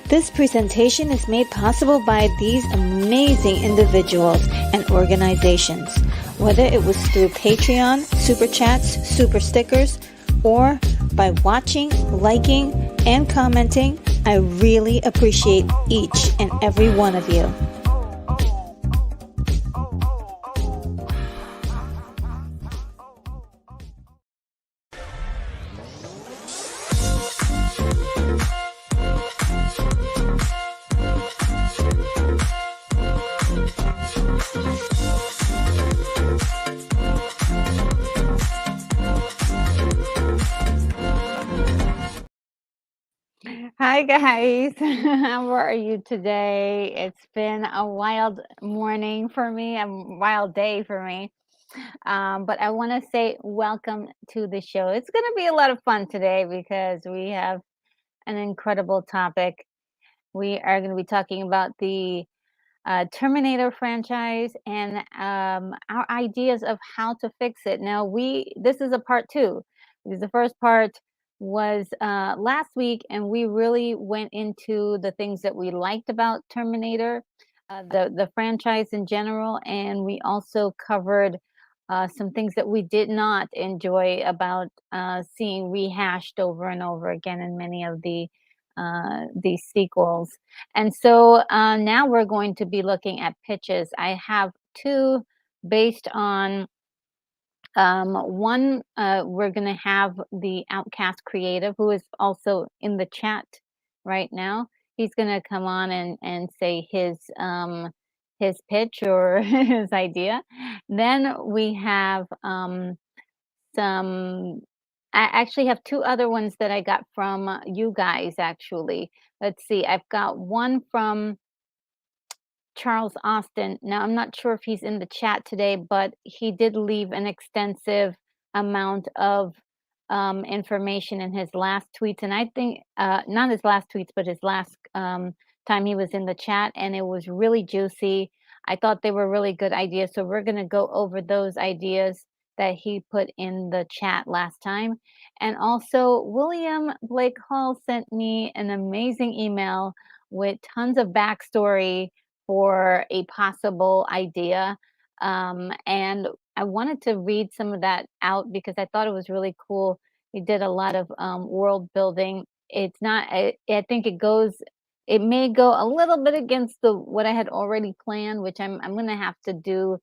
This presentation is made possible by these amazing individuals and organizations. Whether it was through Patreon, Super Chats, Super Stickers, or by watching, liking, and commenting, I really appreciate each and every one of you. Hi guys, how are you today? It's been a wild morning for me, a wild day for me. But I want to say welcome to the show. It's going to be a lot of fun today because we have an incredible topic. We are going to be talking about the Terminator franchise and our ideas of how to fix it. Now, this is a part two because the first part was last week, and we really went into the things that we liked about Terminator, the franchise in general, and we also covered some things that we did not enjoy about seeing rehashed over and over again in many of these sequels. And so now we're going to be looking at pitches. I have two based on one, we're going to have the Outcast creative who is also in the chat right now. He's going to come on and say his pitch or his idea. Then we have some I actually have two other ones that I got from you guys actually. Let's see. I've got one from Charles Austin. Now, I'm not sure if he's in the chat today, but he did leave an extensive amount of information in his last tweets. And I think, not his last tweets, but his last time he was in the chat, and it was really juicy. I thought they were really good ideas. So we're going to go over those ideas that he put in the chat last time. And also, William Blake Hall sent me an amazing email with tons of backstory for a possible idea. And I wanted to read some of that out because I thought it was really cool. He did a lot of world building. It's not, I think it may go a little bit against what I had already planned, which I'm going to have to do.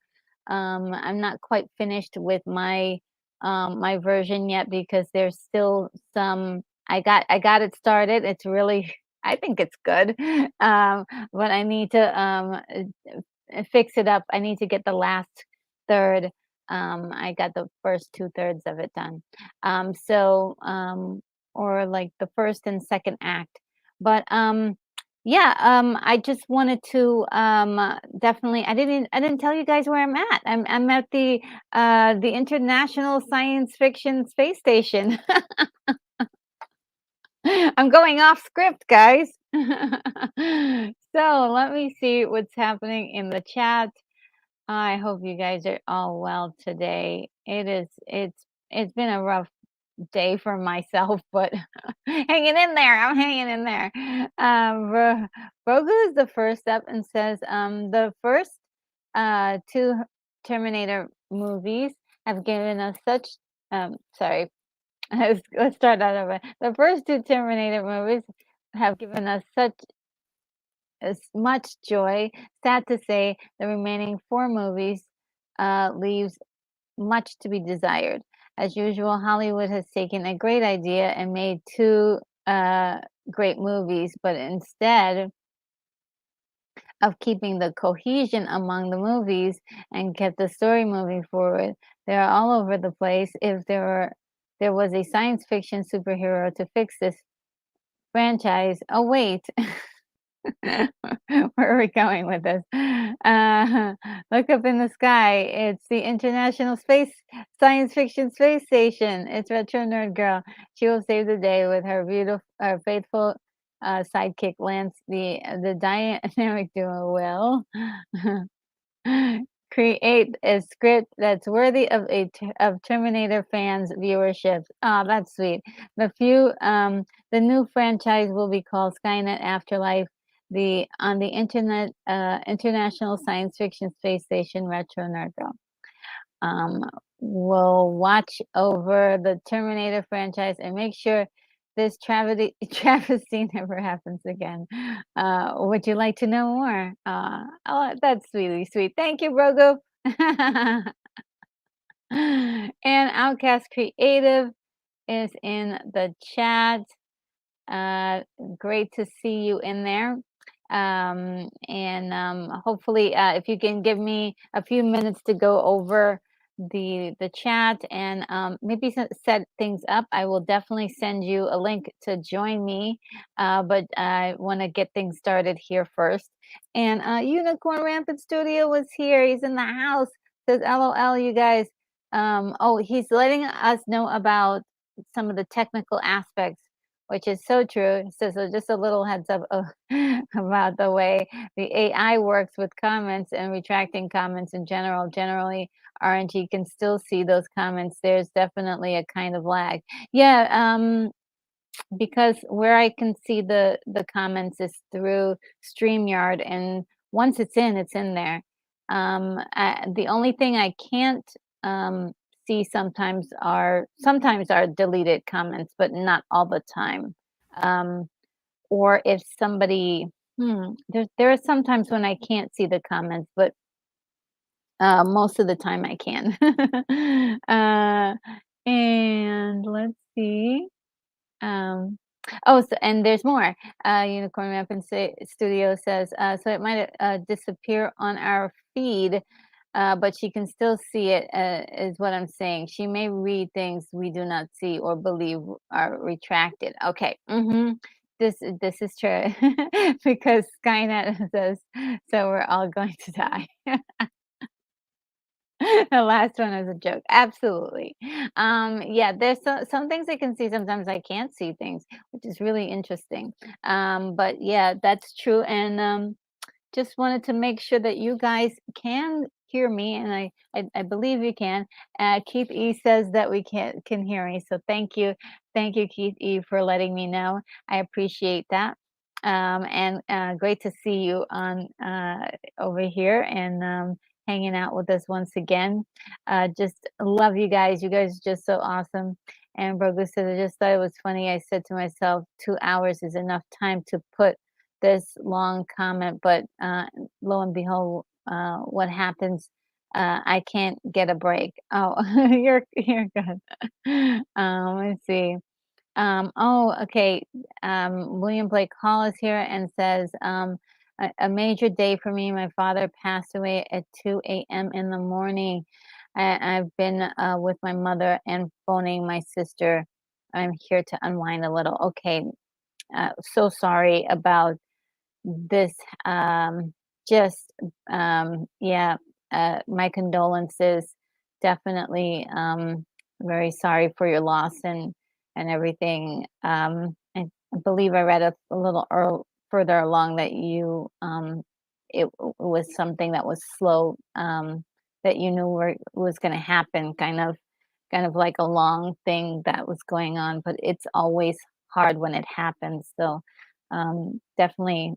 I'm not quite finished with my version yet because there's still some. I got it started. It's really I think it's good. But I need to fix it up. I need to get the last third. I got the first two-thirds of it done. Or like the first and second act. But yeah, I just wanted to definitely. I didn't tell you guys where I'm at. I'm at the International Science Fiction Space Station. I'm going off script, guys. So let me see what's happening in the chat. I hope you guys are all well today. It's been a rough day for myself, but hanging in there. I'm hanging in there. Brogu is the first up and says the first two Terminator movies have given us such sorry. Let's start that over. The first two Terminator movies have given us such as much joy. Sad to say, the remaining four movies leaves much to be desired. As usual, Hollywood has taken a great idea and made two great movies, but instead of keeping the cohesion among the movies and kept the story moving forward, they're all over the place. If there was a science fiction superhero to fix this franchise. Oh wait, where are we going with this? Look up in the sky. It's the International Space Science Fiction Space Station. It's Retro Nerd Girl. She will save the day with her faithful sidekick Lance. The dynamic duo will create a script that's worthy of Terminator fans' viewership. Oh, that's sweet. The new franchise will be called Skynet Afterlife. On the International Science Fiction Space Station Retro Nerd Girl. Will watch over the Terminator franchise and make sure this travesty never happens again. Would you like to know more? Oh, that's really sweet. Thank you, Brogo. And Outcast Creative is in the chat. Great to see you in there. Hopefully, if you can give me a few minutes to go over the chat and maybe set things up, I will definitely send you a link to join me. But I want to get things started here first. And Unicorn Rampant Studio was here. He's in the house. Says LOL, you guys. Oh, he's letting us know about some of the technical aspects, which is so true. So just a little heads up about the way the AI works with comments and retracting comments in general. Generally, RNG can still see those comments. There's definitely a kind of lag. Yeah, because where I can see the comments is through StreamYard, and once it's in there. The only thing I can't see sometimes are deleted comments, but not all the time. Or if somebody there are sometimes when I can't see the comments, but Most of the time I can. uh, and let's see. Um, oh, so, and there's more. Unicorn Map and Studio says, so it might disappear on our feed, but she can still see it, is what I'm saying. She may read things we do not see or believe are retracted. Okay. This is true because Skynet says, so we're all going to die. The last one was a joke. Absolutely. Yeah, there's some things I can see, sometimes I can't see things, which is really interesting. But yeah, that's true. And just wanted to make sure that you guys can hear me, and I believe you can. Keith E says that we can hear me, so thank you, Keith E, for letting me know. I appreciate that. And great to see you on over here and hanging out with us once again. Just love you guys. You guys are just so awesome. And Brogu said, I just thought it was funny. I said to myself, 2 hours is enough time to put this long comment, but lo and behold, what happens? I can't get a break. Oh, you're good. Let's see. Oh, okay. William Blake Hall is here and says, a major day for me. My father passed away at 2 a.m. in the morning. I've been with my mother and phoning my sister. I'm here to unwind a little. Okay. So sorry about this. Just yeah, my condolences. Definitely very sorry for your loss and everything. I believe I read a little further along that it was something that was slow, that you knew was going to happen, kind of like a long thing that was going on, but it's always hard when it happens. So definitely,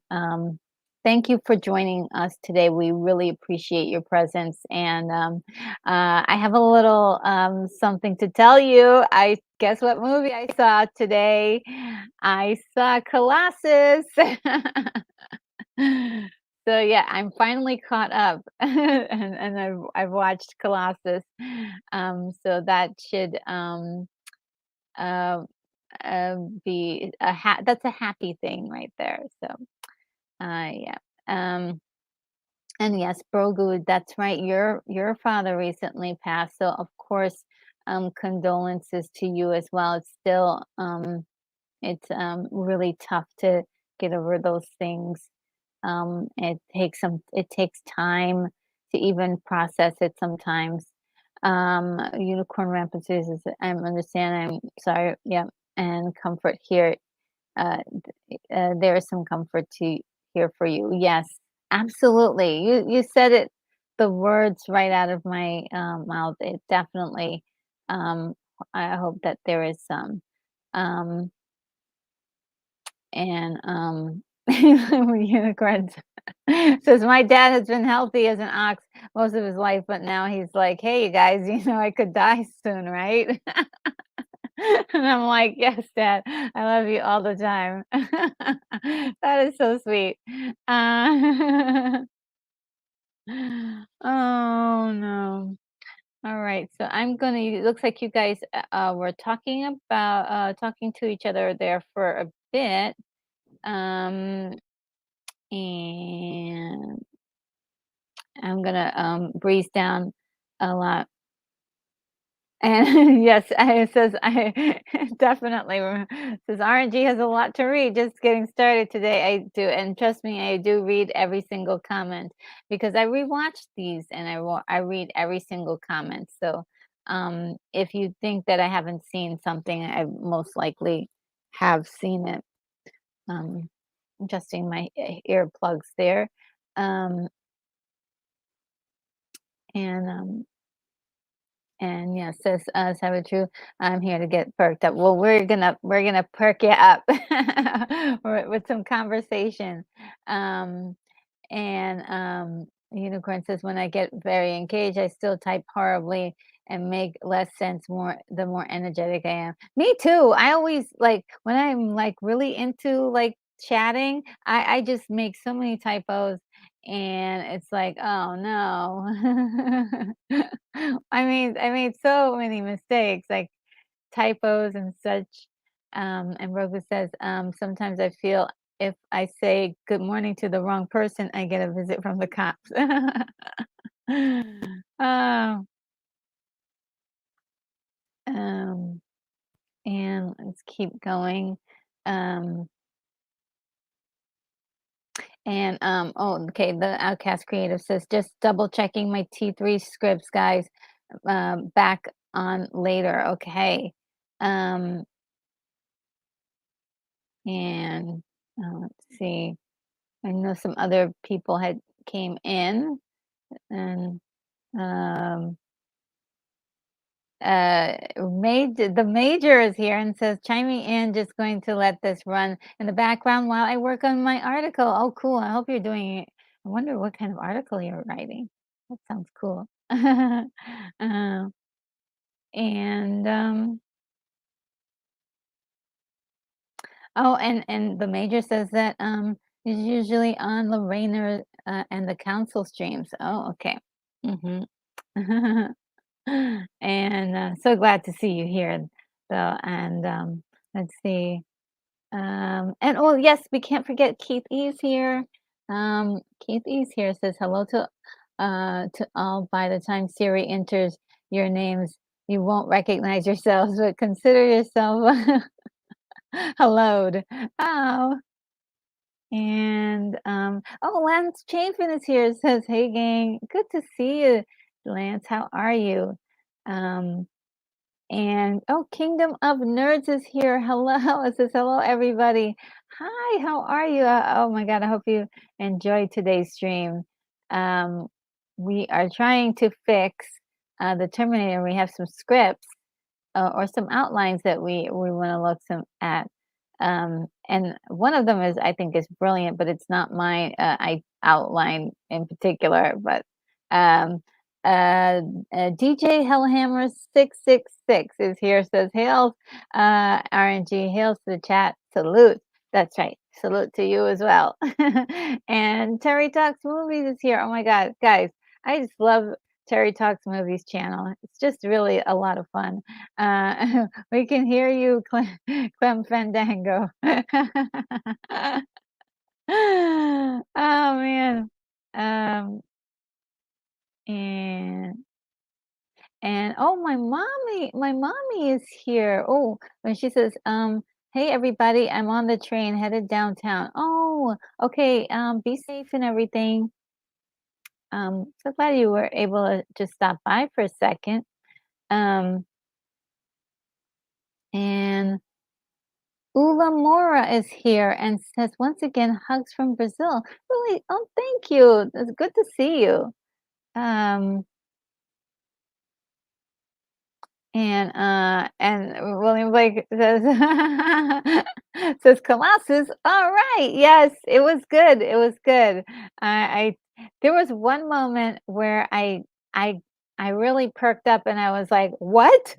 thank you for joining us today. We really appreciate your presence. And I have a little something to tell you. I guess what movie I saw today? I saw Colossus. So yeah, I'm finally caught up, and I've watched Colossus. So that should uh, be that's a happy thing right there. So yeah. Um, and yes, Brogu, that's right. Your father recently passed, so of course, condolences to you as well. It's still it's really tough to get over those things. It takes time to even process it sometimes. Unicorn Rampant says, I understand. I'm sorry. Yeah, and comfort here. There is some comfort to here for you. Yes, absolutely. You said it, the words right out of my mouth. It definitely. Um, I hope that there is some. Um, and unicorns says my dad has been healthy as an ox most of his life, but now he's like, hey, you guys, I could die soon, right? And I'm like, "Yes, Dad, I love you all the time." That is so sweet. Uh, oh, no. Alright, so I'm gonna it looks like you guys, were talking to each other there for a bit, um, and I'm gonna, breeze down a lot. And yes, it says I definitely says RNG has a lot to read. Just getting started today. I do, and trust me, I do read every single comment because I rewatch these and I read every single comment. So if you think that I haven't seen something, I most likely have seen it. Um, adjusting my earplugs there, um, and And yes, says Sabatru, I'm here to get perked up. Well, we're gonna perk you up with some conversation. Um, and Unicorn says, when I get very engaged, I still type horribly and make less sense more the more energetic I am. Me too. I always like when I'm like really into like chatting, I just make so many typos and it's like, "Oh, no." I made so many mistakes, like typos and such, and Rosa says, "Sometimes I feel if I say good morning to the wrong person, I get a visit from the cops." Oh, um, and let's keep going. Um, oh, okay, the Outcast Creative says, "Just double checking my T3 scripts, guys. Back on later." Okay. Um, and let's see. I know some other people had came in, and um, the major is here and says, "Chiming in, just going to let this run in the background while I work on my article." Oh, cool. I hope you're doing it. I wonder what kind of article you're writing. That sounds cool. Uh, and oh, and the major says that is usually on Lorraine and the council streams. Oh, okay. Hmm. And so glad to see you here, though. And let's see. And oh, yes, we can't forget Keith E's here. Keith E's here says hello to all. By the time Siri enters your names, you won't recognize yourselves, but consider yourself helloed. Oh, and oh, Lance Chafin is here. It says, "Hey, gang, good to see you, Lance. How are you?" Um, and oh, Kingdom of Nerds is here. Hello. It says, "Hello, everybody. Hi, how are you?" Oh my God, I hope you enjoyed today's stream. Um, we are trying to fix the Terminator. We have some scripts or some outlines that we want to look some at. And one of them is I think is brilliant, but it's not my I outline in particular. But um, DJ Hellhammer 666 is here. Says hails RNG, hails to the chat. Salute. That's right. Salute to you as well. And Terry Talks Movies is here. Oh my God, guys, I just love Terry Talks Movies channel. It's just really a lot of fun. We can hear you, Clem Fandango. Oh man. Um, and oh, my mommy is here. Oh, when she says, "Hey everybody, I'm on the train headed downtown." Oh, okay. Be safe and everything. So glad you were able to just stop by for a second. Um, and Ula Mora is here and says, once again, hugs from Brazil. Really? Oh, thank you. It's good to see you. Um, and William Blake says says Colossus. All right. Yes, it was good. It was good. I there was one moment where I I really perked up and I was like, "What?"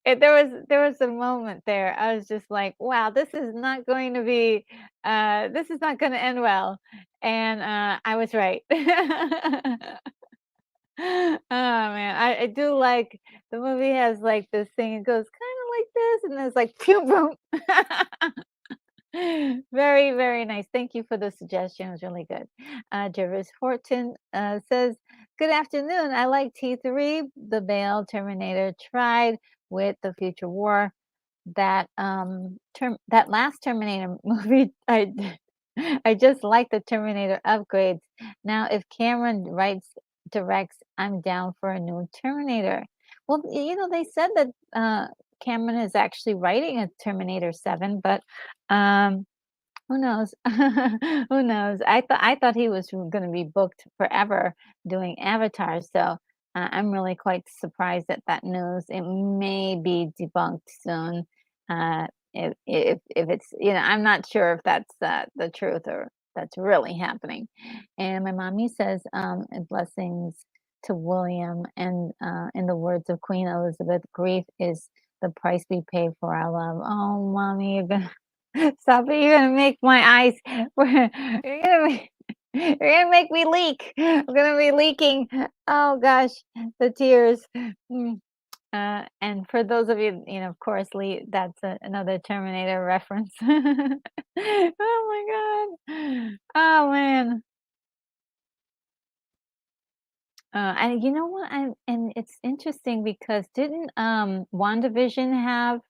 There was a moment there. I was just like, "Wow, this is not going to be this is not going to end well." And I was right. Oh man, I do like the movie has like this thing. It goes kind of like this, and there's like pew boom. Very, very nice. Thank you for the suggestion. It was really good. Jervis Horton says, "Good afternoon. I like T3, the Bale Terminator tried with the Future War. That last Terminator movie, I just like the Terminator upgrades. Now, if Cameron directs, I'm down for a new Terminator." Well, they said that Cameron is actually writing a Terminator 7, but um, who knows? Who knows? I thought he was gonna be booked forever doing Avatar, so, I'm really quite surprised at that news. It may be debunked soon, if it's I'm not sure if that's, the truth or that's really happening. And my mommy says, "Blessings to William," and, in the words of Queen Elizabeth, "Grief is the price we pay for our love." Oh, mommy, you're gonna Stop it, you're gonna make my eyes you're gonna make you're gonna make me leak. I'm gonna be leaking. Oh gosh, the tears. Mm. And for those of you, of course, Lee, that's another Terminator reference. Oh my god. Oh man. And you know what? And it's interesting because didn't WandaVision have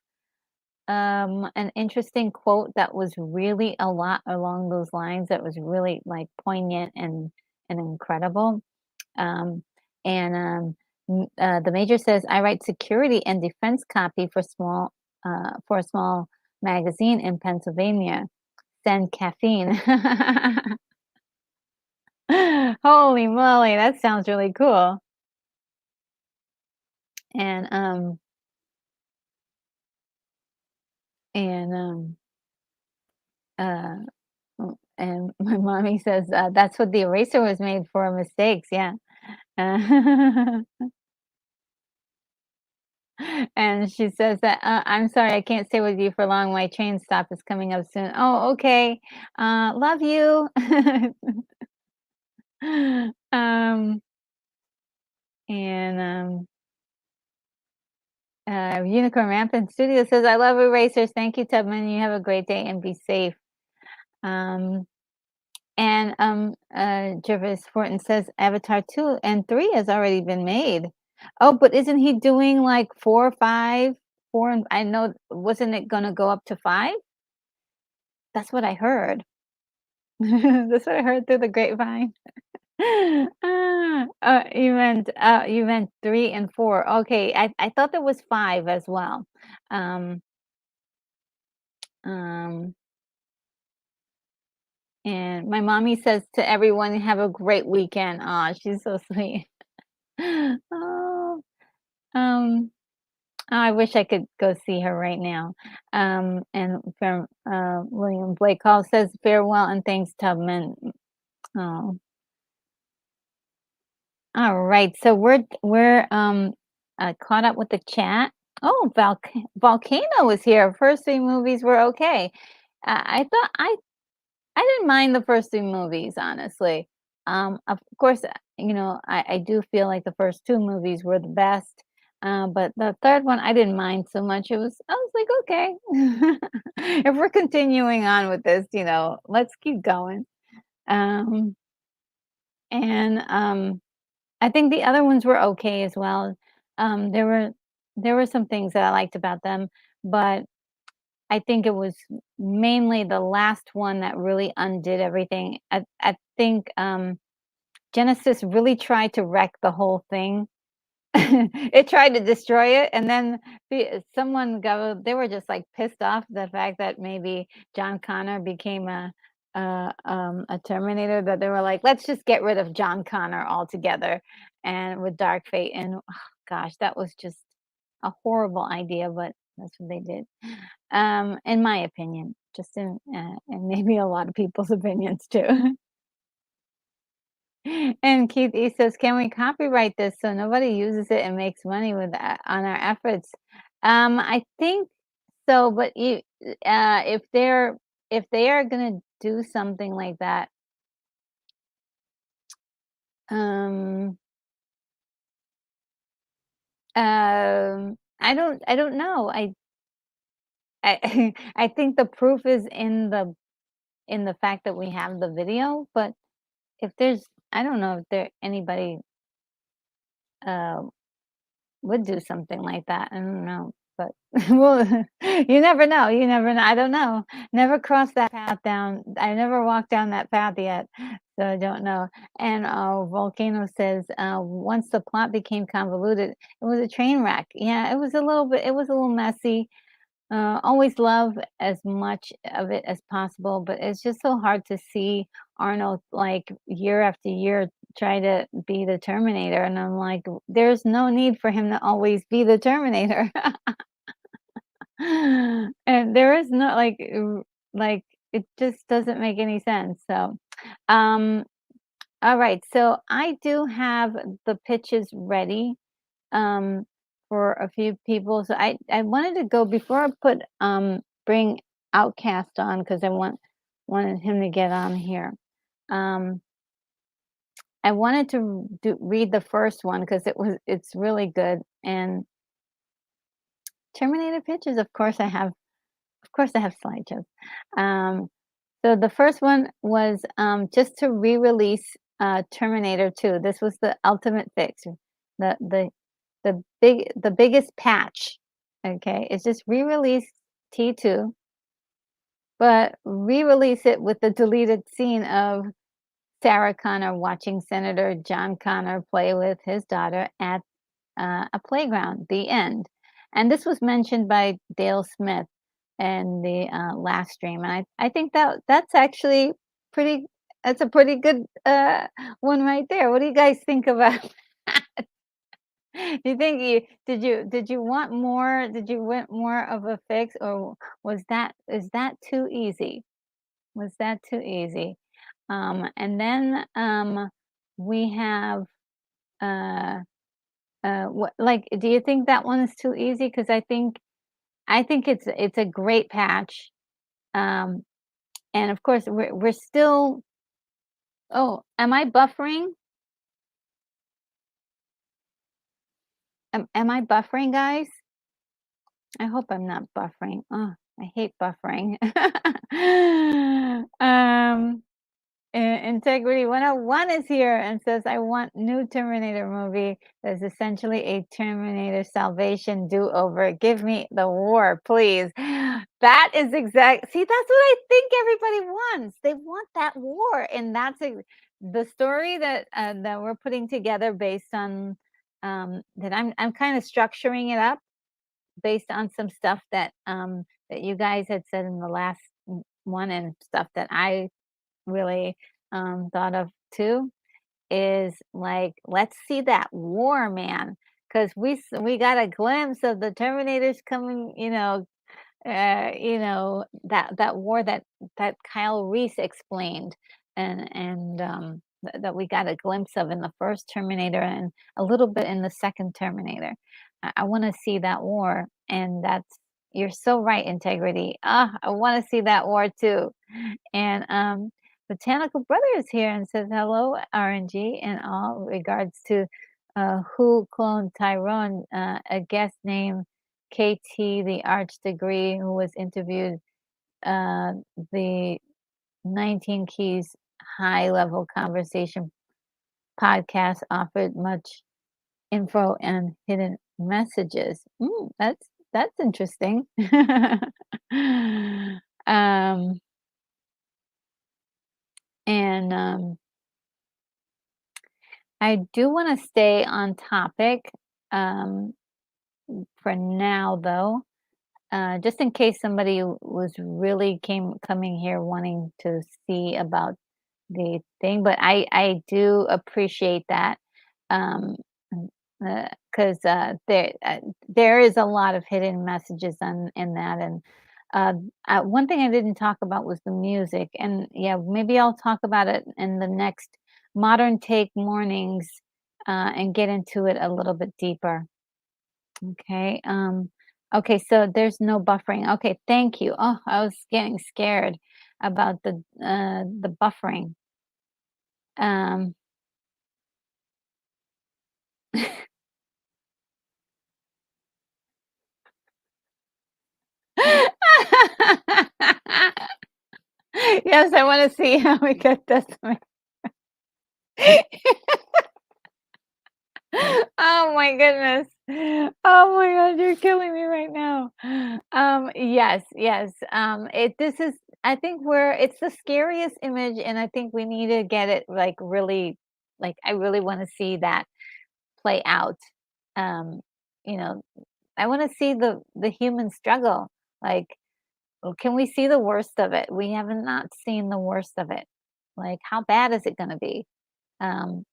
an interesting quote that was really a lot along those lines that was really like poignant and incredible. Um, and the major says, "I write security and defense copy for a small magazine in Pennsylvania. Send caffeine." Holy moly, that sounds really cool. And and uh and my mommy says, "That's what the eraser was made for, mistakes." Yeah. Uh, and she says that, "I'm sorry, I can't stay with you for long. My train stop is coming up soon." Oh, okay. Love you. um, and Unicorn Rampant Studio says, "I love erasers. Thank you, Tubman. You have a great day and be safe." Um, and Jervis Fortin says Avatar 2 and 3 has already been made. Oh, but isn't he doing like 4, 5, 4 and I know wasn't it gonna go up to 5? That's what I heard. That's what I heard through the grapevine. You meant 3 and 4. Okay, I thought there was 5 as well. Um, um, and my mommy says to everyone, "Have a great weekend." Aw, she's so sweet. Oh, um, oh, I wish I could go see her right now. And from William Blake Hall says, "Farewell and thanks, Tubman." Oh, all right. So we're caught up with the chat. Oh, Volcano is here. First 3 movies were okay. I thought I didn't mind the first 3 movies, honestly. Of course, I do feel like the first 2 movies were the best, but the 3rd one, I didn't mind so much. I was like, "Okay. If we're continuing on with this, let's keep going." Um, and I think the other ones were okay as well. There were some things that I liked about them, but I think it was mainly the last one that really undid everything. I think, Genesis really tried to wreck the whole thing. It tried to destroy it, and then they were just, like, pissed off the fact that maybe John Connor became a Terminator, that they were like, "Let's just get rid of John Connor altogether," and with Dark Fate, and, oh gosh, that was just a horrible idea, but that's what they did. In my opinion, just and maybe a lot of people's opinions too. And Keith E says, "Can we copyright this so nobody uses it and makes money with on our efforts?" I think so, but if they are gonna do something like that, um, I don't know. I I think the proof is in the fact that we have the video, but if there's I don't know if there anybody uh would do something like that. I don't know, but well, you never know, I don't know. Never crossed that path down I never walked down that path yet, so I don't know. And, Volcano says, "Once the plot became convoluted, it was a train wreck." Yeah, it was a little messy. Always love as much of it as possible, but it's just so hard to see Arnold like year after year try to be the Terminator, and I'm like, there's no need for him to always be the Terminator. And there is no like it just doesn't make any sense. So, um, all right, so I do have the pitches ready um, for a few people. So I wanted to go before I bring OUTCAST on because wanted him to get on here. Um, I wanted to read the first one because it's really good. And Terminator pictures, of course I have slideshows. Um, so the first one was just to re-release Terminator 2. This was the ultimate fix. The the the biggest patch. Okay, it's just re-release T2, but re-release it with the deleted scene of Sarah Connor watching Senator John Connor play with his daughter at a playground. The end. And this was mentioned by Dale Smith in the last stream, and I think that's actually pretty. That's a pretty good one right there. What do you guys think about? You think did you want more? Did you want more of a fix, or was that is that too easy? Was that too easy? And then we have uh, what like? Do you think that one is too easy? Because I think it's a great patch. Um, and of course we're still. Oh, am I buffering? Am I buffering, guys? I hope I'm not buffering. Oh, I hate buffering. um, Integrity 101 is here and says, I want new Terminator movie that's essentially a Terminator Salvation do-over. Give me the war, please. That is exact. See, that's what I think everybody wants. They want that war, and that's the story that we're putting together based on that I'm kind of structuring it up based on some stuff that you guys had said in the last one and stuff that I really thought of too is like let's see that war, man, because we got a glimpse of the Terminators coming, that war that Kyle Reese explained, and that we got a glimpse of in the first Terminator and a little bit in the second Terminator. I want to see that war, and that's you're so right, Integrity. I want to see that war too. And Botanical Brother is here and says hello, RNG, in all regards to who cloned Tyrone, a guest named KT, the Arch Degree, who was interviewed uh, the 19 Keys High Level Conversation podcast, offered much info and hidden messages. That's interesting. um, and I do want to stay on topic um, for now, though. Just in case somebody was really coming here wanting to see about the thing, but I do appreciate that, um, because there is a lot of hidden messages in that, and uh, one thing I didn't talk about was the music, and yeah, maybe I'll talk about it in the next Modern Take mornings, and get into it a little bit deeper. Okay. Okay, so there's no buffering. Okay, thank you. Oh, I was getting scared about the buffering. Um Yes, I want to see how we get this one. Oh my goodness. Oh my god, you're killing me right now. Yes, yes. This is I think we're it's the scariest image and I think we need to get it like really like I really want to see that play out. Um, you know, I want to see the human struggle. Like, can we see the worst of it? We haven't not seen the worst of it. Like, how bad is it going to be? Um,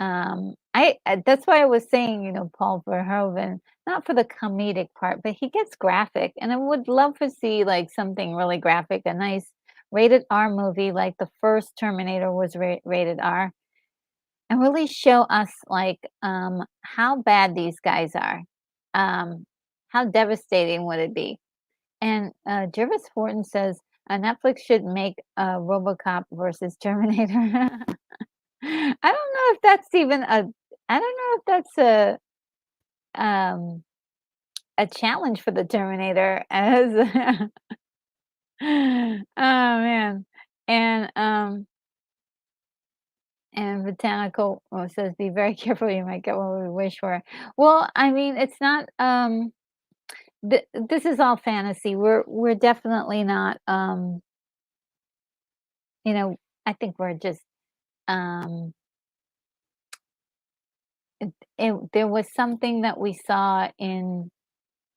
that's why I was saying, Paul Verhoeven, not for the comedic part, but he gets graphic, and I would love to see like something really graphic, a nice rated R movie like the first Terminator was rated R, and really show us like how bad these guys are. How devastating would it be? And Jervis Fortin says Netflix should make RoboCop versus Terminator. I don't know if that's even a. I don't know if that's um, a challenge for the Terminator as. Oh man, and um, and Botanical says, "Be very careful. You might get what we wish for." Well, I mean, it's not. This is all fantasy. We're definitely not. You know, I think we're just. Um, there was something that we saw in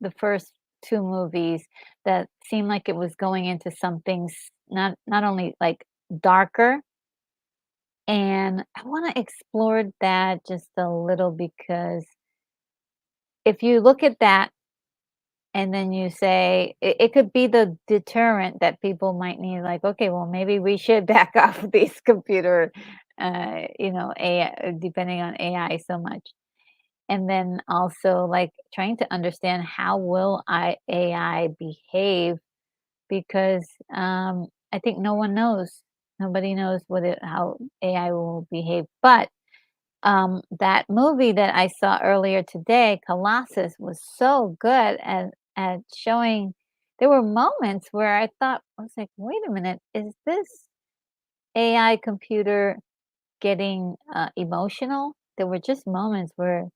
the first two movies that seemed like it was going into something not only like darker, and I want to explore that just a little because if you look at that and then you say it could be the deterrent that people might need, like, okay, well, maybe we should back off these computer, AI, depending on AI so much. And then also like trying to understand how will AI behave because I think no one knows. Nobody knows how AI will behave. But that movie that I saw earlier today, Colossus, was so good at showing. There were moments where I was like, wait a minute, is this AI computer getting emotional? There were just moments where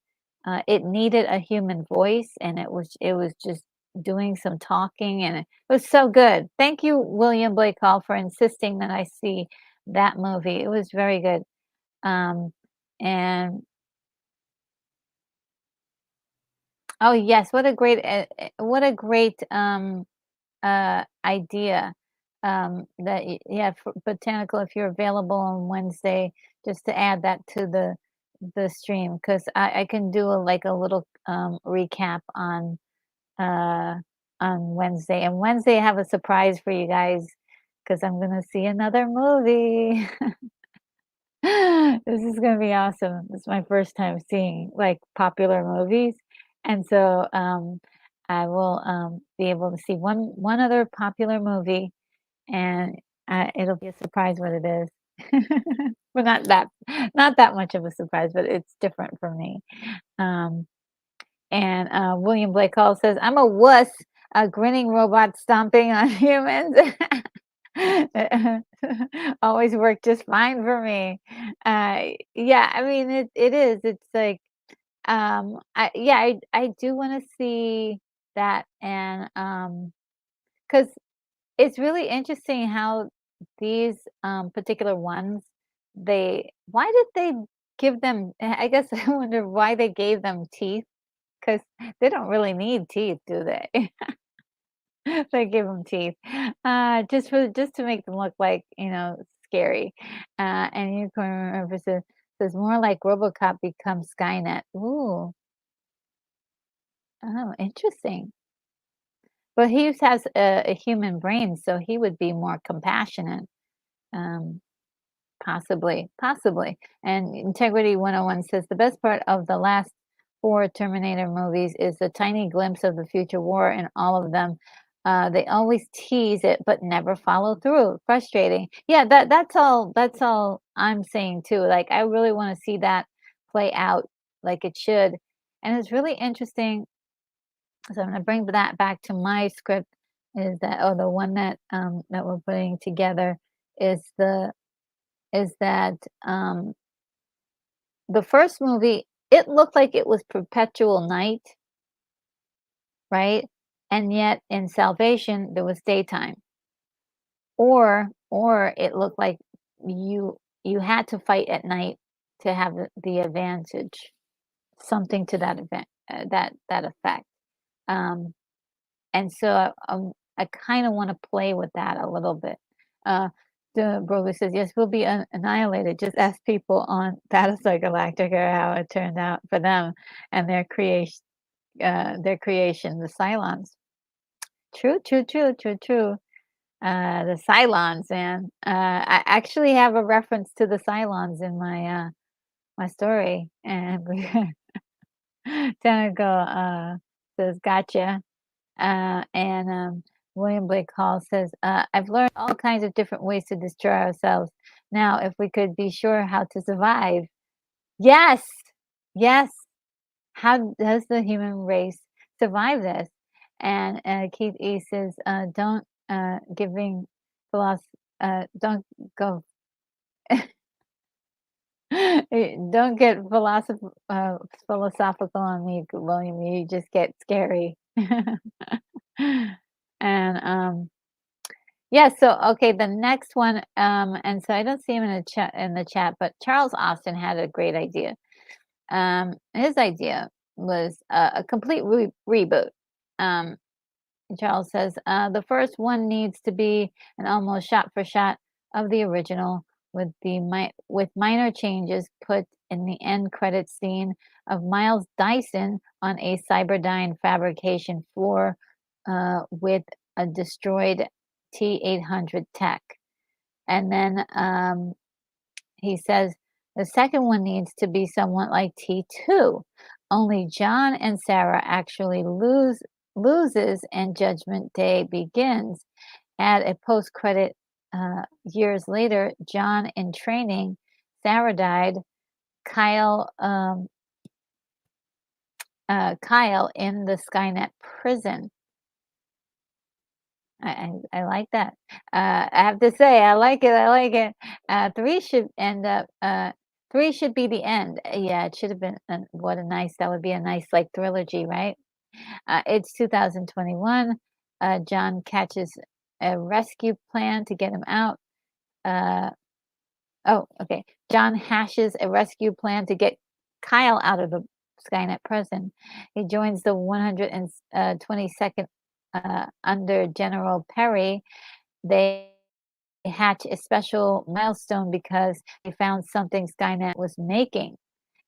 it needed a human voice, and it was just doing some talking, and it was so good. Thank you, William Blake Hall, for insisting that I see that movie. It was very good. Um, and oh yes, what a great idea. Yeah, for botanical. If you're available on Wednesday, just to add that to the stream, because I can do like a little recap uh, on Wednesday. And Wednesday, I have a surprise for you guys because I'm gonna see another movie. This is gonna be awesome. This is my first time seeing like popular movies, and so I will be able to see one other popular movie, and it'll be a surprise what it is. Well, not that much of a surprise, but it's different for me. Um, and William Blake Hall says, "I'm a wuss, a grinning robot stomping on humans." Always worked just fine for me. Yeah, I mean it is. It's like I do want to see that and because it's really interesting how these particular ones why did they give them I guess I wonder why they gave them teeth because they don't really need teeth, do they? They give them teeth, just to make them look like, scary. And Unicorn River says more like RoboCop becomes Skynet. Ooh, oh, interesting. But he has a human brain, so he would be more compassionate. Um, possibly. And Integrity 101 says the best part of the last four Terminator movies is the tiny glimpse of the future war in all of them. They always tease it but never follow through. Frustrating. Yeah, that's all I'm saying too. Like I really want to see that play out like it should. And it's really interesting. So I'm gonna bring that back to my script is that the one that we're putting together is that the first movie, it looked like it was perpetual night, right? And yet in Salvation, there was daytime. Or it looked like you had to fight at night to have the advantage, something to that event, that effect. Um, and so I kind of want to play with that a little bit. Uh, the Broga says, yes, we'll be annihilated. Just ask people on Battlestar Galactica how it turned out for them and their creation, the Cylons. True, true, true, true, true. The Cylons, and I actually have a reference to the Cylons in my story, and Tanago says, "Gotcha." And William Blake Hall says, I've learned all kinds of different ways to destroy ourselves. Now, if we could be sure how to survive. Yes, yes. How does the human race survive this? And Keith E says, don't giving philosophy, don't go, don't get philosophical on me, William. You just get scary. And yeah, so okay, the next one, and so I don't see him in the chat, but Charles Austin had a great idea. His idea was a complete reboot. Um, Charles says the first one needs to be an almost shot for shot of the original, with with minor changes put in the end credit scene of Miles Dyson on a Cyberdyne fabrication floor with a destroyed T-800 tech, and then he says the second one needs to be somewhat like T2, only John and Sarah actually loses and Judgment Day begins. Add a post-credit years later, John in training, Sarah died, Kyle Kyle in the Skynet prison. I like that. I have to say, I like it. I like it. Three should end up. Three should be the end. Yeah, it should have been. What a nice. That would be a nice like trilogy, right? It's 2021. John catches a rescue plan to get him out. Uh, oh, okay. John hashes a rescue plan to get Kyle out of the Skynet prison. He joins the 122nd under General Perry. They hatch a special milestone because they found something Skynet was making.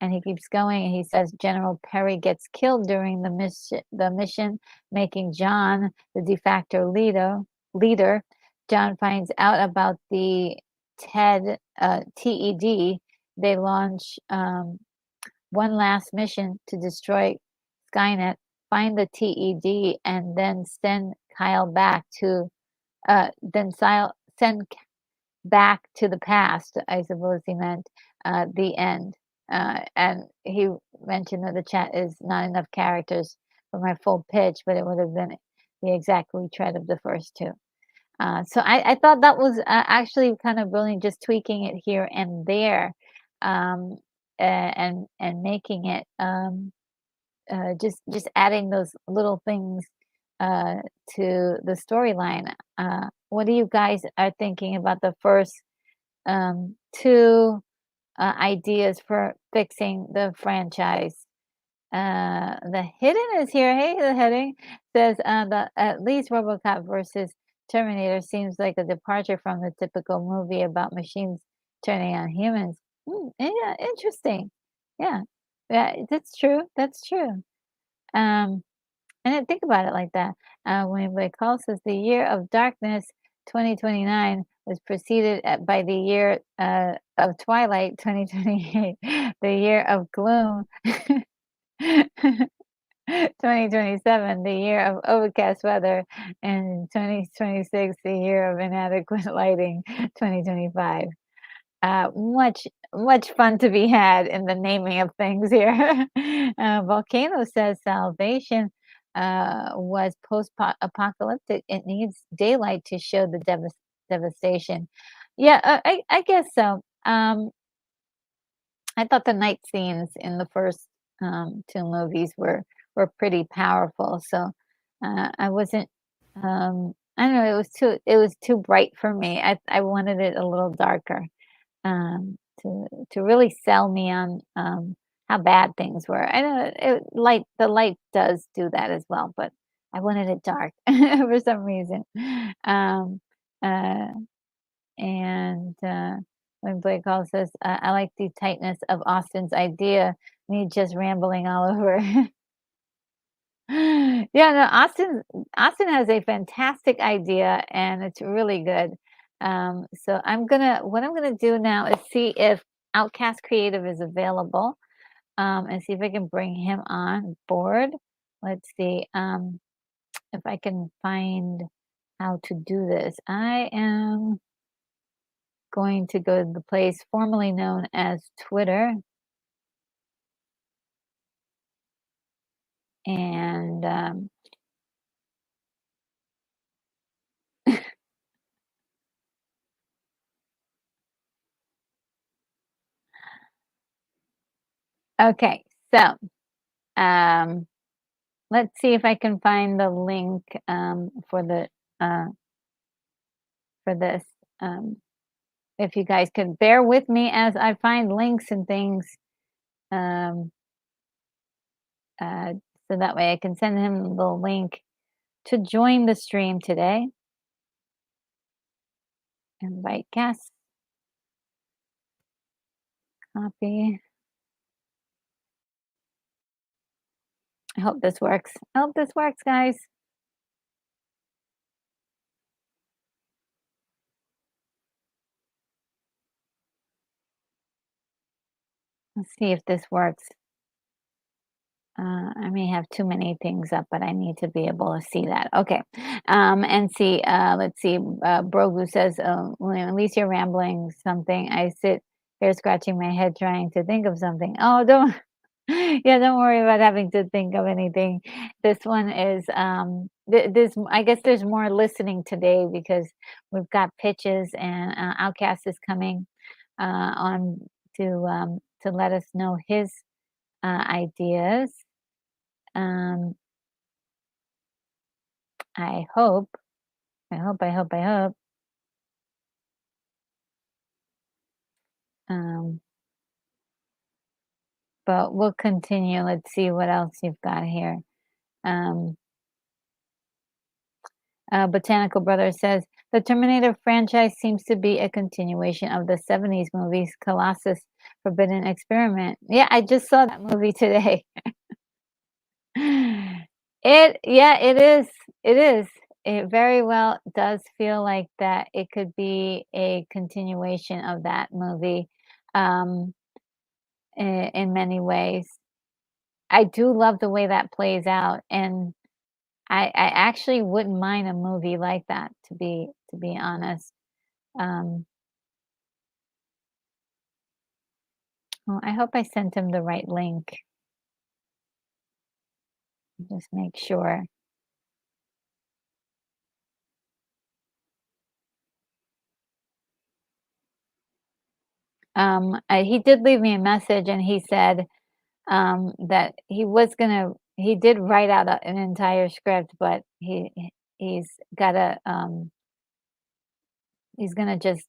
And he keeps going and he says General Perry gets killed during the mission, making John the de facto leader. John finds out about the TED. They launch one last mission to destroy Skynet, find the TED, and then send Kyle back to send back to the past, I suppose he meant, the end. And he mentioned that the chat is not enough characters for my full pitch, but it would have been the exact retread of the first two. So I thought that was actually kind of brilliant, just tweaking it here and there, um, and making it just adding those little things uh, to the storyline. What do you guys are thinking about the first two ideas for fixing the franchise? The Hidden is here. Hey, the Hidden says the at least RoboCop versus Terminator seems like a departure from the typical movie about machines turning on humans. Yeah, interesting. Yeah, yeah, that's true. That's true. Um, I didn't think about it like that. William Blake Hall says the year of darkness, 2029, was preceded by the year of twilight, 2028, the year of gloom, 2027, the year of overcast weather, and 2026, the year of inadequate lighting, 2025. Much fun to be had in the naming of things here. Volcano says salvation was post-apocalyptic. It needs daylight to show the devastation. Yeah, I guess so. I thought the night scenes in the first two movies were pretty powerful. So I wasn't. I don't know. It was too bright for me. I wanted it a little darker to really sell me on how bad things were. I know the light does do that as well, but I wanted it dark for some reason. Um, uh, and when Blake Hall says, "I like the tightness of Austin's idea," me just rambling all over. Yeah, no, Austin has a fantastic idea and it's really good. So what I'm gonna do now is see if Outcast Creative is available, and see if I can bring him on board. Let's see, if I can find how to do this. I am going to go to the place formerly known as Twitter, and okay, so um, let's see if I can find the link uh, for this. Um, if you guys could bear with me as I find links and things, um, uh, so that way I can send him the link to join the stream today. Invite guests, copy. I hope this works. I hope this works, guys. Let's see if this works. I may have too many things up, but I need to be able to see that. Okay. And see, let's see. Brogu says, William, at least you're rambling something. I sit here scratching my head trying to think of something. Oh, don't, yeah, don't worry about having to think of anything. This one is, I guess there's more listening today because we've got pitches and Outcast is coming on to let us know his ideas. Um, I hope, I hope. Um, but we'll continue. Let's see what else you've got here. Um, Botanical Brother says the Terminator franchise seems to be a continuation of the 70s movies Colossus Forbidden Experiment. Yeah, I just saw that movie today. Yeah, it is. It is. It very well does feel like that it could be a continuation of that movie, um, in many ways. I do love the way that plays out, and I actually wouldn't mind a movie like that, to be honest. Um, well, I hope I sent him the right link. Just make sure. He did leave me a message, and he said that he did write out an entire script, but he's gotta he's gonna just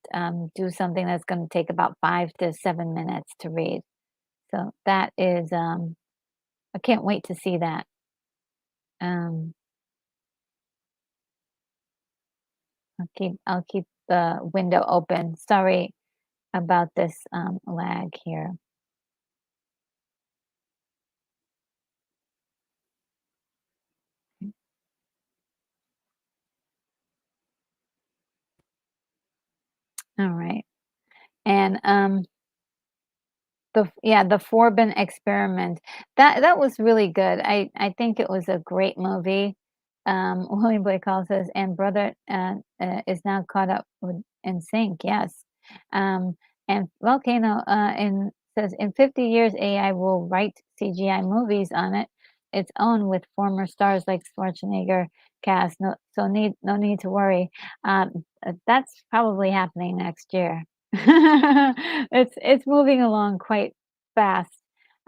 do something that's gonna take about 5 to 7 minutes to read. So that is I can't wait to see that. Um, I'll keep the window open. Sorry about this lag here. All right, and the Forbin Experiment, that was really good. I think it was a great movie. William Blake Hall says, "And Brother, is now caught up with in sync." Yes. Um, and Volcano, says, "In 50 years, AI will write CGI movies on its own with former stars like Schwarzenegger cast. No need to worry." That's probably happening next year. It's moving along quite fast.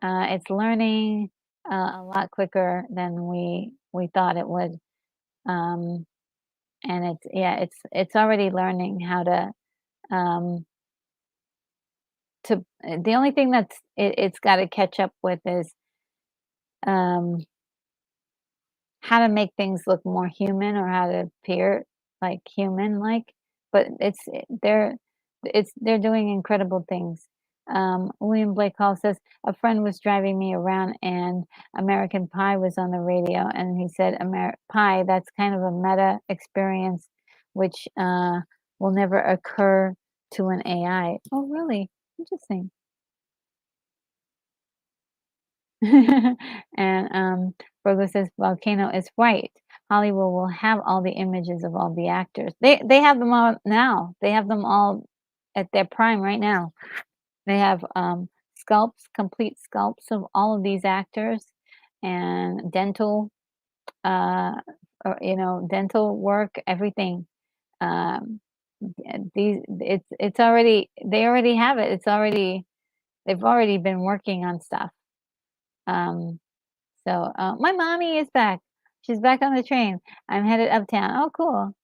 It's learning a lot quicker than we thought it would. Um, and it's already learning how um, the only thing it's got to catch up with is um, how to make things look more human or how to appear like human like, but they're doing incredible things. William Blake Hall says a friend was driving me around and American Pie was on the radio and he said Pie, that's kind of a meta experience which will never occur to an AI. Oh really? Interesting. And Virgo says volcano is white. Hollywood will have all the images of all the actors. They have them all now. They have them all at their prime right now. They have, complete sculpts of all of these actors and dental, uh, dental work, everything. Um, it's already they already have it. They've already been working on stuff. Um, my mommy is back. She's back on the train. I'm headed uptown. Oh, cool.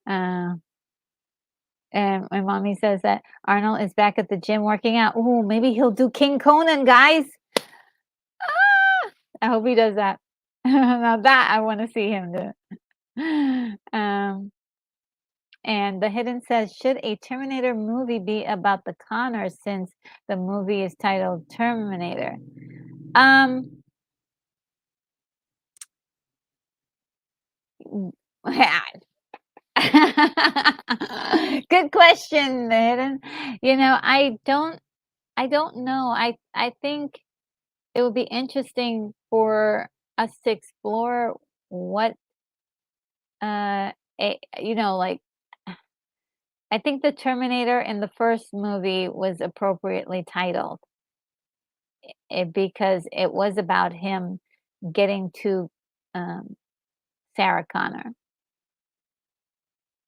Uh, and my mommy says that Arnold is back at the gym working out. Ooh, maybe he'll do King Conan, guys. Ah! I hope he does that. Now that I want to see him do. And the Hidden says, should a Terminator movie be about the Connors since the movie is titled Terminator? Good question, the Hidden. I don't know. I think it would be interesting for us to explore what like I think the Terminator in the first movie was appropriately titled because it was about him getting to um, Sarah Connor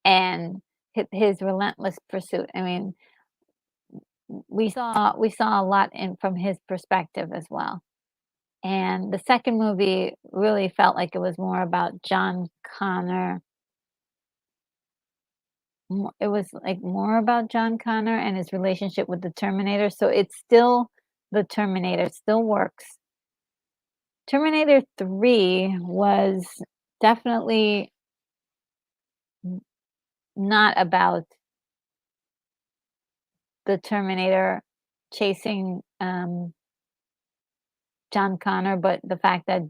and his relentless pursuit. I mean, we saw a lot in from his perspective as well. And the second movie really felt like it was more about John Connor. It was like more about John Connor and his relationship with the Terminator. So it's still the Terminator, it still works. Terminator 3 was definitely not about the Terminator chasing John Connor, but the fact that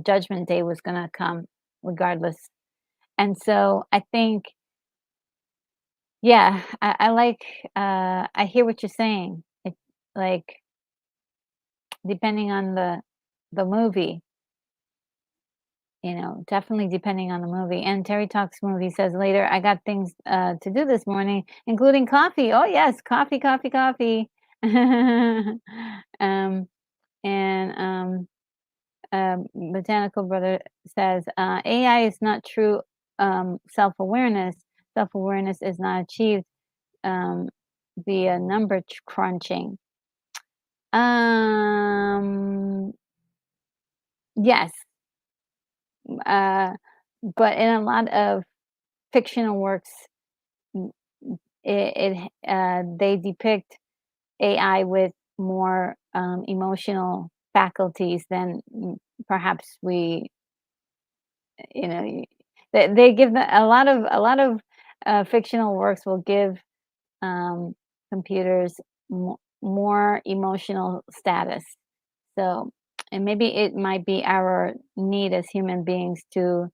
Judgment Day was going to come regardless. And so I think, yeah, I hear what you're saying. It's like depending on the movie, definitely depending on the movie. And Terry Talks Movie says later, I got things to do this morning, including coffee. Oh yes, coffee, coffee, coffee. um, and Botanical Brother says AI is not true self-awareness. Self-awareness is not achieved via number crunching. Yes, but in a lot of fictional works, they depict AI with more emotional faculties than perhaps we, you know, they give a lot of fictional works will give computers more emotional status. So, and maybe it might be our need as human beings to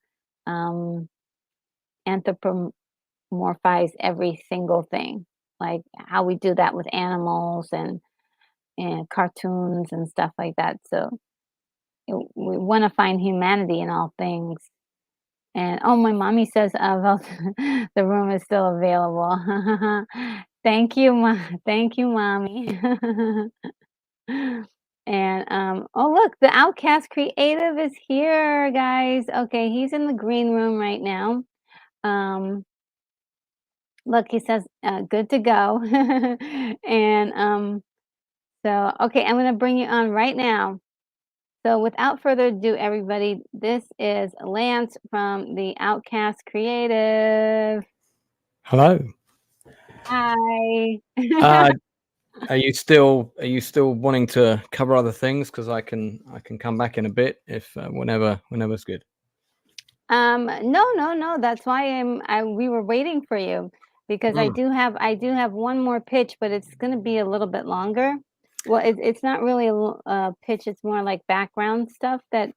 um, anthropomorphize every single thing, like how we do that with animals and cartoons and stuff like that. So we want to find humanity in all things. And oh, my mommy says well, the room is still available. Thank you, thank you, mommy. And oh look, the Outcast Creative is here, guys. Okay, he's in the green room right now. Look, he says good to go. And so okay, I'm gonna bring you on right now. So without further ado, everybody, this is Lance from the Outcast Creative. Hello. Hi. Are you still wanting to cover other things? Because I can come back in a bit if whenever's good. No. That's why we were waiting for you because I do have one more pitch, but it's going to be a little bit longer. Well, it's not really a pitch. It's more like background stuff that.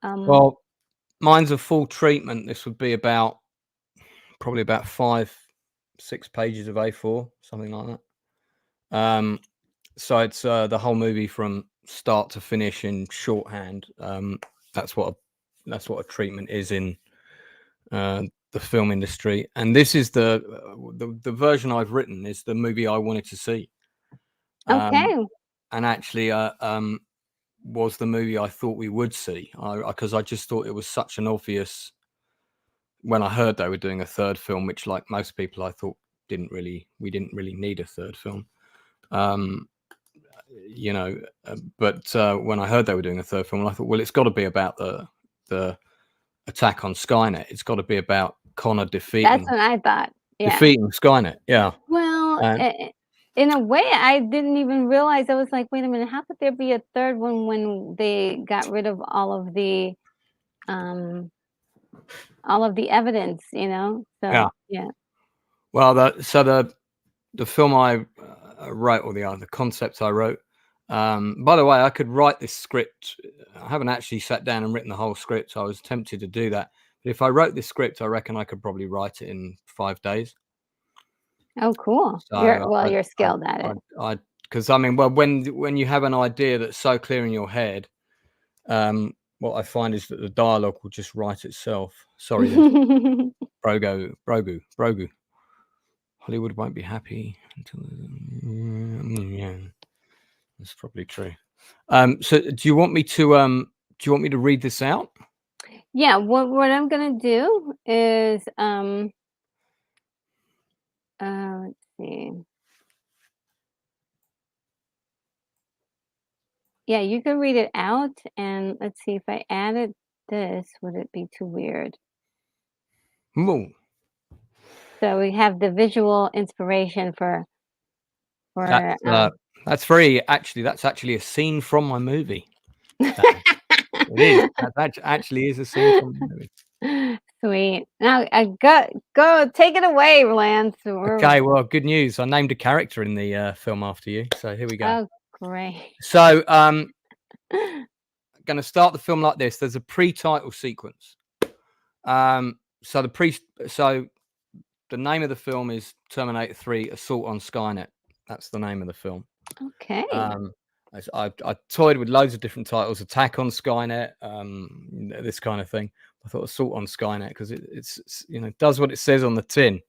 Well, mine's a full treatment. This would be probably about 5-6 pages of A4, something like that. So it's the whole movie from start to finish in shorthand. That's what a treatment is in the film industry. And this is the version I've written is the movie I wanted to see. Okay. And actually, was the movie I thought we would see, because I just thought it was such an obvious. When I heard they were doing a third film, which, like most people, I thought we didn't really need a third film. You know, but when I heard they were doing a third film, I thought, well, it's got to be about the attack on Skynet. It's got to be about Connor defeating. That's what I thought. Yeah. Defeating Skynet. Yeah. Well, in a way, I didn't even realize. I was like, wait a minute, how could there be a third one when they got rid of all of the evidence, you know? So, yeah. Well, the film I wrote, or the concept I wrote. By the way, I could write this script. I haven't actually sat down and written the whole script. I was tempted to do that. But if I wrote this script, I reckon I could probably write it in 5 days. Oh, cool. So you're skilled at it. Because I mean, well, when you have an idea that's so clear in your head, what I find is that the dialogue will just write itself. Sorry, Brogu. Hollywood won't be happy until. Yeah, that's probably true. So, do you want me to read this out? Yeah. What I'm gonna do is let's see. Yeah, you can read it out, and let's see if I added this, would it be too weird? Ooh. So we have the visual inspiration for that's actually a scene from my movie. It is. That actually is a scene from the movie. Sweet. Now go take it away, Lance. Okay, well, good news. I named a character in the film after you. So here we go. Oh, great. So going to start the film like this. There's a pre-title sequence. So the name of the film is Terminator 3: Assault on Skynet. That's the name of the film. Okay. I toyed with loads of different titles: Attack on Skynet, this kind of thing. I thought Assault on Skynet because it's does what it says on the tin.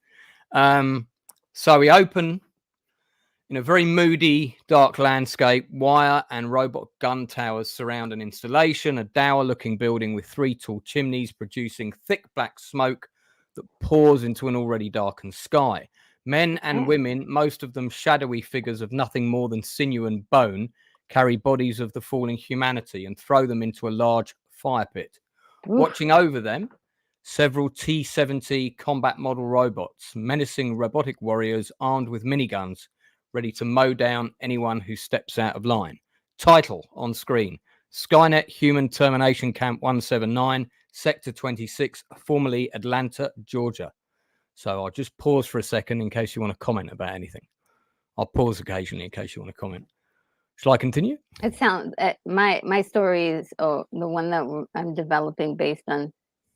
So we open in a very moody, dark landscape. Wire and robot gun towers surround an installation, a dour-looking building with 3 tall chimneys producing thick black smoke that pours into an already darkened sky. Men and women, most of them shadowy figures of nothing more than sinew and bone, carry bodies of the falling humanity and throw them into a large fire pit. Oof. Watching over them, several T-70 combat model robots, menacing robotic warriors armed with miniguns, ready to mow down anyone who steps out of line. Title on screen: Skynet Human Termination Camp 179, Sector 26, formerly Atlanta, Georgia. So I'll just pause for a second in case you want to comment about anything. I'll pause occasionally in case you want to comment. Shall I continue? It sounds my story is the one that I'm developing based on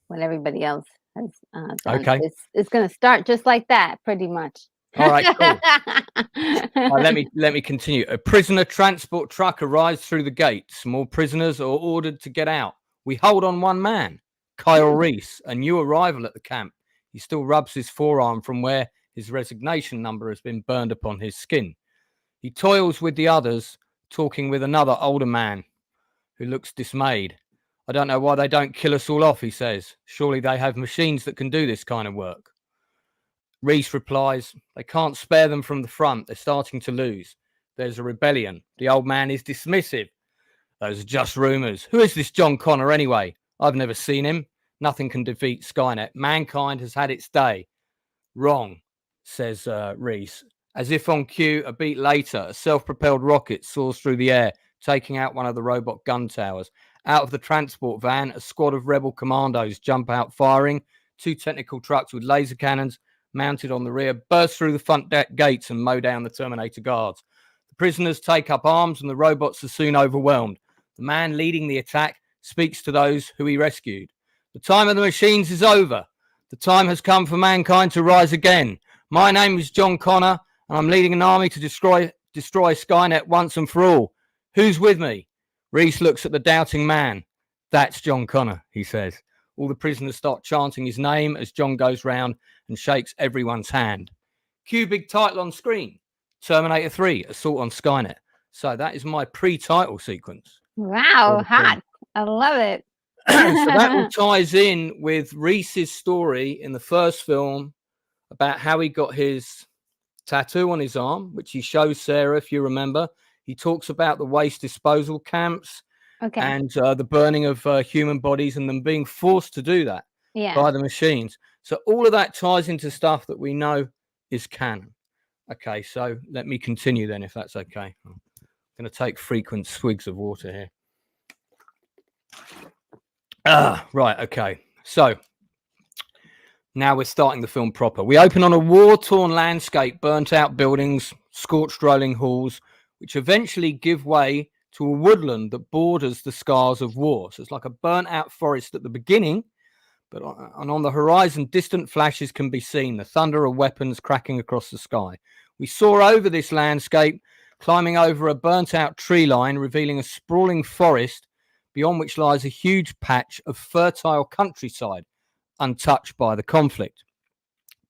what everybody else has done. Okay, it's going to start just like that, pretty much. All right, cool. All right, let me continue. A prisoner transport truck arrives through the gates. More prisoners are ordered to get out. We hold on one man, Kyle Reese, a new arrival at the camp. He still rubs his forearm from where his resignation number has been burned upon his skin. He toils with the others, talking with another older man who looks dismayed. I don't know why they don't kill us all off, he says. Surely they have machines that can do this kind of work. Reese replies, they can't spare them from the front. They're starting to lose. There's a rebellion. The old man is dismissive. Those are just rumors. Who is this John Connor anyway? I've never seen him. Nothing can defeat Skynet. Mankind has had its day. Wrong, says Reese. As if on cue, a beat later, a self-propelled rocket soars through the air, taking out one of the robot gun towers. Out of the transport van, a squad of rebel commandos jump out firing. 2 technical trucks with laser cannons mounted on the rear burst through the front gates and mow down the Terminator guards. The prisoners take up arms and the robots are soon overwhelmed. The man leading the attack speaks to those who he rescued. The time of the machines is over. The time has come for mankind to rise again. My name is John Connor, and I'm leading an army to destroy destroy Skynet once and for all. Who's with me? Reese looks at the doubting man. That's John Connor, he says. All the prisoners start chanting his name as John goes round and shakes everyone's hand. Cue big title on screen. Terminator 3, Assault on Skynet. So that is my pre-title sequence. Wow, hot. I love it. So that all ties in with Reese's story in the first film about how he got his tattoo on his arm, which he shows Sarah, if you remember. He talks about the waste disposal camps and the burning of human bodies and them being forced to do that by the machines. So all of that ties into stuff that we know is canon. Okay, so let me continue then, if that's okay. I'm going to take frequent swigs of water here. Right, okay. So now we're starting the film proper. We open on a war-torn landscape, burnt-out buildings, scorched rolling halls, which eventually give way to a woodland that borders the scars of war. So it's like a burnt-out forest at the beginning, but on the horizon, distant flashes can be seen, the thunder of weapons cracking across the sky. We soar over this landscape, climbing over a burnt-out tree line, revealing a sprawling forest, beyond which lies a huge patch of fertile countryside, untouched by the conflict.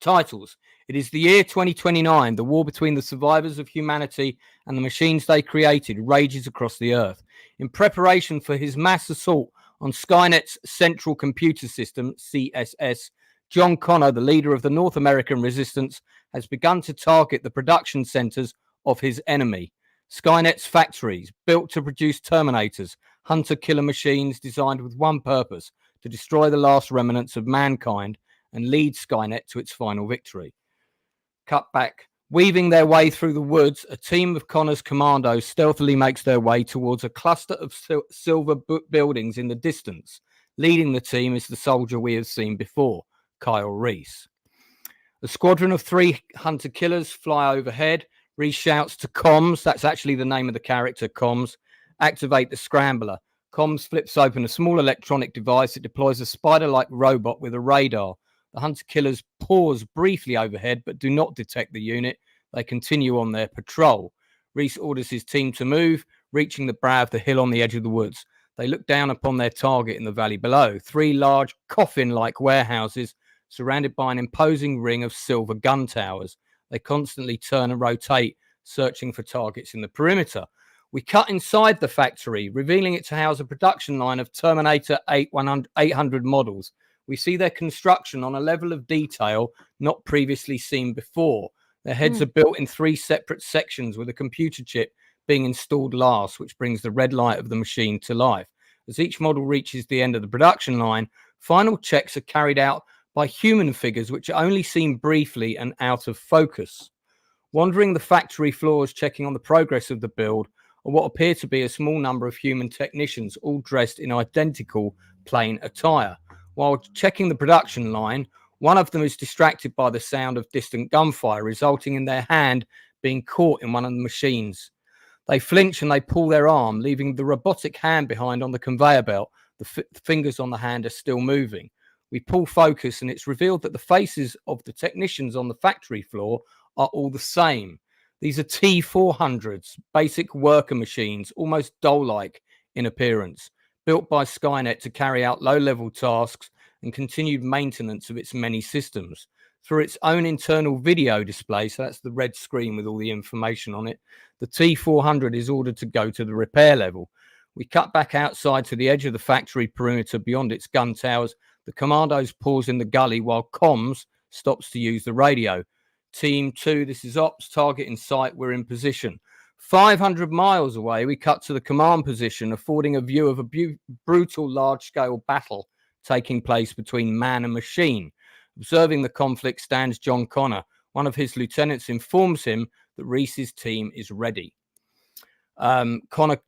Titles. It is the year 2029. The war between the survivors of humanity and the machines they created rages across the earth. In preparation for his mass assault on Skynet's Central Computer System, CSS, John Connor, the leader of the North American resistance, has begun to target the production centers of his enemy. Skynet's factories, built to produce Terminators, hunter-killer machines designed with one purpose, to destroy the last remnants of mankind and lead Skynet to its final victory. Cut back. Weaving their way through the woods, a team of Connor's commandos stealthily makes their way towards a cluster of silver buildings in the distance. Leading the team is the soldier we have seen before, Kyle Reese. A squadron of 3 hunter-killers fly overhead. Reese shouts to Comms, that's actually the name of the character, Comms, activate the scrambler. Comms flips open a small electronic device. It deploys a spider-like robot with a radar. The hunter-killers pause briefly overhead, but do not detect the unit. They continue on their patrol. Reese orders his team to move, reaching the brow of the hill on the edge of the woods. They look down upon their target in the valley below. 3 large coffin-like warehouses surrounded by an imposing ring of silver gun towers. They constantly turn and rotate, searching for targets in the perimeter. We cut inside the factory, revealing it to house a production line of Terminator 800 models. We see their construction on a level of detail not previously seen before. Their heads are built in 3 separate sections, with a computer chip being installed last, which brings the red light of the machine to life. As each model reaches the end of the production line, final checks are carried out by human figures, which are only seen briefly and out of focus. Wandering the factory floors, checking on the progress of the build, or what appear to be a small number of human technicians, all dressed in identical plain attire. While checking the production line, one of them is distracted by the sound of distant gunfire, resulting in their hand being caught in one of the machines. They flinch and they pull their arm, leaving the robotic hand behind on the conveyor belt. The fingers on the hand are still moving. We pull focus and it's revealed that the faces of the technicians on the factory floor are all the same. These are T400s, basic worker machines, almost doll-like in appearance, built by Skynet to carry out low-level tasks and continued maintenance of its many systems. Through its own internal video display, so that's the red screen with all the information on it, the T400 is ordered to go to the repair level. We cut back outside to the edge of the factory perimeter beyond its gun towers. The commandos pause in the gully while Comms stops to use the radio. Team 2, this is Ops, target in sight, we're in position. 500 miles away, we cut to the command position, affording a view of a brutal large-scale battle taking place between man and machine. Observing the conflict stands John Connor. One of his lieutenants informs him that Reese's team is ready. Connor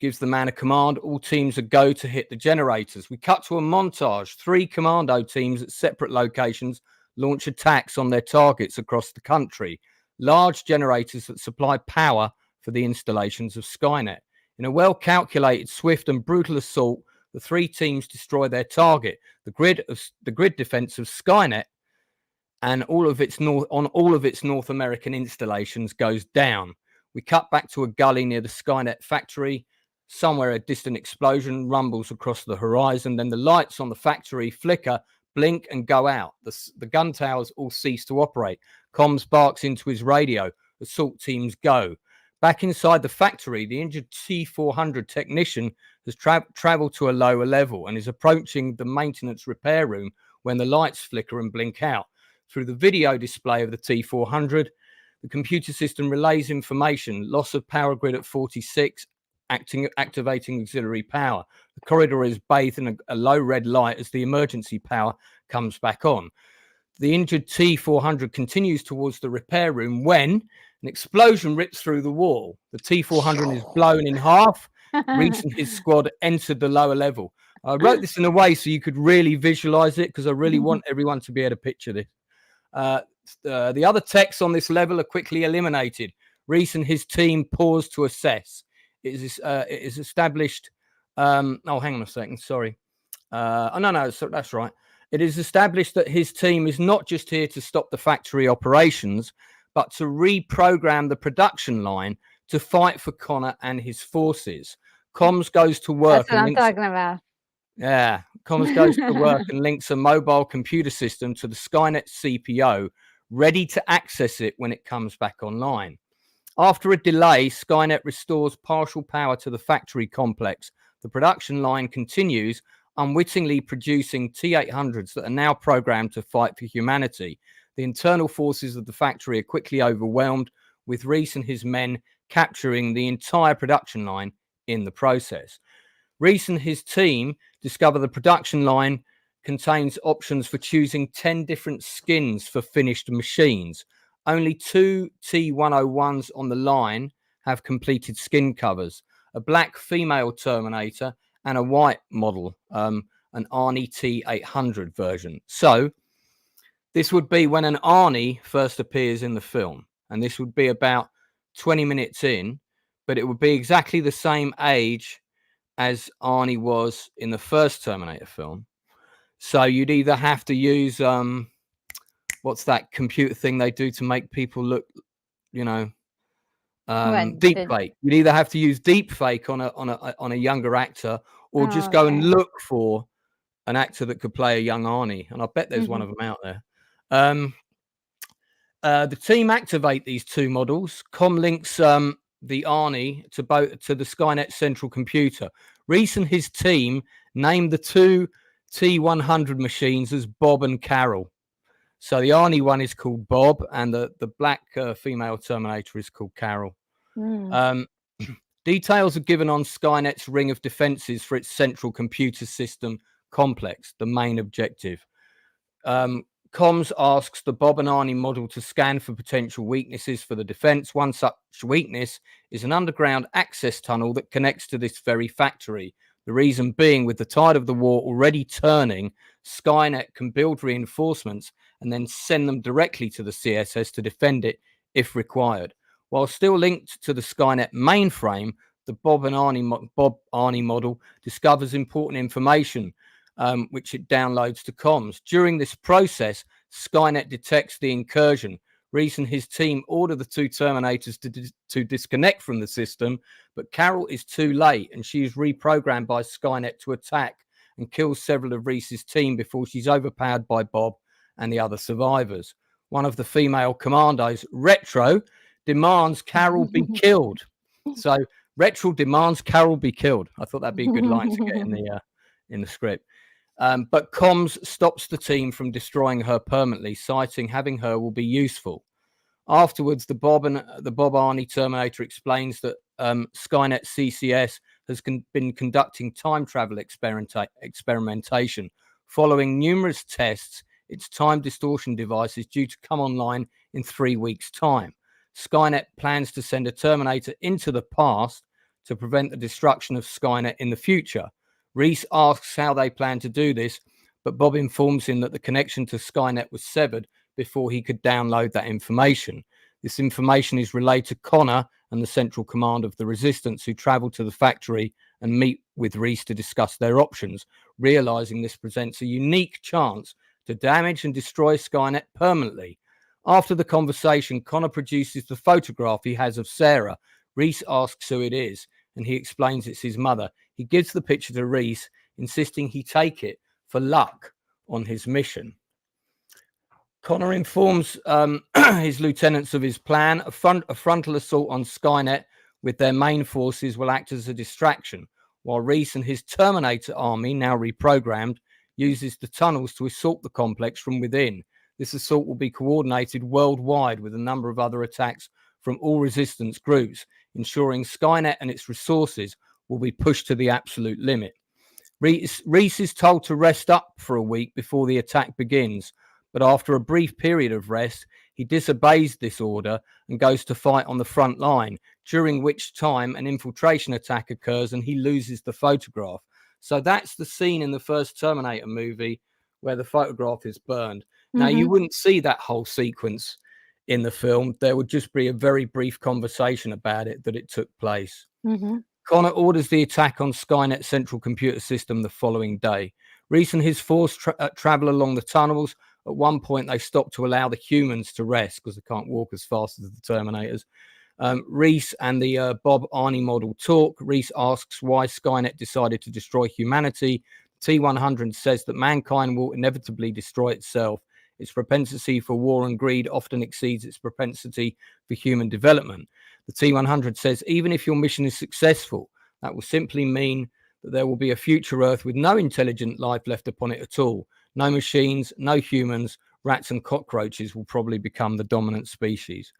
gives the man a command. All teams are go to hit the generators. We cut to a montage. 3 commando teams at separate locations launch attacks on their targets across the country. Large generators that supply power for the installations of Skynet. In a well-calculated, swift and brutal assault, the 3 teams destroy their target, the grid defense of Skynet, and all of its North American installations goes down. We cut back to a gully near the Skynet factory. Somewhere a distant explosion rumbles across the horizon. Then the lights on the factory flicker, blink and go out. The gun towers all cease to operate. Comms barks into his radio. Assault teams go. Back inside the factory, the injured T-400 technician has traveled to a lower level and is approaching the maintenance repair room when the lights flicker and blink out. Through the video display of the T-400, the computer system relays information: loss of power grid at 46, activating auxiliary power. The corridor is bathed in a low red light as the emergency power comes back on. The injured T-400 continues towards the repair room when an explosion rips through the wall. The T-400 is blown in half. Reese and his squad entered the lower level. I wrote this in a way so you could really visualize it, because I really want everyone to be able to picture this. The other techs on this level are quickly eliminated. Reese and his team pause to assess. It is established. Oh, hang on a second. Sorry. No, that's right. It is established that his team is not just here to stop the factory operations, but to reprogram the production line to fight for Connor and his forces. Comms goes to work. That's what I'm talking about. Yeah, Comms goes to work and links a mobile computer system to the Skynet CPO, ready to access it when it comes back online. After a delay, Skynet restores partial power to the factory complex. The production line continues, unwittingly producing T-800s that are now programmed to fight for humanity. The internal forces of the factory are quickly overwhelmed, with Reese and his men capturing the entire production line in the process. Reese and his team discover the production line contains options for choosing 10 different skins for finished machines. Only 2 T-101s on the line have completed skin covers: a black female Terminator and a white model, an Arnie T-800 version. So this would be when an Arnie first appears in the film, and this would be about 20 minutes in, but it would be exactly the same age as Arnie was in the first Terminator film. So you'd either have to use what's that computer thing they do to make people look, deep fake. You'd either have to use deep fake on a younger actor, or just go and look for an actor that could play a young Arnie, and I bet there's one of them out there. The team activate these two models. Com links the Arnie to the Skynet central computer. Reese and his team named the 2 T-100 machines as Bob and Carol. So the Arnie one is called Bob, and the black female Terminator is called Carol. Details are given on Skynet's ring of defenses for its central computer system complex, the main objective. Comms asks the Bob and Arnie model to scan for potential weaknesses for the defense. One such weakness is an underground access tunnel that connects to this very factory. The reason being, with the tide of the war already turning, Skynet can build reinforcements and then send them directly to the CSS to defend it if required. While still linked to the Skynet mainframe, the Bob Arnie model discovers important information, which it downloads to comms. During this process, Skynet detects the incursion. Reese and his team order the 2 Terminators to disconnect from the system, but Carol is too late, and she is reprogrammed by Skynet to attack and kills several of Reese's team before she's overpowered by Bob and the other survivors. One of the female commandos, Retro, demands Carol be killed. So Retro demands Carol be killed. I thought that'd be a good line to get in the script. But Comms stops the team from destroying her permanently, citing having her will be useful. Afterwards, the Bob Arnie Terminator explains that Skynet CCS has been conducting time travel experimentation. Following numerous tests, its time distortion device is due to come online in 3 weeks' time. Skynet plans to send a Terminator into the past to prevent the destruction of Skynet in the future. Reese asks how they plan to do this, but Bob informs him that the connection to Skynet was severed before he could download that information. This information is relayed to Connor and the Central Command of the Resistance, who travel to the factory and meet with Reese to discuss their options, realizing this presents a unique chance to damage and destroy Skynet permanently. After the conversation, Connor produces the photograph he has of Sarah. Reese asks who it is, and he explains it's his mother. He gives the picture to Reese, insisting he take it for luck on his mission. Connor informs his lieutenants of his plan. A frontal assault on Skynet with their main forces will act as a distraction, while Reese and his Terminator army, now reprogrammed, uses the tunnels to assault the complex from within. This assault will be coordinated worldwide with a number of other attacks from all resistance groups, ensuring Skynet and its resources will be pushed to the absolute limit. Reese is told to rest up for a week before the attack begins, but after a brief period of rest, he disobeys this order and goes to fight on the front line, during which time an infiltration attack occurs and he loses the photograph. So that's the scene in the first Terminator movie where the photograph is burned. Now, you wouldn't see that whole sequence in the film. There would just be a very brief conversation about it that it took place. Connor orders the attack on Skynet's central computer system the following day. Reese and his force travel along the tunnels. At one point, they stop to allow the humans to rest because they can't walk as fast as the Terminators. Reese and the Bob Arnie model talk. Reese asks why Skynet decided to destroy humanity. T-100 says that mankind will inevitably destroy itself. Its propensity for war and greed often exceeds its propensity for human development. The T-100 says, even if your mission is successful, that will simply mean that there will be a future Earth with no intelligent life left upon it at all. No machines, no humans, rats and cockroaches will probably become the dominant species.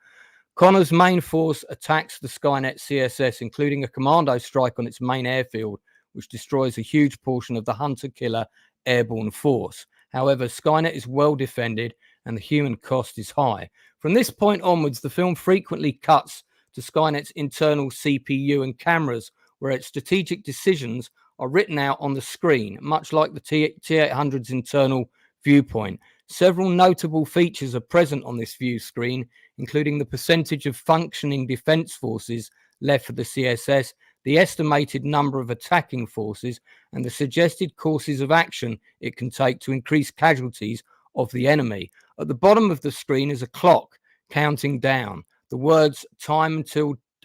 Connor's main force attacks the Skynet CSS, including a commando strike on its main airfield, which destroys a huge portion of the hunter-killer airborne force. However, Skynet is well defended and the human cost is high. From this point onwards, the film frequently cuts to Skynet's internal CPU and cameras, where its strategic decisions are written out on the screen, much like the T-800's internal viewpoint. Several notable features are present on this view screen, including the percentage of functioning defense forces left for the CSS, the estimated number of attacking forces, and the suggested courses of action it can take to increase casualties of the enemy. At the bottom of the screen is a clock counting down. The words time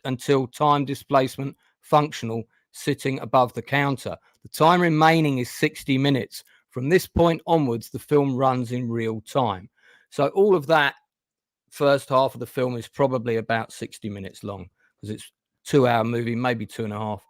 until time displacement functional sitting above the counter. The time remaining is 60 minutes. From this point onwards, the film runs in real time. So all of that first half of the film is probably about 60 minutes long because it's a 2-hour movie, maybe 2.5.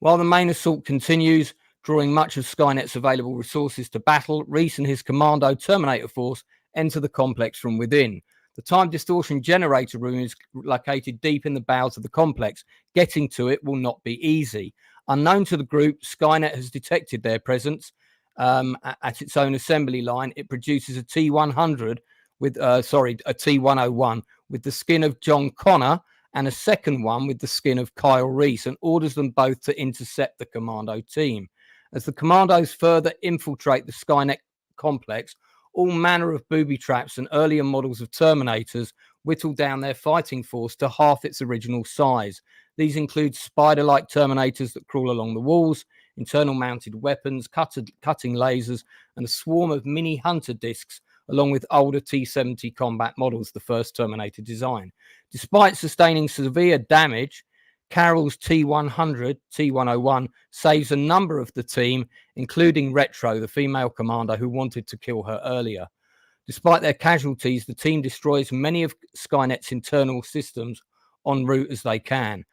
While the main assault continues, drawing much of Skynet's available resources to battle, Reese and his commando Terminator force enter the complex from within. The time distortion generator room is located deep in the bowels of the complex. Getting to it will not be easy. Unknown to the group, Skynet has detected their presence at its own assembly line. It produces a T-100 with, a T-101 with the skin of John Connor and a second one with the skin of Kyle Reese, and orders them both to intercept the commando team. As the commandos further infiltrate the Skynet complex, all manner of booby traps and earlier models of Terminators whittle down their fighting force to half its original size. These include spider-like Terminators that crawl along the walls, internal mounted weapons, cutting lasers, and a swarm of mini hunter discs, along with older T-70 combat models, the first Terminator design. Despite sustaining severe damage, Carol's T-100, T-101, saves a number of the team, including Retro, the female commander who wanted to kill her earlier. Despite their casualties, the team destroys many of Skynet's internal systems en route as they can.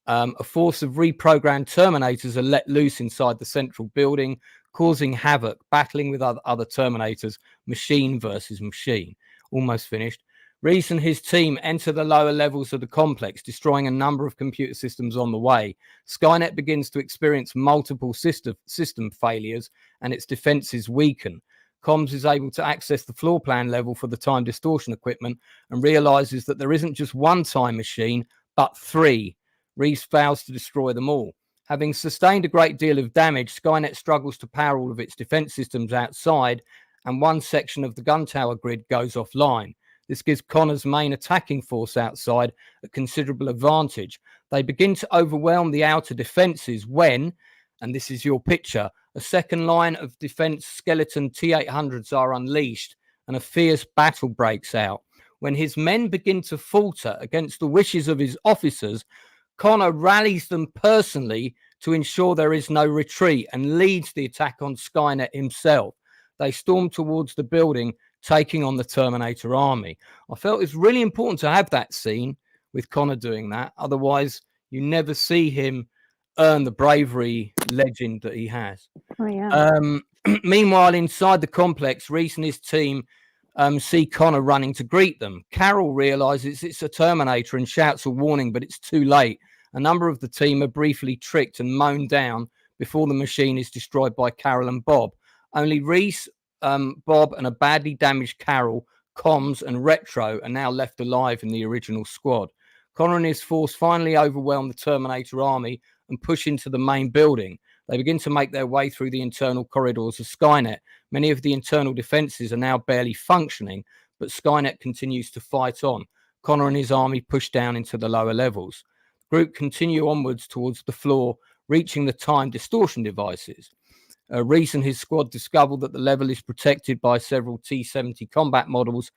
A force of reprogrammed Terminators are let loose inside the central building, causing havoc, battling with other Terminators, machine versus machine. Almost finished. Reese and his team enter the lower levels of the complex, destroying a number of computer systems on the way. Skynet begins to experience multiple system failures and its defenses weaken. Comms is able to access the floor plan level for the time distortion equipment and realizes that there isn't just one time machine, but 3. Reese vows to destroy them all. Having sustained a great deal of damage, Skynet struggles to power all of its defense systems outside, and one section of the gun tower grid goes offline. This gives Connor's main attacking force outside a considerable advantage. They begin to overwhelm the outer defenses when, and this is your picture, a second line of defense skeleton T-800s are unleashed and a fierce battle breaks out. When his men begin to falter against the wishes of his officers, Connor rallies them personally to ensure there is no retreat and leads the attack on Skynet himself. They storm towards the building, taking on the Terminator army. I felt it's really important to have that scene with Connor doing that. Otherwise, you never see him earn the bravery legend that he has. Oh, yeah. Meanwhile, inside the complex, Reese and his team see Connor running to greet them. Carol realizes it's a Terminator and shouts a warning, but it's too late. A number of the team are briefly tricked and mown down before the machine is destroyed by Carol and Bob. Only Reese, Bob, and a badly damaged Carol, Comms, and Retro are now left alive in the original squad. Connor and his force finally overwhelm the Terminator army and push into the main building. They begin to make their way through the internal corridors of Skynet. Many of the internal defenses are now barely functioning, but Skynet continues to fight on. Connor and his army push down into the lower levels. The group continue onwards towards the floor, reaching the time distortion devices. Reese and his squad discover that the level is protected by several T-70 combat models,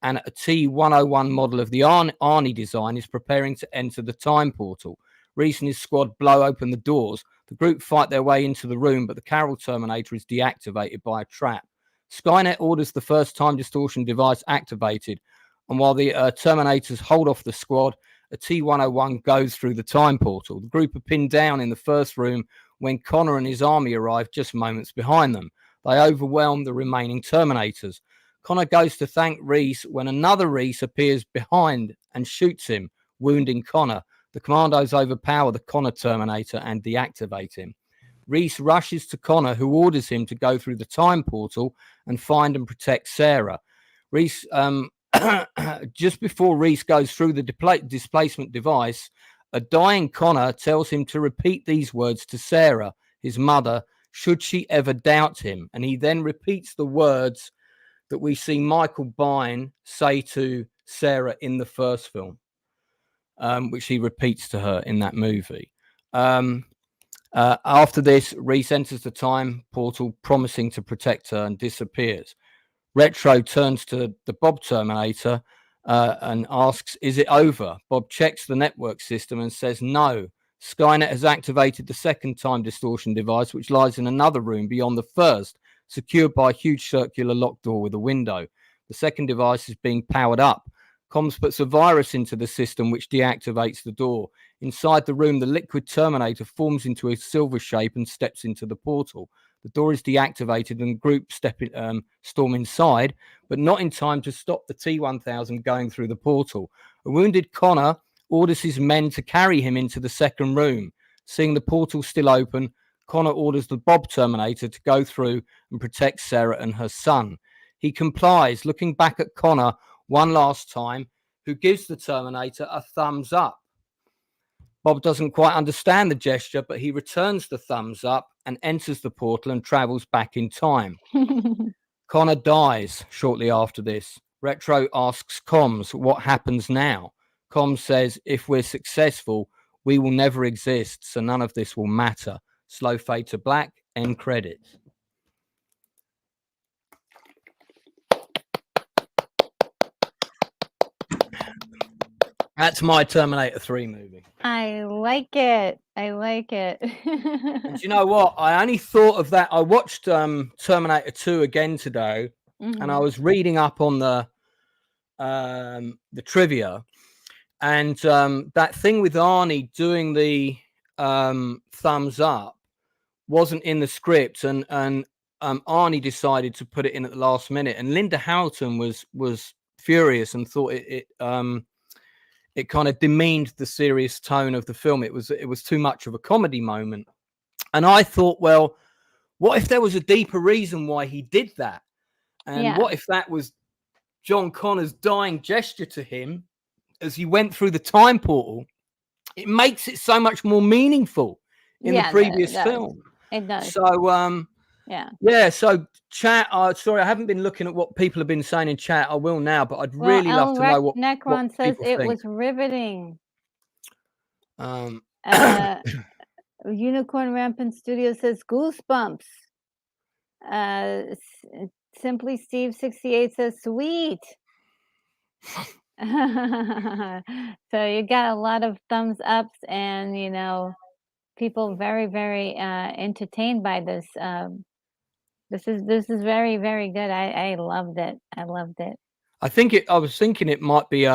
and a T-101 model of the Arnie design is preparing to enter the time portal. Reese and his squad blow open the doors. The group fight their way into the room, but the Carol Terminator is deactivated by a trap. Skynet orders the first time distortion device activated, and while the Terminators hold off the squad, a T-101 goes through the time portal. The group are pinned down in the first room when Connor and his army arrive just moments behind them. They overwhelm the remaining Terminators. Connor goes to thank Reese when another Reese appears behind and shoots him, wounding Connor. The commandos overpower the Connor Terminator and deactivate him. Reese rushes to Connor, who orders him to go through the time portal and find and protect Sarah. Reese, just before Reese goes through the displacement device, a dying Connor tells him to repeat these words to Sarah, his mother, should she ever doubt him. And he then repeats the words that we see Michael Biehn say to Sarah in the first film, which he repeats to her in that movie. After this, Reese enters the time portal, promising to protect her, and disappears. Retro turns to the Bob Terminator and asks, is it over? Bob checks the network system and says no. Skynet has activated the second time distortion device, which lies in another room beyond the first, secured by a huge circular lock door with a window. The second device is being powered up. Comms puts a virus into the system, which deactivates the door. Inside the room, the liquid Terminator forms into a silver shape and steps into the portal. The door is deactivated and the group storm inside, but not in time to stop the T-1000 going through the portal. A wounded Connor orders his men to carry him into the second room. Seeing the portal still open, Connor orders the Bob Terminator to go through and protect Sarah and her son. He complies, looking back at Connor one last time, who gives the Terminator a thumbs up. Bob doesn't quite understand the gesture, but he returns the thumbs up and enters the portal and travels back in time. Connor dies shortly after this. Retro asks Comms what happens now. Comms says, if we're successful, we will never exist, so none of this will matter. Slow fade to black, end credits. That's my Terminator 3 movie. I like it. I like it. And you know what? I only thought of that. I watched Terminator 2 again today, and I was reading up on the trivia, and that thing with Arnie doing the thumbs up wasn't in the script, and Arnie decided to put it in at the last minute, and Linda Hamilton was furious and thought it kind of demeaned the serious tone of the film. It was too much of a comedy moment. And I thought, well, what if there was a deeper reason why he did that? And what if that was John Connor's dying gesture to him as he went through the time portal? It makes it so much more meaningful in the previous film. It does. So, so chat. Sorry, I haven't been looking at what people have been saying in chat. I will now, but I'd really love to know what Necron says it think. was riveting. Unicorn Rampant Studio says goosebumps. Simply Steve 68 says sweet. So you got a lot of thumbs ups and, people very, very, entertained by this. This is very, very good. I loved it. I loved it. I was thinking it might be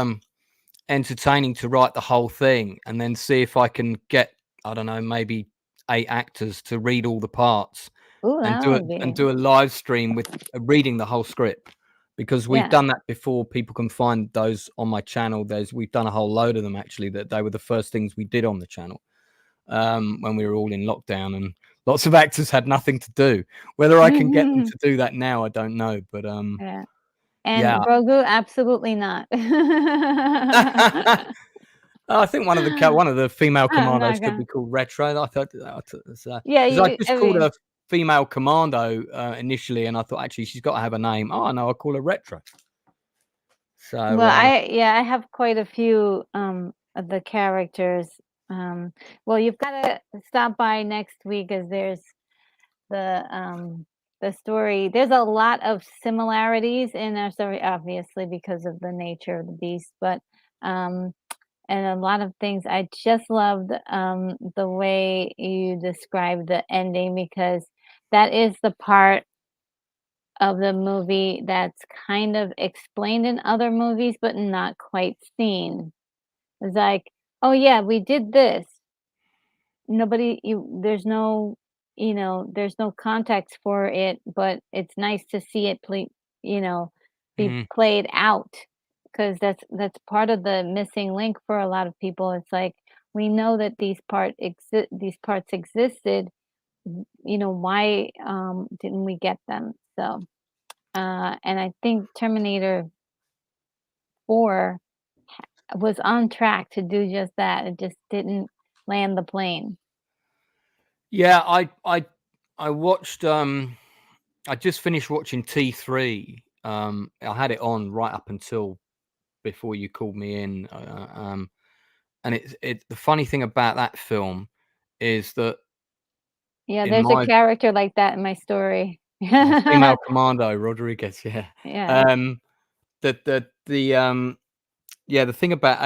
entertaining to write the whole thing and then see if I can get, I don't know, maybe 8 actors to read all the parts Ooh, and that do it would and be do a live stream with reading the whole script, because we've yeah. done that before. People can find those on my channel. We've done a whole load of them actually, that they were the first things we did on the channel when we were all in lockdown and lots of actors had nothing to do. Whether I can get them to do that now, I don't know, but Yeah. yeah. And Grogu, absolutely not. I think one of the female I'm commandos not could gonna be called Retro. I thought Yeah, because I you just I called mean her female commando initially, and I thought actually she's got to have a name. Oh no, I'll call her Retro. So well, I have quite a few, of the characters. Um, well, you've gotta stop by next week as there's the, um, the story. There's a lot of similarities in our story, obviously, because of the nature of the beast, but, um, and a lot of things. I just loved, the way you described the ending because that is the part of the movie that's kind of explained in other movies, but not quite seen. It's like, "Oh, yeah, we did this." Nobody you there's no there's no context for it, but it's nice to see it be mhm. played out because that's part of the missing link for a lot of people. It's like, we know that these parts existed, why, didn't we get them? So, and I think Terminator 4 was on track to do just that. It just didn't land the plane. Yeah, I watched. I just finished watching T3. I had it on right up until before you called me in. And the funny thing about that film is that Yeah, in there's a my character like that in my story. female commando Rodriguez, yeah. Yeah. Um, the yeah, the thing about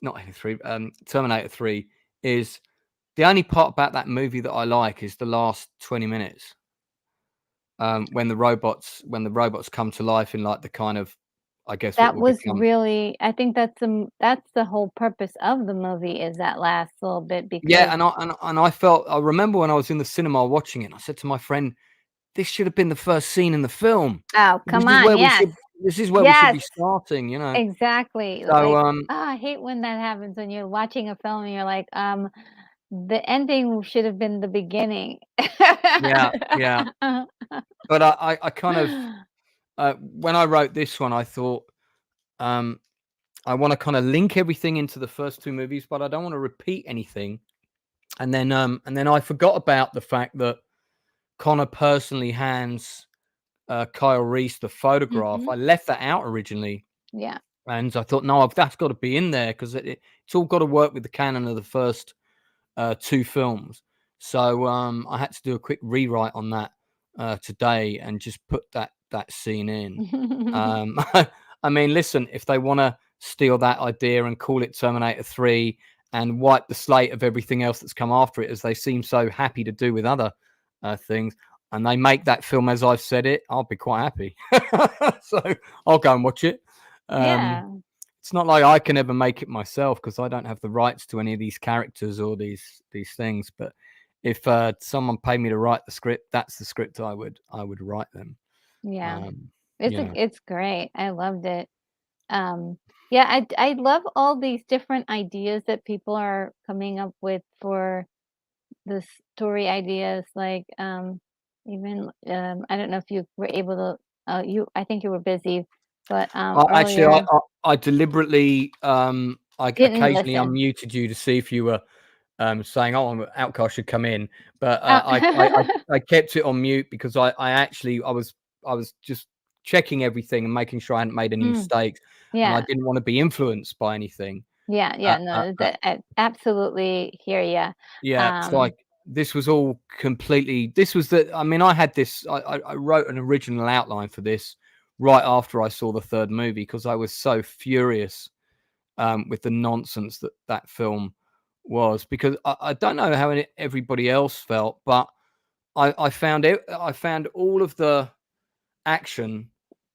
not Alien 3, Terminator 3 is the only part about that movie that I like is the last 20 minutes. When the robots come to life in like the kind of, I guess what That would was become. really I think that's the whole purpose of the movie is that last little bit Yeah, because I remember when I was in the cinema watching it, and I said to my friend, "This should have been the first scene in the film. oh, This come is on, where we yes. should this is where we should Yes, be starting," you know? exactly. So, Like, I hate when that happens when you're watching a film and you're like, the ending should have been the beginning. yeah, yeah. But I kind of, when I wrote this one, I thought, um, I wanna kinda link everything into the first 2 movies, but I don't wanna repeat anything. And then I forgot about the fact that Connor personally hands, Kyle Reese the photograph. Mhm. I left that out originally, Yeah. and I thought, "No, that's gotta be in there 'cause it's all gotta work with the canon of the first, 2 films." So, I had to do a quick rewrite on that, today and just put that scene in. Um, I mean, listen, if they wanna steal that idea and call it Terminator 3 and wipe the slate of everything else that's come after it, as they seem so happy to do with other, things, and they make that film as I've said it, I'll be quite happy. So, I'll go and watch it. Um, Yeah. it's not like I can ever make it myself because I don't have the rights to any of these characters or these things, but if, someone paid me to write the script, that's the script I would write them. Yeah. Um, It's you a know. it's great. I loved it. Yeah, I love all these different ideas that people are coming up with for the story ideas. Like, even I don't know if you were able to. You I think you were busy, but Actually, earlier I deliberately, I didn't occasionally listen. unmuted you to see if you were, saying, "Oh, Outcast should come in," but, Oh. I kept it on mute because I was just checking everything and making sure I hadn't made any Mm, mistakes, and I yeah, didn't wanna be influenced by anything. yeah, Uh yeah. uh No, uh, that I absolutely hear you. yeah, so Um, this was all completely, this was the I mean, I had this I wrote an original outline for this right after I saw the third movie because I was so furious with the nonsense that film was. Because I don't know how everybody else felt, but I found all of the action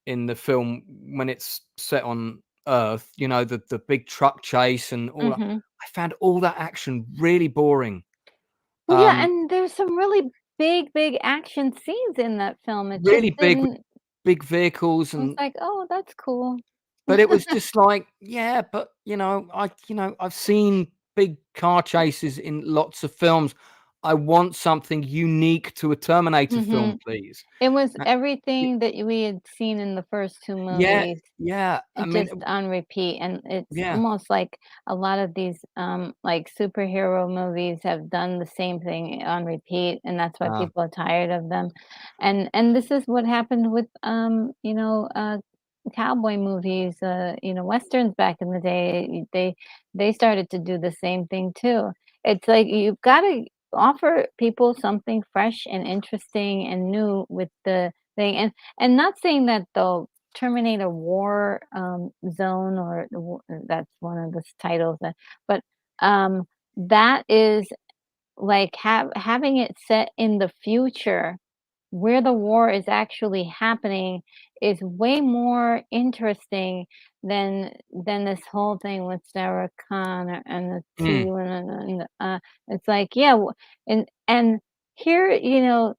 in the film when it's set on Earth, you know, the big truck chase and all that. Mhm. I found all that action really boring. Well, yeah, and there's some really big action scenes in that film. It just Really big didn't. big vehicles I was and like, "Oh, that's cool." but it was just like, yeah, but I've seen big car chases in lots of films. I want something unique to a Terminator film, Mhm. please. It was Uh, y everything that we had seen in the first 2 yeah, movies, yeah. I and mean, just on repeat, and it's yeah. almost like a lot of these, like, superhero movies have done the same thing on repeat, and that's why Uh, people are tired of them, and this is what happened with, cowboy movies, westerns back in the day. They started to do the same thing too. It's like you've gotta offer people something fresh and interesting and new with the thing, and not saying that the Terminator War, Zone, or the wa that's one of the titles, but, that is like having it set in the future where the war is actually happening is way more interesting than this whole thing with Sarah Connor and the mm, two it's like, yeah, and here,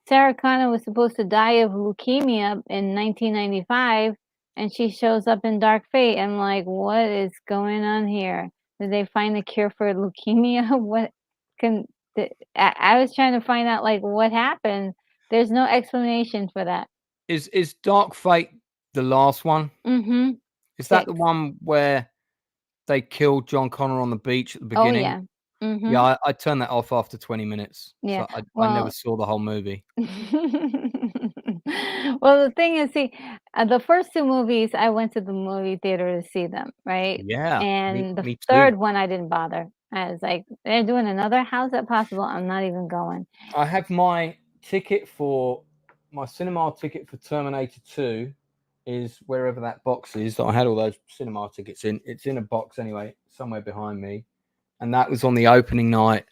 Sarah Connor was supposed to die of leukemia in 1995, and she shows up in Dark Fate. I'm like, what is going on here? Did they find a cure for leukemia? What can I was trying to find out, like, what happened. There's no explanation for that. is Dark Fate the last one? Mhm. Is that the 6. one where they killed John Connor on the beach at the Oh, beginning? yeah. Yeah, Mhm. I turned that off after 20 minutes, Yeah. so I never Well saw the whole movie. well, the thing is, see, the first 2 movies, I went to the movie theater to see them, right? Yeah, me And the me too. 3rd one, I didn't bother. I was like, "They're doing another? How's that possible? I'm not even going." I have my ticket for my cinema ticket for Terminator 2 is wherever that box is that I had all those cinema tickets in. It's in a box anyway, somewhere behind me. And that was on the opening night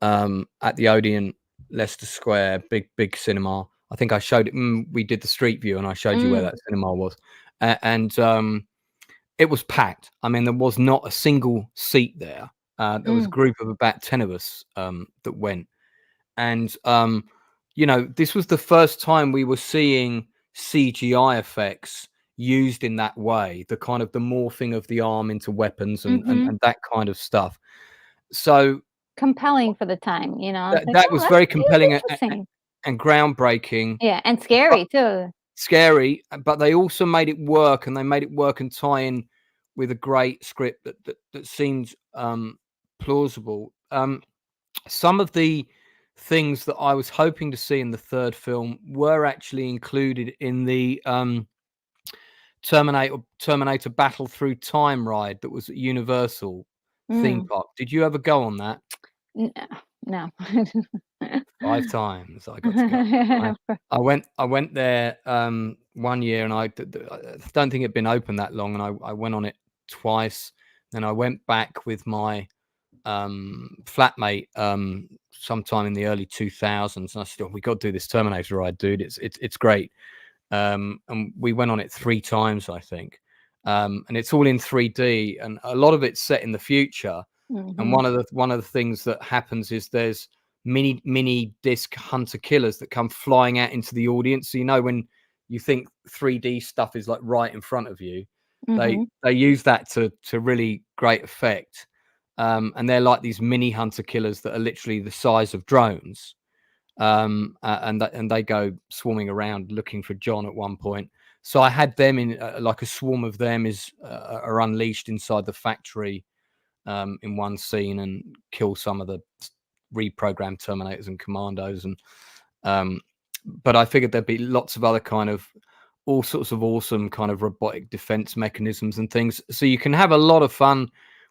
at the Odeon, Leicester Square, big cinema. I think I showed it. We did the street view, and I showed you where Mm, that cinema was, and it was packed. I mean, there was not a single seat there. There was a mm, group of about 10 of us that went, and this was the first time we were seeing CGI effects used in that way, the kind of the morphing of the arm into weapons and and, mhm. and that kind of stuff. So Compelling for the time, I was like, that "Oh, was that's very it was compelling interesting." and groundbreaking, Yeah, and but scary too. scary. But they also made it work, and they made it work and tie in with a great script that seemed plausible. Some of the things that I was hoping to see in the third film were actually included in the Terminator Battle Through Time ride that was at Universal theme Mm. park. Did you ever go on that? N no. 5 times I got to go on that. I went there, 1 year, and I don't think it'd been open that long, and I went on it twice. Then I went back with my, flatmate, sometime in the early 2000s, and I said, "Oh, we gotta do this Terminator ride, dude. It's great." And we went on it 3 times, I think. And it's all in 3D, and a lot of it's set in the future. And Mhm, one of the things that happens is there's mini disc hunter killers that come flying out into the audience. So when you think 3D stuff is like right in front of you, mhm, they use that to really great effect. And they're like these mini hunter killers that are literally the size of drones. And they go swarming around looking for John at one point. So I had them in, like a swarm of them are unleashed inside the factory in one scene and kill some of the reprogrammed Terminators and Commandos. And um, but I figured there'd be lots of other kind of all sorts of awesome kind of robotic defense mechanisms and things. So you can have a lot of fun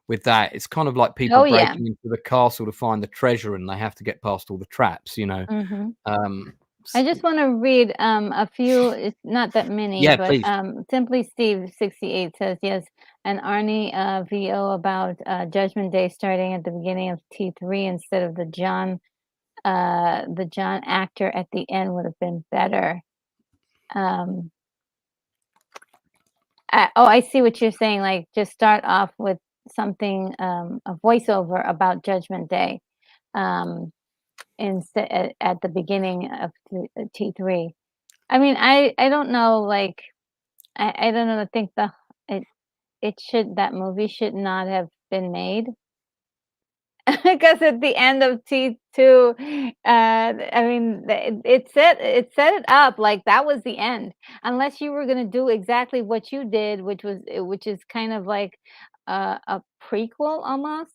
with that. It's kind of like people oh, yeah. breaking into the castle to find the treasure, and they have to get past all the traps. Mhm. Um, I just want to read a few. It's not that many, Yeah, but please. Simply Steve 68 says yes, and Arnie VO about Judgment Day starting at the beginning of T3 instead of the John actor at the end would have been better. Um, I see what you're saying. Like, just start off with something, a voiceover about Judgment Day, um, instead at the beginning of T3. I mean, I don't know. Like, I don't know. I think it that movie should not have been made. Because at the end of T2, I mean, it set it up like that was the end. Unless you were gonna do exactly what you did, which is kind of like a prequel almost,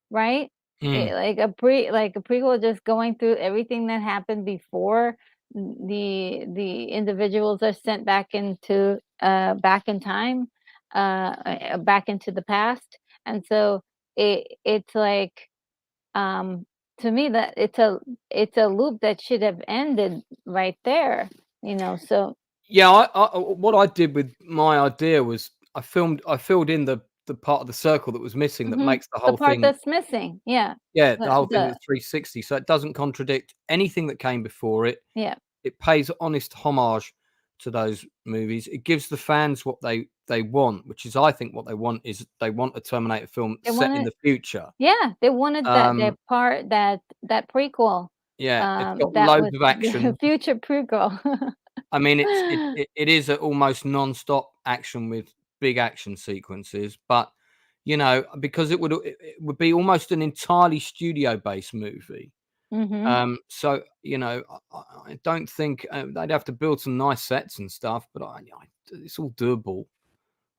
right? Mm. Like a prequel, just going through everything that happened before the individuals are sent back in time, back into the past, and so it's like, um, to me, that it's a loop that should have ended right there, so Yeah, what I did with my idea was I filled in the part of the circle that was missing that mhm, makes the the whole part thing. that's missing, yeah, Yeah, the whole thing the is 360, so it doesn't contradict anything that came before it. yeah, It pays honest homage to those movies. It gives the fans what they want, which is, I think, what they want is they want a Terminator film they set in wanted the future. yeah, they wanted that Um, part, that prequel, yeah, it's got that loads was of the action. future prequel. I mean, it is a almost non-stop action with big action sequences, but, because it would be almost an entirely studio-based movie. Mhm, So, I don't think, they'd have to build some nice sets and stuff, but it's all doable.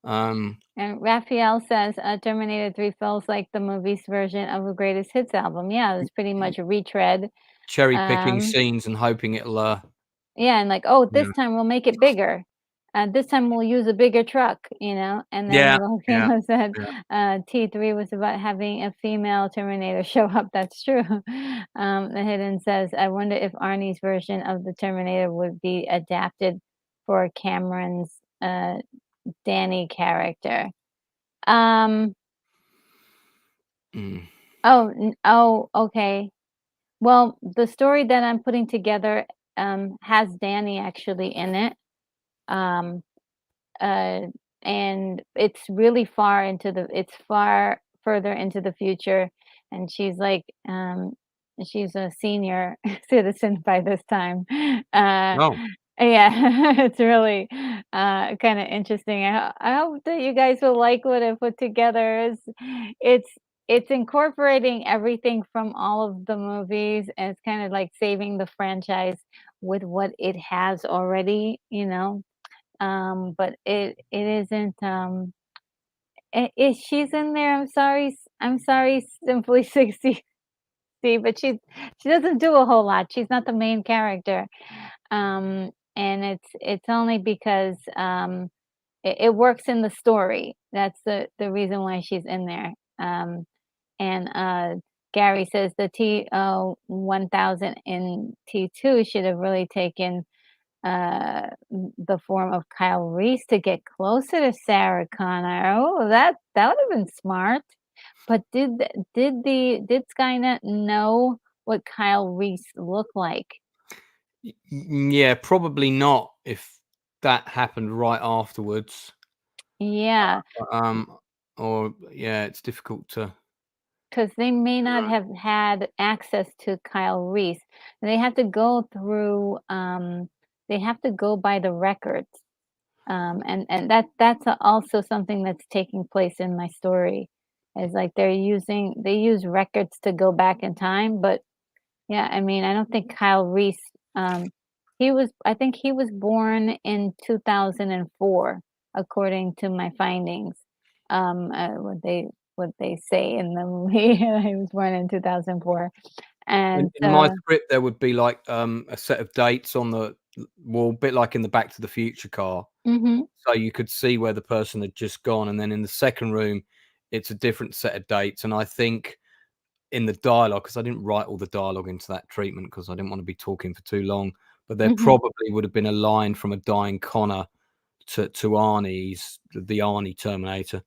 Um, and Raphael says, Terminator 3 feels like the movie's version of a greatest hits album. Yeah, it was pretty much a retread, cherry picking um scenes and hoping it'll, yeah, and like, "Oh, this yeah. time we'll make it bigger. This time we'll use a bigger truck," and then Yeah, Logan yeah, said, yeah. T3 was about having a female Terminator show up. That's true. The Hidden says, "I wonder if Arnie's version of the Terminator would be adapted for Cameron's, Danny character." Um, Mm. okay. Well, the story that I'm putting together, has Danny actually in it. Um uh, and it's far further into the future, and she's a senior citizen by this time. Oh. Yeah, it's really kind of interesting. I hope that you guys will like what I put together. It's it's incorporating everything from all of the movies, and it's kind of like saving the franchise with what it has already. But it isn't, she's in there. I'm sorry, Simply 60, but she doesn't do a whole lot. She's not the main character. And it's only because, it works in the story. That's the reason why she's in there. And Gary says the T 1000 in T2 should have really taken the form of Kyle Reese to get closer to Sarah Connor. Oh, that would have been smart. But did Skynet know what Kyle Reese looked like? Yeah, probably not if that happened right afterwards. Yeah, Um, or yeah, it's difficult to. because they may not have had access to Kyle Reese. They have to go through. They have to go by the records. And that's also something that's taking place in my story, is like they use records to go back in time. But yeah, I mean, I don't think Kyle Reese, I think he was born in 2004 according to my findings. What they say in the movie. He was born in 2004. And In my script, there would be like, a set of dates on the wall, bit like in the Back to the Future car. mhm. So you could see where the person had just gone, and then in the second room, it's a different set of dates. And I think in the dialogue, because I didn't write all the dialogue into that treatment because I didn't want to be talking for too long. but there probably would have been a line from a dying Connor to Arnie's the Arnie Terminator.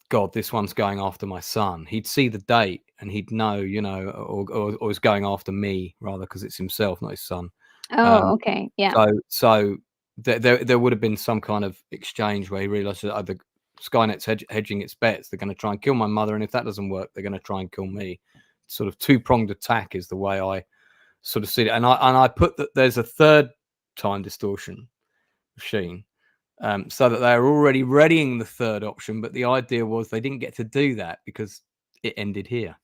God, this one's going after my son. He'd see the date and he'd know, or is going after me rather, because it's himself, not his son. Oh, okay. Yeah. So there would have been some kind of exchange where he realised that the Skynet's hedging its bets. They're going to try and kill my mother, and if that doesn't work, they're going to try and kill me. Sort of two-pronged attack is the way I sort of see it. And I put that there's a third time distortion machine. So that they're already readying the third option, but the idea was they didn't get to do that because it ended here.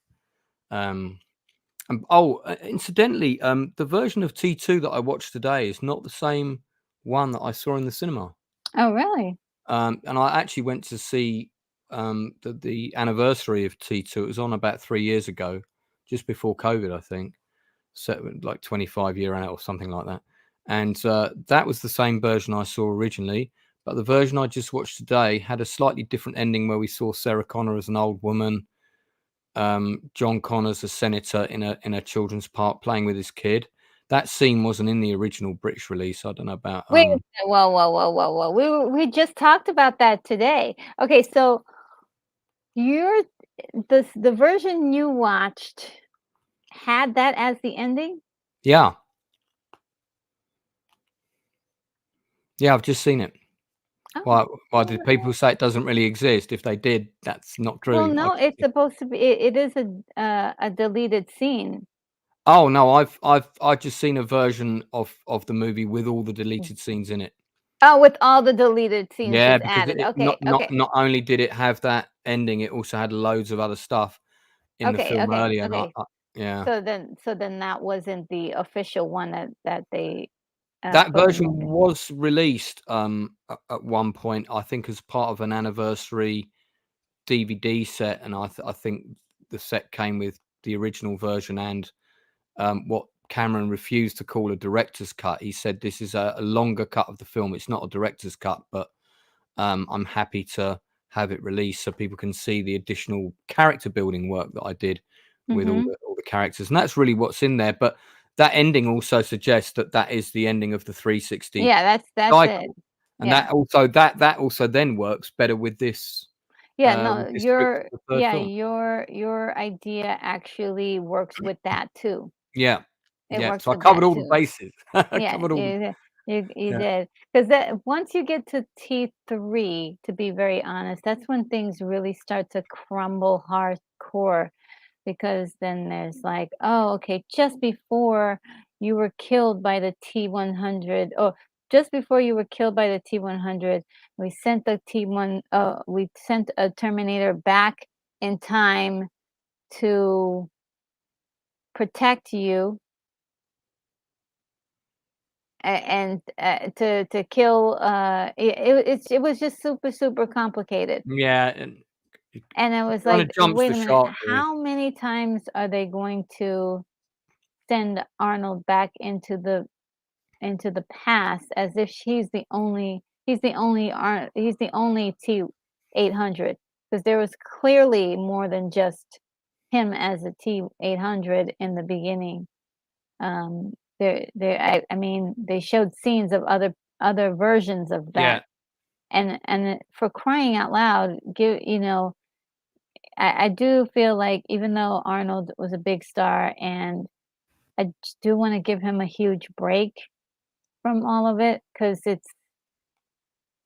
Incidentally, the version of T2 that I watched today is not the same one that I saw in the cinema. Oh, really? And I actually went to see the anniversary of T2. It was on about 3 years ago, just before COVID, I think. So like 25-year out or something like that. And that was the same version I saw originally. But the version I just watched today had a slightly different ending where we saw Sarah Connor as an old woman, John Connor's a senator in a children's park playing with his kid. That scene wasn't in the original British release. I don't know about. Wait, whoa. We just talked about that today. Okay, so the version you watched had that as the ending? Yeah, I've just seen it. Oh, Why did people say it doesn't really exist? If they did, that's not true. well, no, it's supposed to be. It is a deleted scene. Oh no, I've just seen a version of the movie with all the deleted scenes in it. Oh, with all the deleted scenes Yeah, just because added. it Okay, okay, not only did it have that ending, it also had loads of other stuff in the film earlier. And okay. yeah, So then that wasn't the official one that they that put in version the. was released at one point, I think, as part of an anniversary DVD set, and I think the set came with the original version and what Cameron refused to call a director's cut. He said this is a longer cut of the film. It's not a director's cut, but I'm happy to have it released so people can see the additional character building work that I did with all the characters, and that's really what's in there. But that ending also suggests that is the ending of the 360 Yeah, that's it. cycle, and Yeah. that also then works better with this. Yeah, no, With this script for the third film. your idea actually works with that too. Yeah. It Yeah. works So I with covered that all the too. bases. I Yeah, covered all the you yeah. did. Because that once you get to T3, to be very honest, that's when things really start to crumble hardcore. Because then there's like, oh, okay, just before you were killed by the T100, or just before you were killed by the T100, we sent we sent a Terminator back in time to protect you and to kill. It was just super complicated. Yeah, and And I was kinda like, jumps wait the a minute, shark really. how many times are they going to send Arnold back into the past as if he's the only T800, because there was clearly more than just him as a T800 in the beginning. I mean, they showed scenes of other versions of Yeah. that, for crying out loud, I do feel like even though Arnold was a big star, and I do want to give him a huge break from all of it, because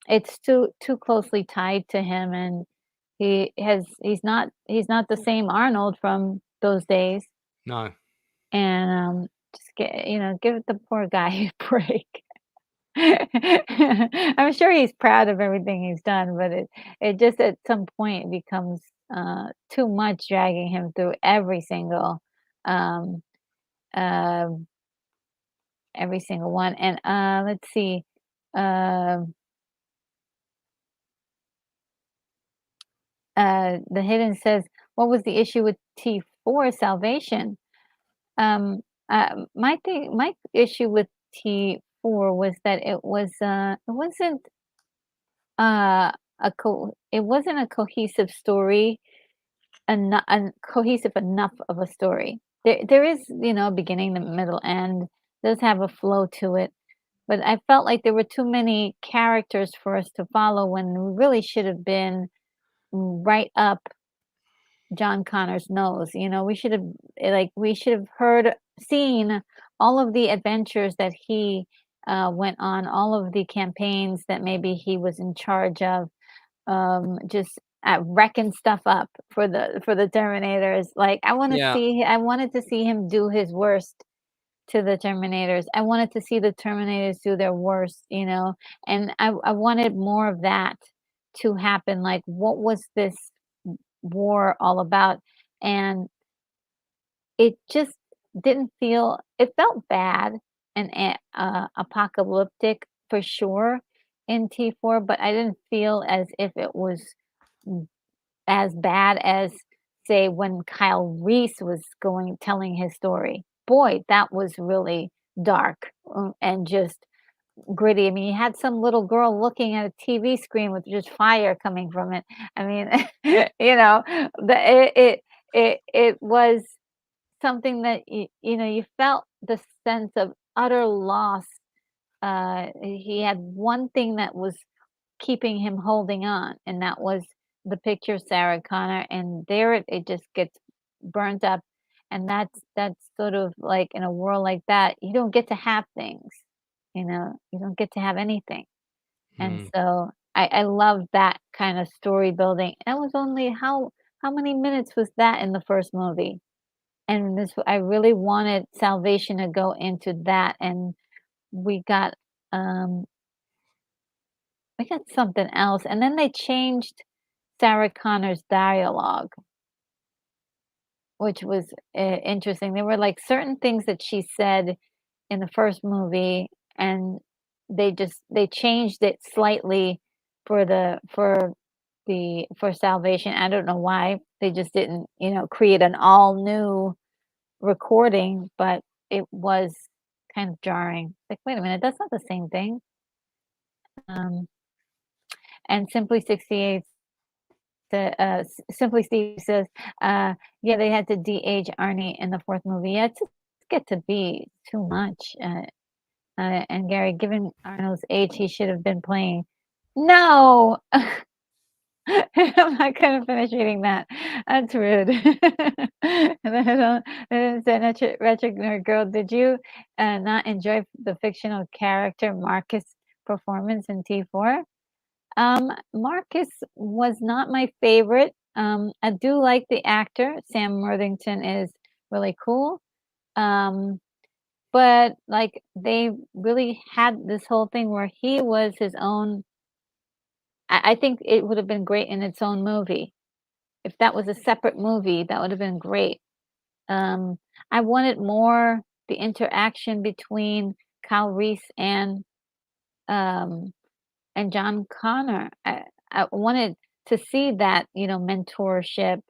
it's too closely tied to him, and he's not the same Arnold from those days. No. And just give the poor guy a break. I'm sure he's proud of everything he's done, but it just at some point becomes too much, dragging him through um uh, every single one. And let's see. um the Hidden says, "What was the issue with T4 Salvation?" Um, my issue with T4 was that it wasn't a cohesive story, cohesive enough of a story. There is, a beginning, the middle, end, does have a flow to it. But I felt like there were too many characters for us to follow when we really should have been right up John Connor's nose. You know, we should have we should have seen all of the adventures that he went on, all of the campaigns that maybe he was in charge of, just wrecking stuff up for the Terminators. Like Yeah. I wanted to see him do his worst to the Terminators. I wanted to see the Terminators do their worst, you know, and I wanted more of that to happen. Like, what was this war all about? And it just didn't feel, it felt bad and apocalyptic for sure in T4, but I didn't feel as if it was as bad as, say, when Kyle Reese was telling his story. Boy, that was really dark, and just gritty. I mean, you had some little girl looking at a TV screen with just fire coming from it. I mean, you know, it was something that you know, you felt the sense of utter loss. He had one thing that was keeping him holding on, and that was the picture of Sarah Connor, and there it just gets burnt up, and that's sort of like, in a world like that, you don't get to have things, you know, you don't get to have anything, and Mm. so I love that kind of story building. That was only how many minutes was that in the first movie? And this I really wanted Salvation to go into that, and we got, um we got something else, and then they changed Sarah Connor's dialogue, which was, interesting. There were, like, certain things that she said in the first movie, and they changed it slightly for Salvation. I don't know why. They just didn't, you know, create an all new recording, but it was kind of jarring. Like, "Wait a minute, that's not the same thing." Um, and Simply 68 Simply Steve says, "Yeah, they had to de-age Arnie in the 4th movie." Yeah, it's get to be too much, and Gary, given Arnold's age, he should have been playing. No! I'm not gonna finish reading that. That's rude. And then said, "Wretched Nerd Girl, did you, not enjoy the fictional character Marcus' performance in T4?" Marcus was not my favorite. I do like the actor. Sam Worthington is really cool. Um, but like they really had this whole thing where he was his own. I think it would have been great in its own movie. If that was a separate movie, that would have been great. Um, I wanted more the interaction between Kyle Reese um and John Connor. I wanted to see that, you know, mentorship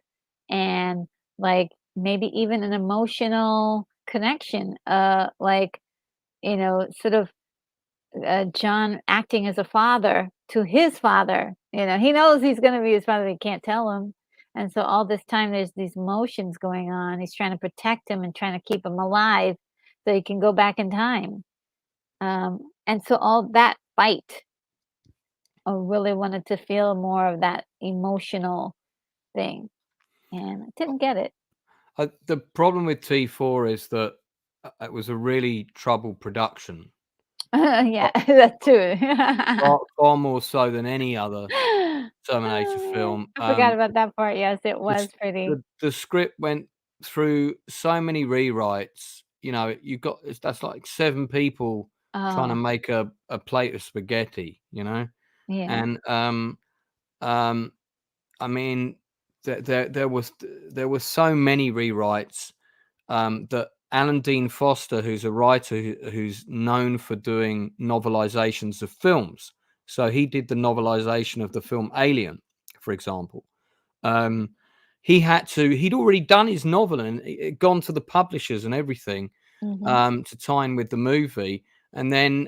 and like maybe even an emotional connection. Like, you know, sort of John acting as a father to his father. You know, he knows he's going to be his father, but he can't tell him. And so all this time, there's these emotions going on. He's trying to protect him and trying to keep him alive so he can go back in time. And so all that fight, I really wanted to feel more of that emotional thing, and I didn't get it. The problem with T4 is that it was a really troubled production, Yeah, far, that too. far more so than any other Terminator film. I forgot about that part. Yes, it was pretty. The script went through so many rewrites. You know, that's like 7 people trying to Oh, make a plate of spaghetti. You know, yeah. and um, I mean, there was so many rewrites that Alan Dean Foster, who's a writer who's known for doing novelizations of films, so he did the novelization of the film Alien, for example. Um, he'd already done his novel and it gone to the publishers and everything Mhm. to tie in with the movie, and then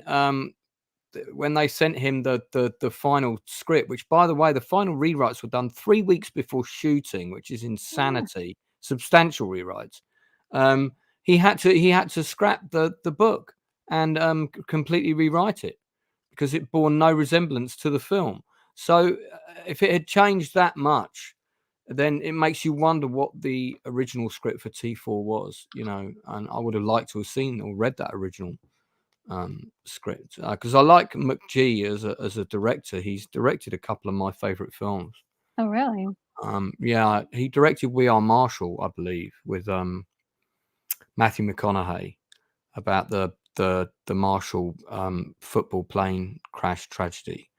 when they sent him the final script, which by the way, the final rewrites were done 3 weeks before shooting, which is Yeah. insanity. Substantial rewrites. he had to scrap the book and completely rewrite it because it bore no resemblance to the film. So if it had changed that much, then it makes you wonder what the original script for T4 was, you know. And I would have liked to have seen or read that original script because I like McG as a director. He's directed a couple of my favorite films. Oh, really? Yeah, he directed We Are Marshall, I believe, with Matthew McConaughey, about the Marshall football plane crash tragedy,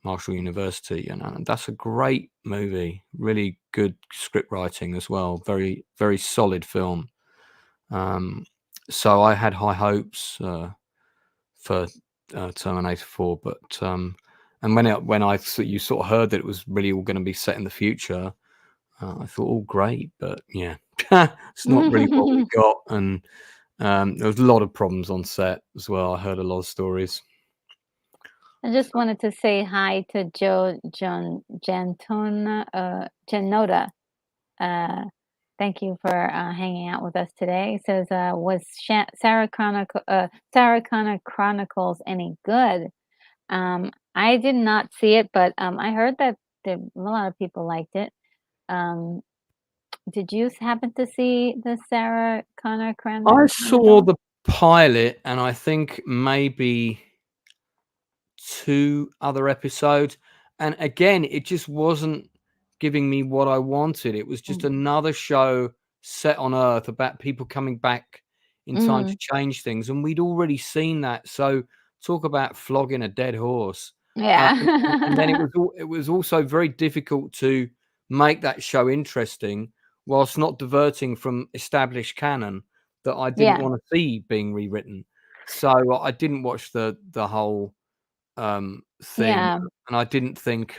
Marshall University, and that's a great movie. Really good script writing as well. Very very solid film. So I had high hopes for Terminator 4, but and when you sort of heard that it was really all going to be set in the future, I thought, oh great, but yeah, it's not really what we got, and there was a lot of problems on set as well. I heard a lot of stories. I just wanted to say hi to Joe Janota. Thank you for hanging out with us today. It says, was Sarah Connor Chronicles any good? I did not see it, but I heard that a lot of people liked it. Um, did you happen to see the Sarah Connor I saw Chronicles? the pilot, and I think maybe 2 other episodes, and again, it just wasn't giving me what I wanted. It was just Mm. another show set on Earth about people coming back in time to Mm, change things, and we'd already seen that. So talk about flogging a dead horse. And then yeah. it was also very difficult to make that show interesting whilst not diverting from established canon that I didn't Yeah. want to see being rewritten. So I didn't watch the whole thing, Yeah. and I didn't think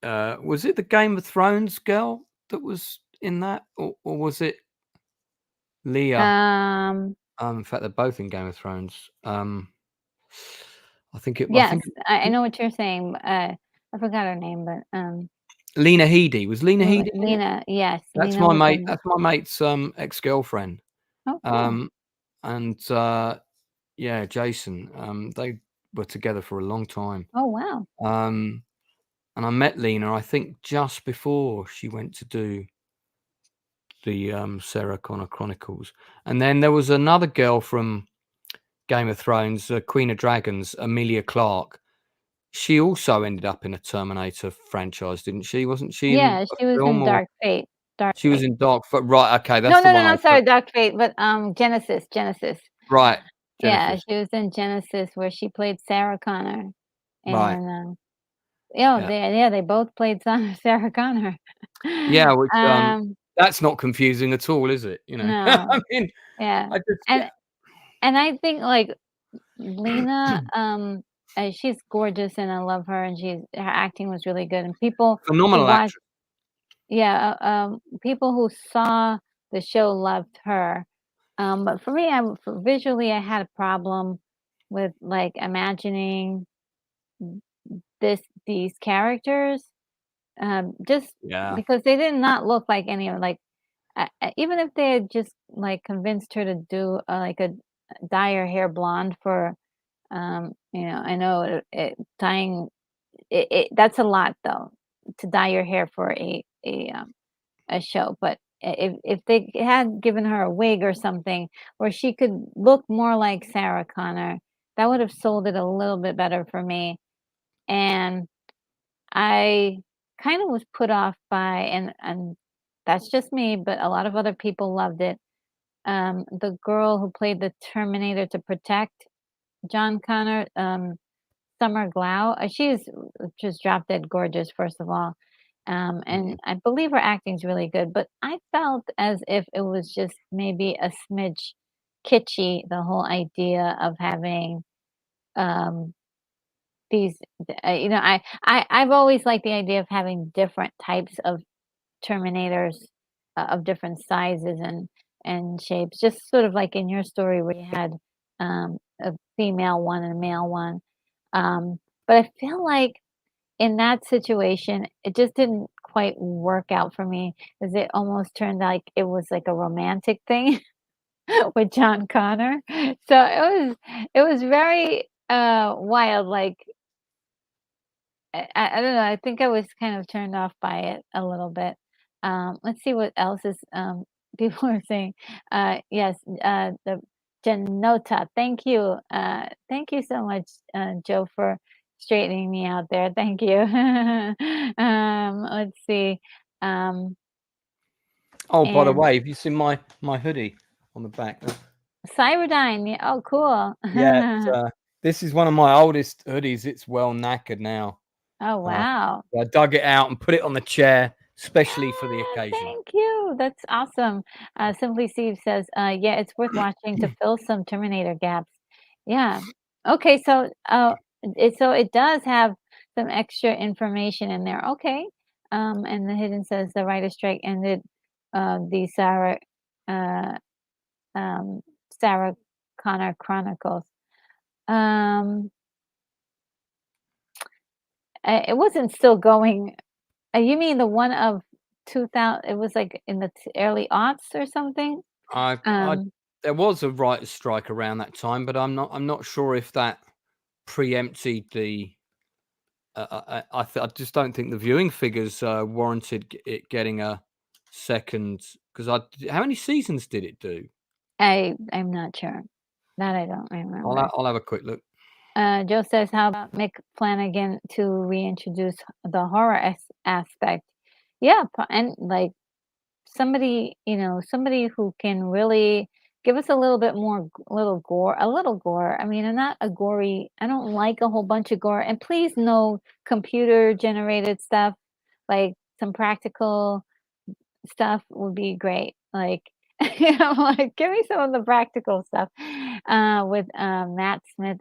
was it the Game of Thrones girl that was in that, or was it Leah? Um, In fact, they're both in Game of Thrones. I yes, think I know what you're saying. I forgot her name, but Lena Headey. Was Lena Headey in it? Lena, yes, Lena was in it. That's my mate's ex-girlfriend. Oh, cool. Um, and yeah, Jason. They were together for a long time. Oh, wow. Um, and I met Lena, I think, just before she went to do the Sarah Connor Chronicles. And then there was another girl from Game of Thrones, Queen of Dragons, Emilia Clarke. She also ended up in a Terminator franchise, didn't she? Wasn't she in Yeah, a she was film, in or Dark Fate. Dark she was Fate. in right? Okay, No, that's the no, no, one I no, heard. sorry, Dark Fate, but Genesis, Genesis. Right, Yeah, Genesis. she was in Genesis where she played Sarah Connor, Right, and yeah, yeah, they both played Sarah Connor. yeah. Which Um, that's not confusing at all, is it? You know, no, I mean, yeah, I just and I think like Lena, she's gorgeous and I love her, and her acting was really good, and people who phenomenal watched, actress. yeah, people who saw the show loved her. But for me, visually, I had a problem with like imagining these characters, just Yeah, because they did not look like any of like even if they had just like convinced her to do like a dye her hair blonde for I know dyeing that's a lot though, to dye your hair for a show, but if they had given her a wig or something where she could look more like Sarah Connor, that would have sold it a little bit better for me. And I kind of was put off by, and that's just me, but a lot of other people loved it. The girl who played the Terminator to protect John Connor, Summer Glau, she's just drop dead gorgeous, first of all. mhm, And I believe her acting's really good, but I felt as if it was just maybe a smidge kitschy, the whole idea of having um, these, I've always liked the idea of having different types of Terminators, of different sizes and shapes, just sort of like in your story where you had a female one and a male one. But I feel like in that situation, it just didn't quite work out for me because it almost turned like it was like a romantic thing. with John Connor. So it was very wild. Like I don't know. I think I was kind of turned off by it a little bit. Let's see what else is people are saying. Yes, the Janota. Thank you. Thank you so much, Joe, for straightening me out there. Thank you. Let's see. Um, Oh, by the and way, have you seen my hoodie on the back? Cyberdyne. Yeah, oh, cool. Yeah, this is one of my oldest hoodies. It's well knackered now. Oh, wow. I dug it out and put it on the chair, especially for the Ah, occasion. thank you. That's awesome. Simply Steve says, yeah, it's worth watching to fill some Terminator gaps. Yeah. Okay, so it does have some extra information in there. Okay. And the hidden says the writer strike ended the uh um Sarah Connor Chronicles. Um it wasn't still going. You mean the one of 2000, it was, like, in the early aughts or something? I Um, there was a writer's strike around that time, but I'm not sure if that preempted the. I just don't think the viewing figures warranted it getting a second. Because how many seasons did it do? I'm not sure. That I don't remember. I'll have a quick look. Joe says, "How about Mick Flanagan to reintroduce the horror aspect?" Yeah, and, like, somebody, somebody who can really give us a little bit more little gore, a little gore. I mean, I'm not a gory. I don't like a whole bunch of gore. And please, no computer generated stuff. Like some practical stuff would be great. Like, like give me some of the practical stuff with Matt Smith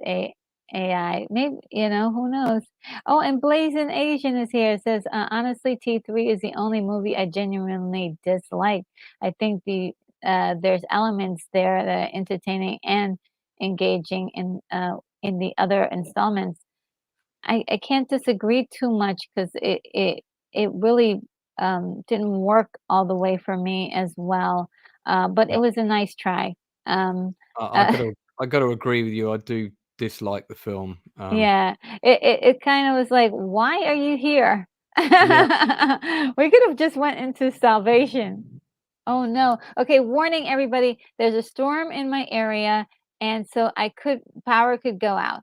AI. Maybe who knows. Oh, and Blazing Asian is here. It says honestly, T3 is the only movie I genuinely dislike. I think there's elements there that are entertaining and engaging in the other installments. I can't disagree too much because it really didn't work all the way for me as well. But Yeah, it was a nice try. Um, I I uh, gotta I gotta agree with you. I do dislike the film. yeah, it kind of was like, why are you here? Yeah. We could have just went into salvation. Oh no. Okay, warning everybody, there's a storm in my area and so power could go out.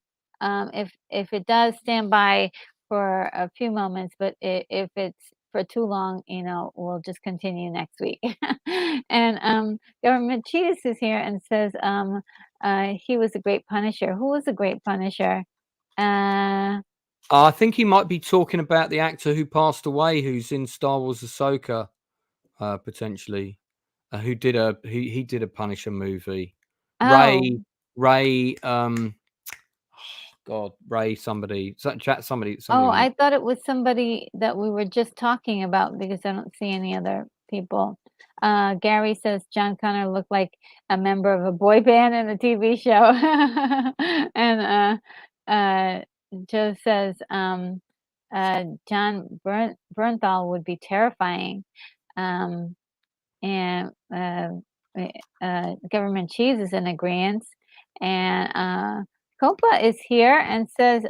If it does, stand by for a few moments, but if it's for too long, we'll just continue next week. And Government Cheetahs is here and says he was a great Punisher. Who was a great Punisher? Uh I think he might be talking about the actor who passed away, who's in Star Wars Ahsoka, potentially, he did a Punisher movie. oh. Ray, God, Ray somebody, somebody Oh, we know. I thought it was somebody that we were just talking about because I don't see any other people. Gary says John Connor looked like a member of a boy band in a TV show. And Joe says John Bernthal would be terrifying. Um, and Government Cheese is in agreement. And Copa is here and says,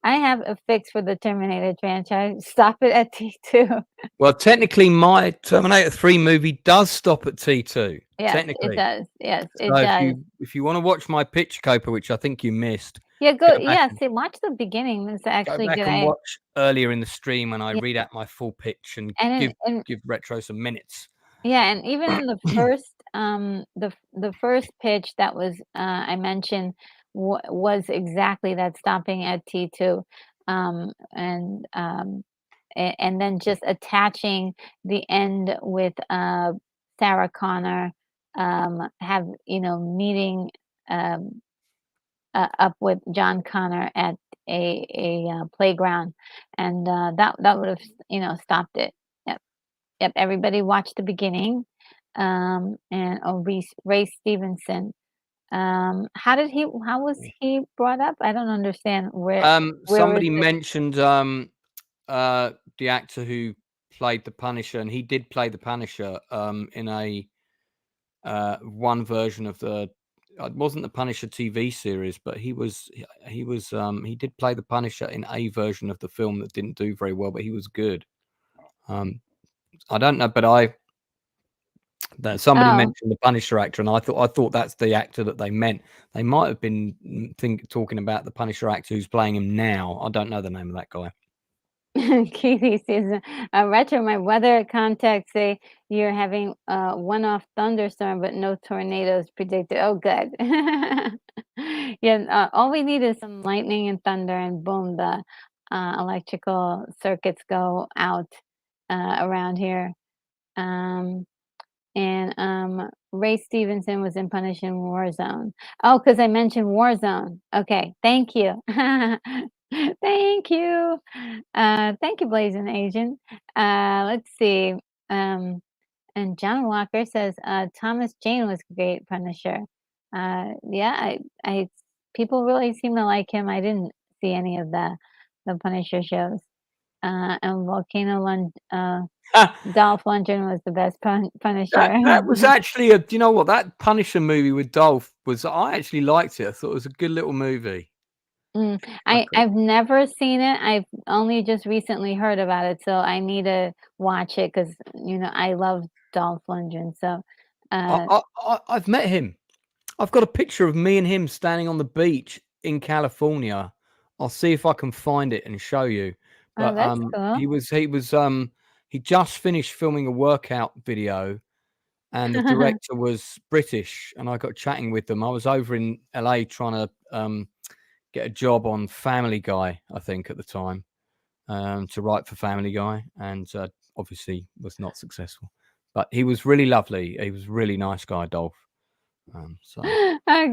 I have a fix for the Terminator franchise. Stop it at T2. Well, technically, my Terminator 3 movie does stop at T2. Yes, it Technically, does. Yes, so it does. if you want to watch my picture, Copa, which I think you missed, Yeah, go. go back Yes, and watch the beginning. It's go actually back good. and watch earlier in the stream when I Yeah, read out my full pitch and and give Retro some minutes. yeah, and even in the first, the first pitch that was I mentioned was exactly that, stopping at T2, and and then just attaching the end with Sarah Connor, have meeting um, up with John Connor at a playground, and that would have stopped it. Yep. Yep, everybody watched the beginning. And oh, Ray Stevenson. How was he brought up? I don't understand where is Somebody it? mentioned the actor who played the Punisher, and he did play the Punisher in a one version of the. It wasn't the Punisher TV series, but he did play the Punisher in a version of the film that didn't do very well, but he was good. I don't know, but that somebody Oh, mentioned the Punisher actor, and I thought that's the actor that they meant. They might have been talking about the Punisher actor who's playing him now. I don't know the name of that guy. Katie says, Retro, my weather contacts say you're having a one-off thunderstorm, but no tornadoes predicted. Oh, good. Yeah, all we need is some lightning and thunder, and boom, the electrical circuits go out around here. Um, and Ray Stevenson was in Punished Warzone. Oh, because I mentioned Warzone. Okay, thank you. Thank you. Thank you, Blazing Asian. Let's see. Um, and John Walker says Thomas Jane was a great Punisher. Yeah, I people really seem to like him. I didn't see any of the Punisher shows. And Dolph Lundgren was the best Punisher. That was actually do you know what, that Punisher movie with Dolph was? I actually liked it. I thought it was a good little movie. I've never seen it. I've only just recently heard about it, so I need to watch it because I love Dolph Lundgren. So, I've met him. I've got a picture of me and him standing on the beach in California. I'll see if I can find it and show you. oh, But that's cool. he just finished filming a workout video, and the director was British, and I got chatting with them. I was over in LA trying to get a job on Family Guy, I think at the time, to write for Family Guy, and obviously was not successful. But he was really lovely. He was a really nice guy, Dolph. So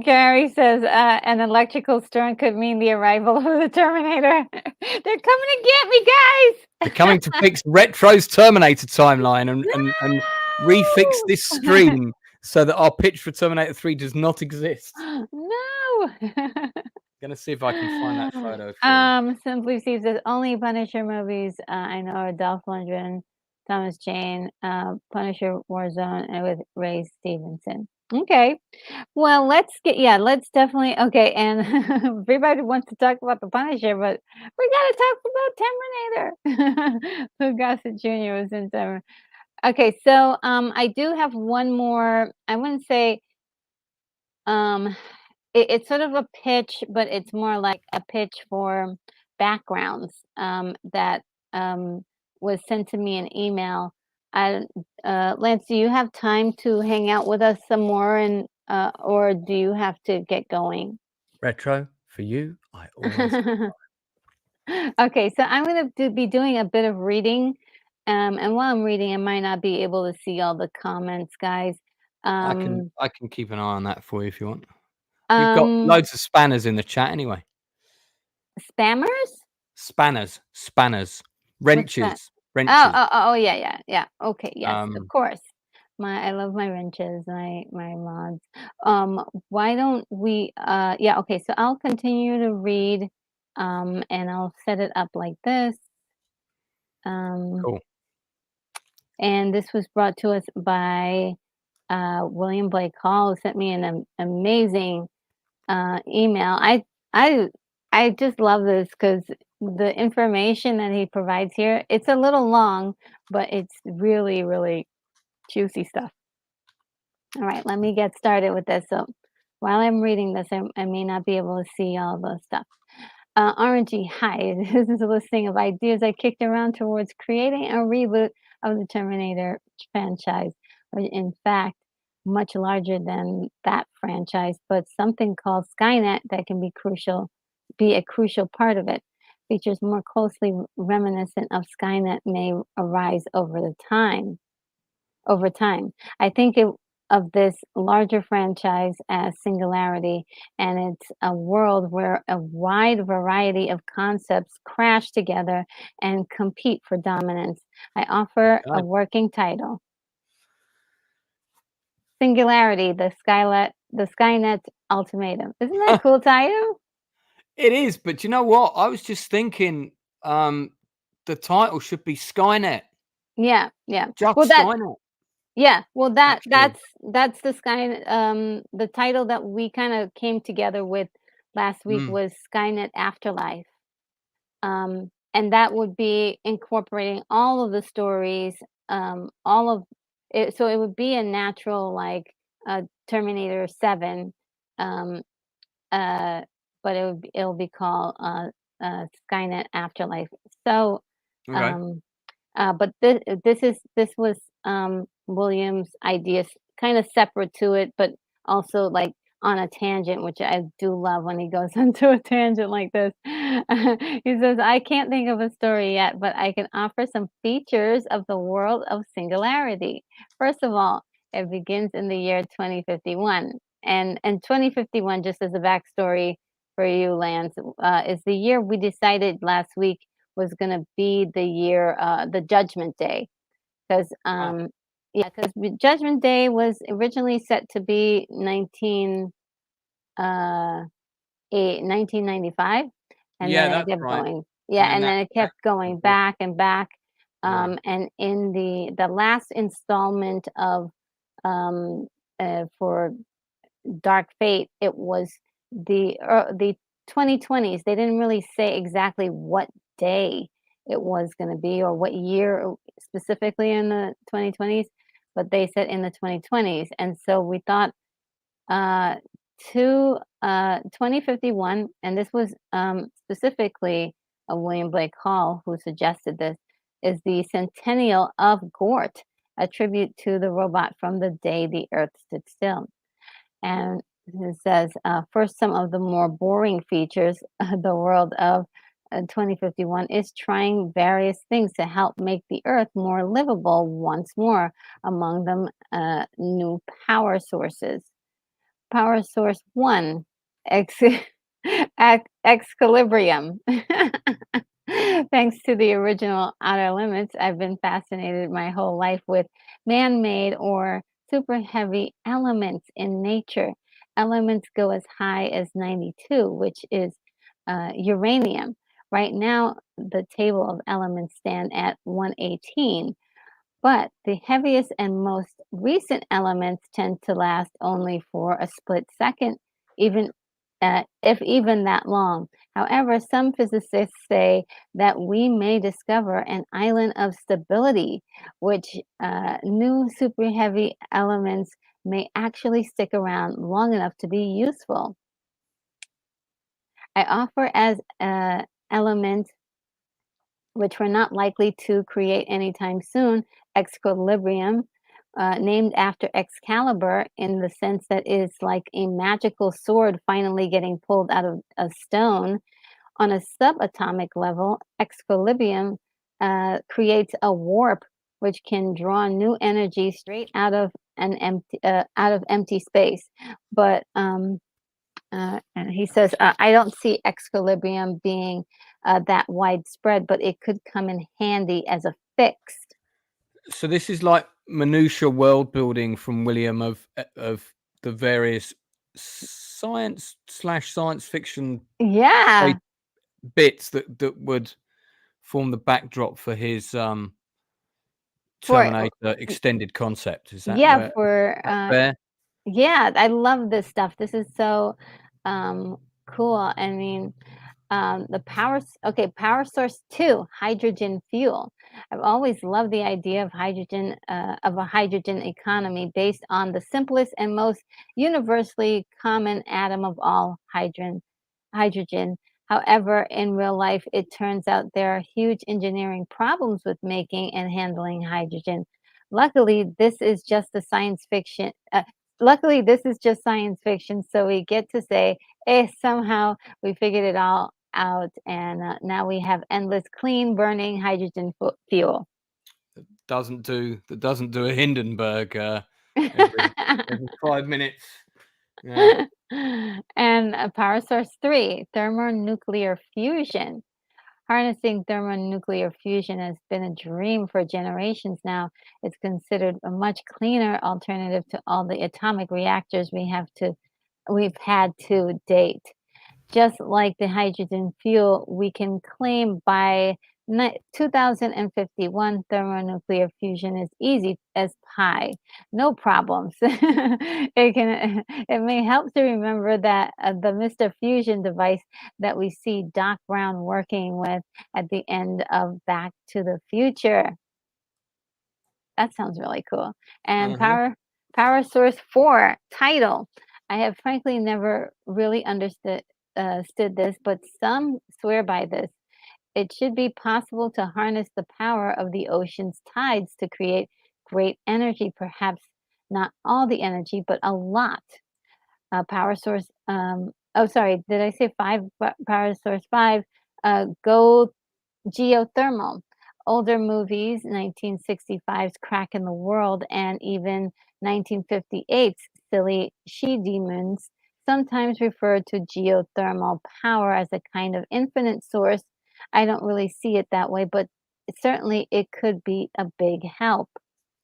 Gary says an electrical storm could mean the arrival of the Terminator. They're coming to get me, guys. they're coming to fix Retro's Terminator timeline and refix this stream so that our pitch for Terminator 3 does not exist. No. Gonna see if I can find that photo for you. Simply Steve says only Punisher movies I know are Dolph Lundgren, Thomas Jane, Punisher Warzone, and with Ray Stevenson. Okay. Well, let's definitely okay, and everybody wants to talk about the Punisher, but we gotta talk about Terminator. Lou Gossett Jr. was in Terminator. Okay, so I do have one more. I wouldn't say um it's sort of a pitch, but it's more like a pitch for backgrounds that was sent to me in email. I, Lance, do you have time to hang out with us some more, and or do you have to get going? Retro, for you, I always Okay, so I'm going to be doing a bit of reading, and while I'm reading, I might not be able to see all the comments, guys. I can Um, I can keep an eye on that for you if you want. You've got um, loads of spanners in the chat anyway. Spammers? Spanners, What's that? wrenches. Oh, yeah. Okay, yes, of Um, course. I love my wrenches, my mods. Why don't we yeah, okay, so I'll continue to read and I'll set it up like this. Um cool. and this was brought to us by William Blake Hall, who sent me an amazing email. I I just love this because the information that he provides here, it's a little long, but it's really, really juicy stuff. All right, let me get started with this. So while I'm reading this, I may not be able to see all the stuff. RNG, hi. This is a listing of ideas I kicked around towards creating a reboot of the Terminator franchise, which in fact, much larger than that franchise, but something called Skynet that can be a crucial part of it. Features more closely reminiscent of Skynet may arise over time. I think of this larger franchise as Singularity, and it's a world where a wide variety of concepts crash together and compete for dominance. I offer a Okay. working title. Singularity, the Skynet ultimatum. Isn't that a cool title? It is, but you know what? I was just thinking, the title should be Skynet, Yeah. just Well, Skynet. Yeah, well, Actually. that's the Skynet, the title that we kinda came together with last week Mm, was Skynet Afterlife. And that would be incorporating all of the stories, all of it, so it would be a natural, like, Terminator 7, um, uh, but it'll be called, Skynet Afterlife. So, okay. um but this was, William's ideas, kinda separate to it, but also, like, on a tangent, which I do love when he goes onto a tangent like this. He says, "I can't think of a story yet, but I can offer some features of the world of singularity. First of all, it begins in the year 2051." And 2051, just as a backstory for you, Lance, is the year we decided last week was gonna be the year, the Judgment Day, 'cause, Ah, yeah, 'cause Judgment Day was originally set to be uh, 1995, and yeah, then it that's kept right. going, And yeah, then and then it that kept going yeah, back and back, yeah. and in the last installment of, um, for Dark Fate, it was the 2020s. They didn't really say exactly what day it was gonna be or what year specifically in the 2020s, but they said in the 2020s, and so we thought, uh, 2051, and this was, specifically, William Blake Hall who suggested this, is the centennial of Gort, a tribute to the robot from the day the Earth stood still. And it says, first, some of the more boring features of the world of 2051 is trying various things to help make the Earth more livable once more, among them new power sources. Power source one, ex- Excalibrium. Thanks to the original Outer Limits, I've been fascinated my whole life with man made or super heavy elements in nature. Elements go as high as 92, which is uranium. Right now, the table of elements stand at 118, but the heaviest and most recent elements tend to last only for a split second, even if even that long. However, some physicists say that we may discover an island of stability, which new super heavy elements may actually stick around long enough to be useful. I offer as element which we're not likely to create anytime soon, Exquilibrium, named after Excalibur in the sense that it's like a magical sword finally getting pulled out of a stone. On a subatomic level, Exquilibrium creates a warp which can draw new energy straight out of empty space. But and he says, I don't see Exquilibrium being that widespread, but it could come in handy as a fixed. So this is like minutia world building from William of the various science fiction Yeah, bits that would form the backdrop for his for Terminator extended concept. Is that yeah, where for that fair? yeah, I love this stuff. This is so um, cool. I mean, the power source two, hydrogen fuel. I've always loved the idea of hydrogen, of a hydrogen economy based on the simplest and most universally common atom of all, hydrogen. However, in real life, it turns out there are huge engineering problems with making and handling hydrogen. Luckily, this is just a science fiction. Luckily, this is just science fiction, so we get to say, somehow we figured it all out, and now we have endless clean burning hydrogen fuel. That doesn't do a Hindenburg every 5 minutes. Yeah. And power source three, thermonuclear fusion. Harnessing thermonuclear fusion has been a dream for generations now. It's considered a much cleaner alternative to all the atomic reactors we've had to date. Just like the hydrogen fuel, we can claim 2051 thermonuclear fusion is easy as pie. No problems. It may help to remember that the Mr. Fusion device that we see Doc Brown working with at the end of Back to the Future. That sounds really cool. And Uh-huh. Power Source 4 title. I have frankly never really understood this, but some swear by this. It should be possible to harness the power of the ocean's tides to create great energy, perhaps not all the energy, but a lot. Power source. Oh, sorry. Did I say five? Power source five. Go geothermal. Older movies, 1965's Crack in the World, and even 1958's Silly She Demons, sometimes refer to geothermal power as a kind of infinite source. I don't really see it that way, but certainly it could be a big help.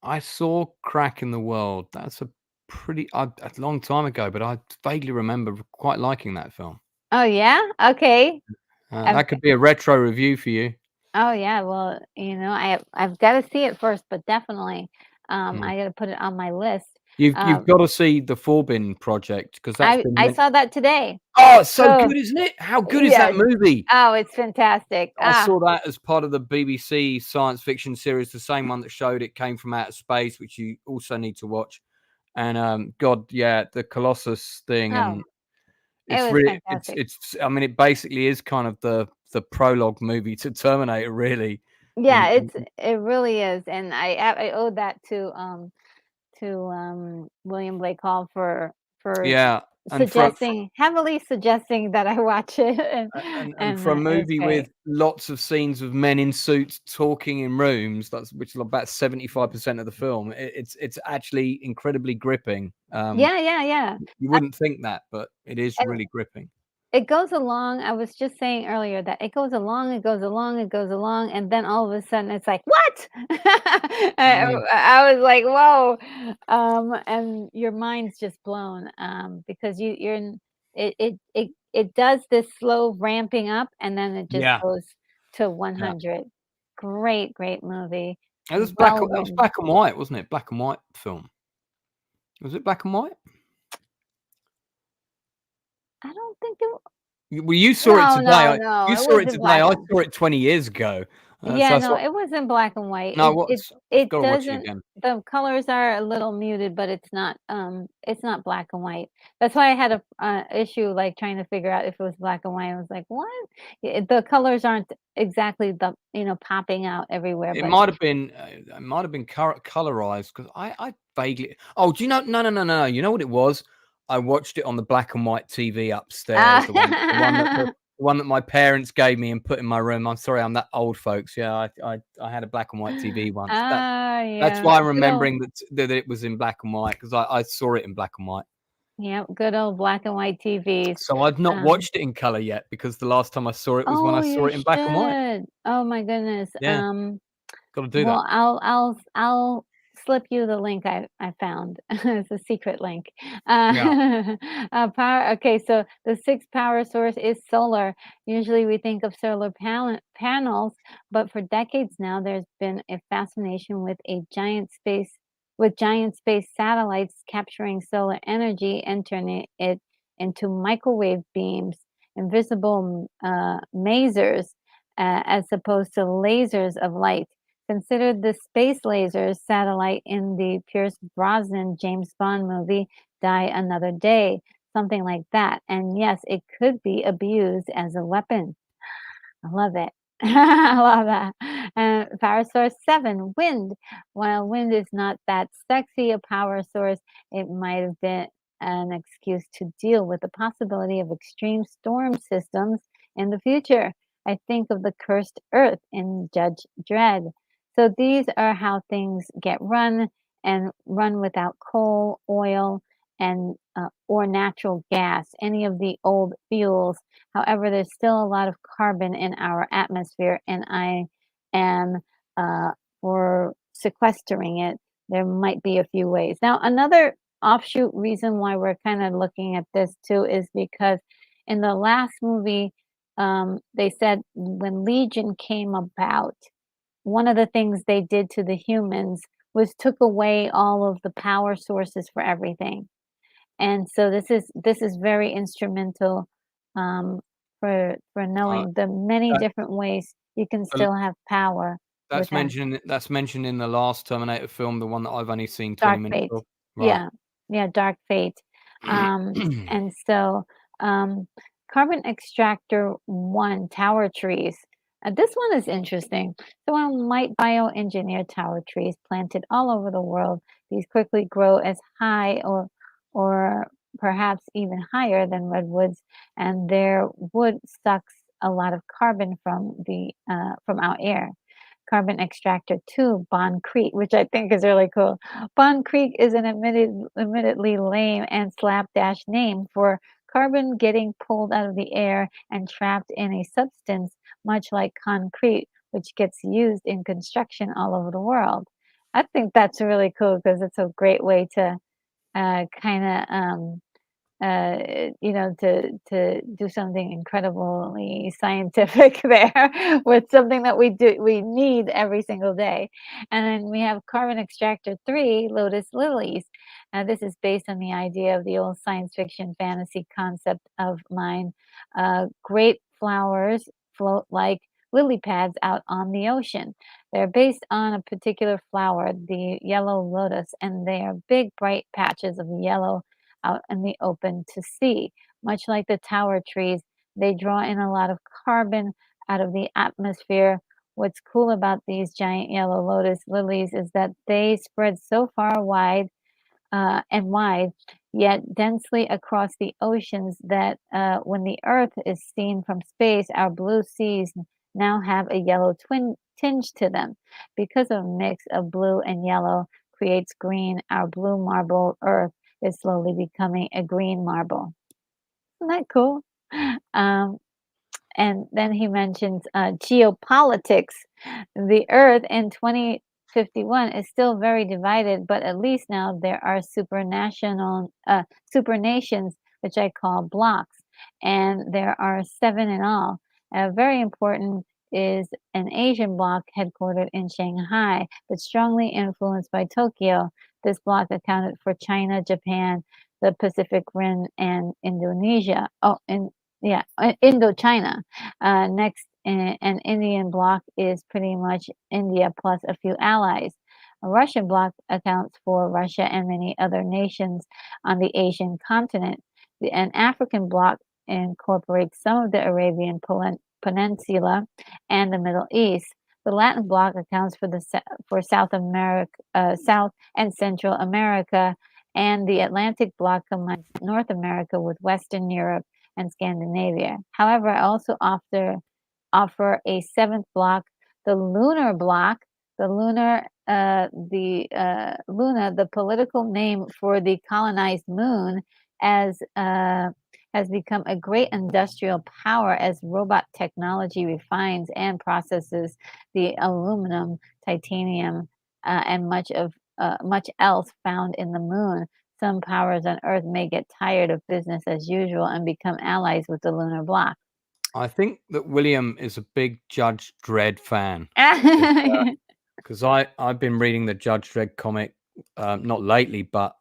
I saw Crack in the World. That's a long time ago, but I vaguely remember quite liking that film. Oh, yeah? Okay. I've That could be a retro review for you. Oh, yeah, well, I've gotta see it first, but definitely, Mm. I gotta put it on my list. You've Um, got to see the Forbin project because that's been I meant. saw that today. Oh, it's so So, good, isn't it? How good is that yes. movie? Oh, it's fantastic. I Ah, saw that as part of the BBC science fiction series, the same one that showed It Came from Outer Space, which you also need to watch. And God, yeah, the Colossus thing, oh, and it it's was really, fantastic. it's. I mean, it basically is kind of the prologue movie to Terminator, really. Yeah, In it really is, and I owe that to, William Blake Hall for yeah, and heavily suggesting that I watch it, and and for a it was movie with great. lots of scenes of men in suits talking in rooms, which is about 75% of the film. It's actually incredibly gripping. Yeah, yeah, yeah. You wouldn't think that, but it is And really gripping. it goes along. I was just saying earlier that it goes along, it goes along, it goes along, and then all of a sudden it's like, "What?" Mm. I was like, "Whoa," and your mind's just blown, because you're in it does this slow ramping up, and then it just Yeah, goes to yeah. 100. Great, great movie. It was Well that was written. black and white, wasn't it? Black and white film. Was it black and white? I don't think it Well, you saw it no, today. no, no, You it saw was it in today. black I and saw it 20 years ago. So yeah, that's no, what. it was in black and white. No, I've It got to watch it doesn't again. the colors are a little muted, but it's not black and white. That's why I had a issue like trying to figure out if it was black and white. I was like, "What?" The colors aren't exactly popping out everywhere, It but might have been. It might have been colorized because I vaguely. Oh, do you know? No, no, no, no, no. You know what it was? I watched it on the black and white TV upstairs. The one that my parents gave me and put in my room. I'm sorry, I'm that old, folks. Yeah, I had a black and white TV once. That's yeah, why I'm good old remembering that it was in black and white because I saw it in black and white. yeah, good old black and white TVs. So I've not Um watched it in color yet because the last time I saw it was when I Oh, saw you it in black and white. should. Oh my goodness. Yeah, got to do that. Well, I'll slip you the link I found. It's a secret link. Yeah. Power. Okay, so the sixth power source is solar. Usually, we think of solar panels, but for decades now, there's been a fascination with giant space satellites capturing solar energy and turning it into microwave beams, invisible masers, as opposed to lasers of light. Considered the space lasers satellite in the Pierce Brosnan James Bond movie Die Another Day, something like that. And yes, it could be abused as a weapon. I love it. I love that. And power source 7, wind. While wind is not that sexy a power source, it might have been an excuse to deal with the possibility of extreme storm systems in the future. I think of the cursed earth in Judge Dredd. So these are how things get run and run without coal, oil, and or natural gas, any of the old fuels. However, there's still a lot of carbon in our atmosphere, and I am uh, for sequestering it. There might be a few ways. Now, another offshoot reason why we're kind of looking at this too is because in the last movie, they said when Legion came about, one of the things they did to the humans was took away all of the power sources for everything. And so this is very instrumental, um, for Uh, knowing the many that, different ways you can the- still have power with that. that's mentioned in the last Terminator film, the one that I've only seen 20 Dark minutes Fate. of. Right. Yeah. Yeah, Dark Fate. And so, um, carbon extractor 1 tower trees. This one is interesting. Someone might bioengineer tower trees planted all over the world. These quickly grow as high or perhaps even higher than redwoods, and their wood sucks a lot of carbon from our air. Carbon extractor 2, Bond Creek, which I think is really cool. Bond Creek is an admittedly lame and slapdash name for carbon getting pulled out of the air and trapped in a substance much like concrete, which gets used in construction all over the world. I think that's really cool because it's a great way to kind of to do something incredibly scientific there with something that we need every single day. And then we have carbon extractor 3, lotus lilies. This is based on the idea of the old science fiction fantasy concept of mine. Great flowers float like lily pads out on the ocean. They're based on a particular flower, the yellow lotus, and they are big, bright patches of yellow out in the open to see. Much like the tower trees, they draw in a lot of carbon out of the atmosphere. What's cool about these giant yellow lotus lilies is that they spread so far wide, yet densely across the oceans that when the Earth is seen from space, our blue seas now have a yellow tinge to them. Because of a mix of blue and yellow creates green, our blue marble Earth is slowly becoming a green marble. Isn't that cool? Um, and then he mentions geopolitics. The Earth in 2051 is still very divided, but at least now there are supernations, which I call blocks, and there are 7 in all. Very important is an Asian bloc headquartered in Shanghai, but strongly influenced by Tokyo. This bloc accounted for China, Japan, the Pacific Rim, and Indonesia. Oh, and yeah, Indochina. Next, an Indian bloc is pretty much India plus a few allies. A Russian bloc accounts for Russia and many other nations on the Asian continent. An African bloc incorporates some of the Arabian Peninsula and the Middle East. The Latin bloc accounts for South America, South and Central America, and the Atlantic bloc combines North America with Western Europe and Scandinavia. However, I also offer a 7th block, the lunar block. Luna, the political name for the colonized moon, as has become a great industrial power as robot technology refines and processes the aluminum, titanium, and much else found in the moon. Some powers on Earth may get tired of business as usual and become allies with the lunar bloc. I think that William is a big Judge Dredd fan because I've been reading the Judge Dredd comic, not lately, but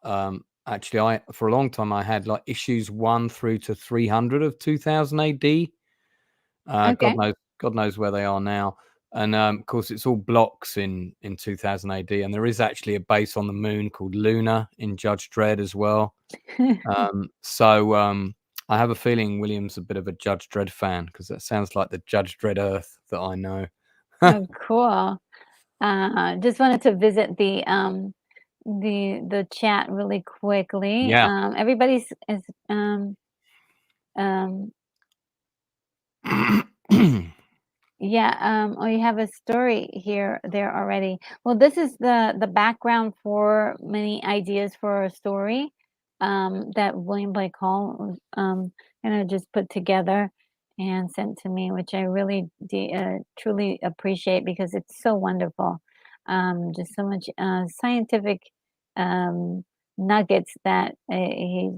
actually I for a long time I had like issues 1 through to 300 of 2000 AD. Okay. God knows where they are now. And of course, it's all blocks in 2000 AD, and there is actually a base on the moon called Luna in Judge Dredd as well. So I have a feeling William's a bit of a Judge Dredd fan because that sounds like the Judge Dredd Earth that I know. Oh, cool. Just wanted to visit the chat really quickly. Yeah. Everybody's is um Yeah, oh, you have a story here there already. Well, this is the background for many ideas for a story that William Blake Hall kind of just put together and sent to me, which I really truly appreciate because it's so wonderful. Just so much scientific um, nuggets that he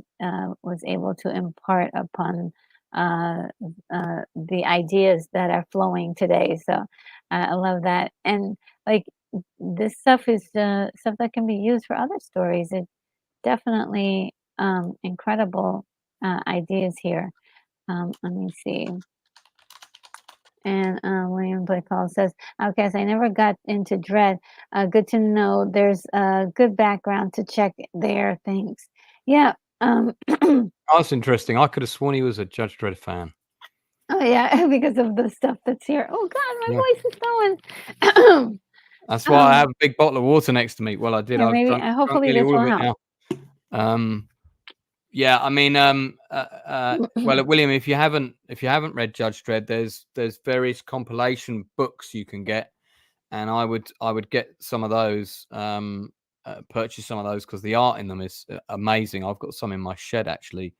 was able to impart upon the ideas that are flowing today. So I love that. And like this stuff is stuff that can be used for other stories. It definitely incredible ideas here. Let me see. And William Blake Hall says, "Outcast, I never got into Dread. Good to know there's a good background to check there. Thanks." Yeah. Oh That's interesting. I could have sworn he was a Judge Dredd fan. yeah, because of the stuff that's here. Oh God, my Yeah. voice is going. That's why I have a big bottle of water next to me. Well, I did. Yeah, I've maybe. drunk Hopefully, nearly this all will of it help. now. Yeah, I mean, well, William, if you haven't read Judge Dredd, there's various compilation books you can get, and I would get some of those, purchase some of those because the art in them is amazing. I've got some in my shed actually,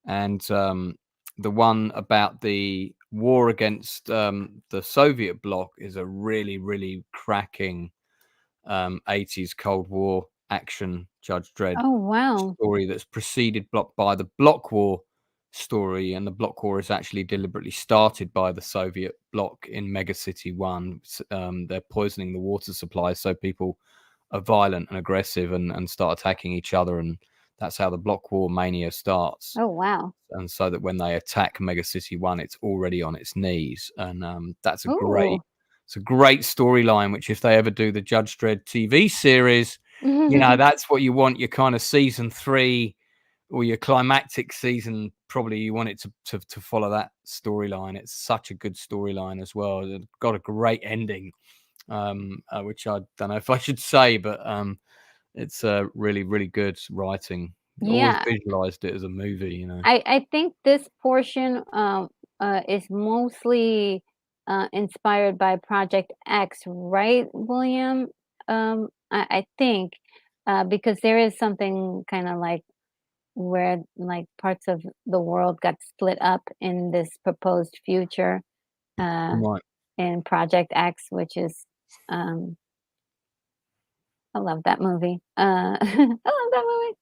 and the one about the war against the Soviet bloc is a really cracking 80s Cold War action Judge Dredd Oh wow. story that's preceded by the Bloc War story, and the Bloc War is actually deliberately started by the Soviet bloc in Mega City 1. They're poisoning the water supply so people are violent and aggressive and start attacking each other, and that's how the Bloc War mania starts. Oh wow. And so that when they attack Mega City 1, it's already on its knees, and that's a Ooh. great storyline. Which, if they ever do the Judge Dredd TV series, you know, that's what you want. Your kind of season 3 or your climactic season. Probably you want it to follow that storyline. It's such a good storyline as well. It got a great ending, which I don't know if I should say, but it's really good writing. Always Yeah. visualized it as a movie, you know. I think this portion is mostly inspired by Project X, right, William? I think because there is something kind of like where like parts of the world got split up in this proposed future uh, Right. in Project X, which is um, I love that movie. I love that movie.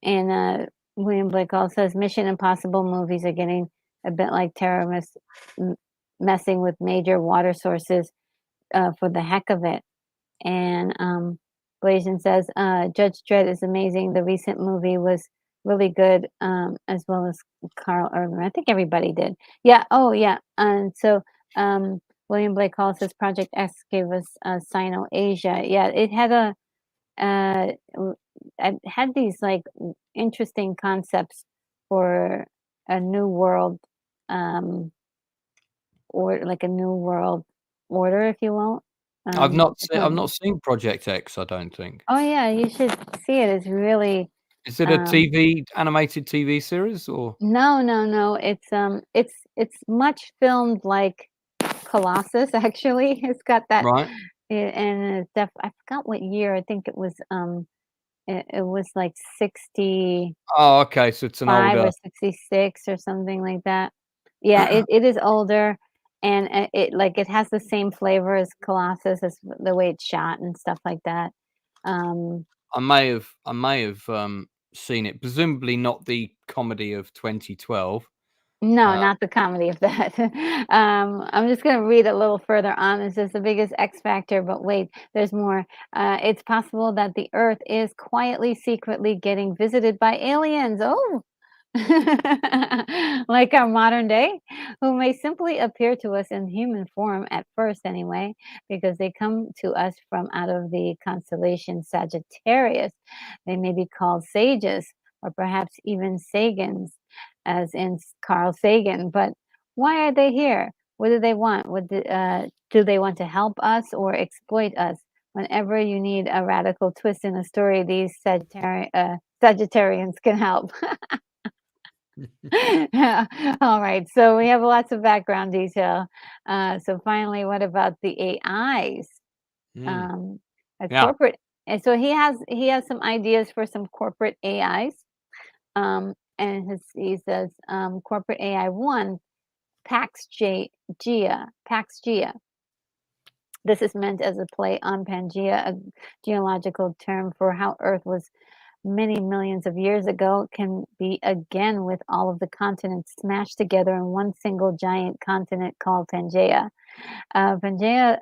And William Blake also says Mission Impossible movies are getting a bit like terrorists messing with major water sources for the heck of it. And Blasian says Judge Dredd is amazing. The recent movie was really good, as well as Carl Urban. I think everybody did. Yeah. Oh, yeah. And so William Blake Hall says Project X gave us Sino Asia. Yeah, it had I had these like interesting concepts for a new world, um, or like a new world order, if you will. It's I've not. not seen Project X, I don't think. Oh yeah, you should see it. It's really Is it a um, animated TV series or no. It's much filmed like Colossus. Actually, it's got that, right? and it's I forgot what year. I think it was like 60. Oh, okay, so it's an 5 older. or 66 or something like that. Yeah, it is older, and, it has the same flavor as Colossus, as the way it's shot and stuff like that. Um, I may have seen it, presumably not the comedy of 2012. no, Uh, not the comedy of that. I'm just gonna read a little further on. It says, "The biggest X factor," but wait, there's more. "It's possible that the Earth is quietly, secretly getting visited by aliens." Oh! Like our modern day, who may simply appear to us in human form at first, anyway, because they come to us from out of the constellation Sagittarius. They may be called sages, or perhaps even Sagans, as in Carl Sagan. But why are they here? What do they want? Do they want to help us or exploit us? Whenever you need a radical twist in a story, these Sagittarians can help. Yeah. All right. So we have lots of background detail. So finally, what about the AIs? mm, Um, a yeah. corporate, and so he has some ideas for some corporate AIs. He says corporate AI one, Pax Gia. This is meant as a play on Pangea, a geological term for how Earth was many millions of years ago can be again with all of the continents smashed together in one single giant continent called Pangea. Pangea,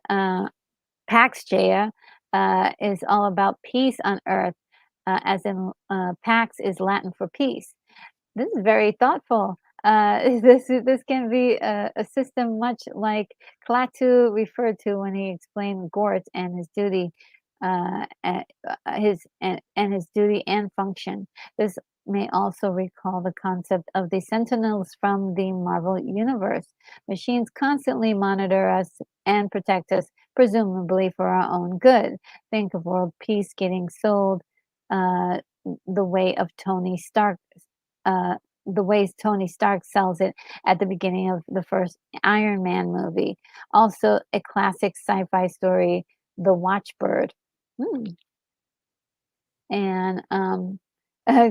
Pax Jaya, is all about peace on Earth, as in Pax is Latin for peace. This is very thoughtful. This can be a system much like Klaatu referred to when he explained Gort and his duty, and his duty and function. This may also recall the concept of the sentinels from the Marvel universe. Machines constantly monitor us and protect us, presumably for our own good. Think of world peace getting sold uh, the way of Tony Stark. Uh, the ways Tony Stark sells it at the beginning of the first Iron Man movie. Also, a classic sci-fi story, The Watchbird. Hmm. And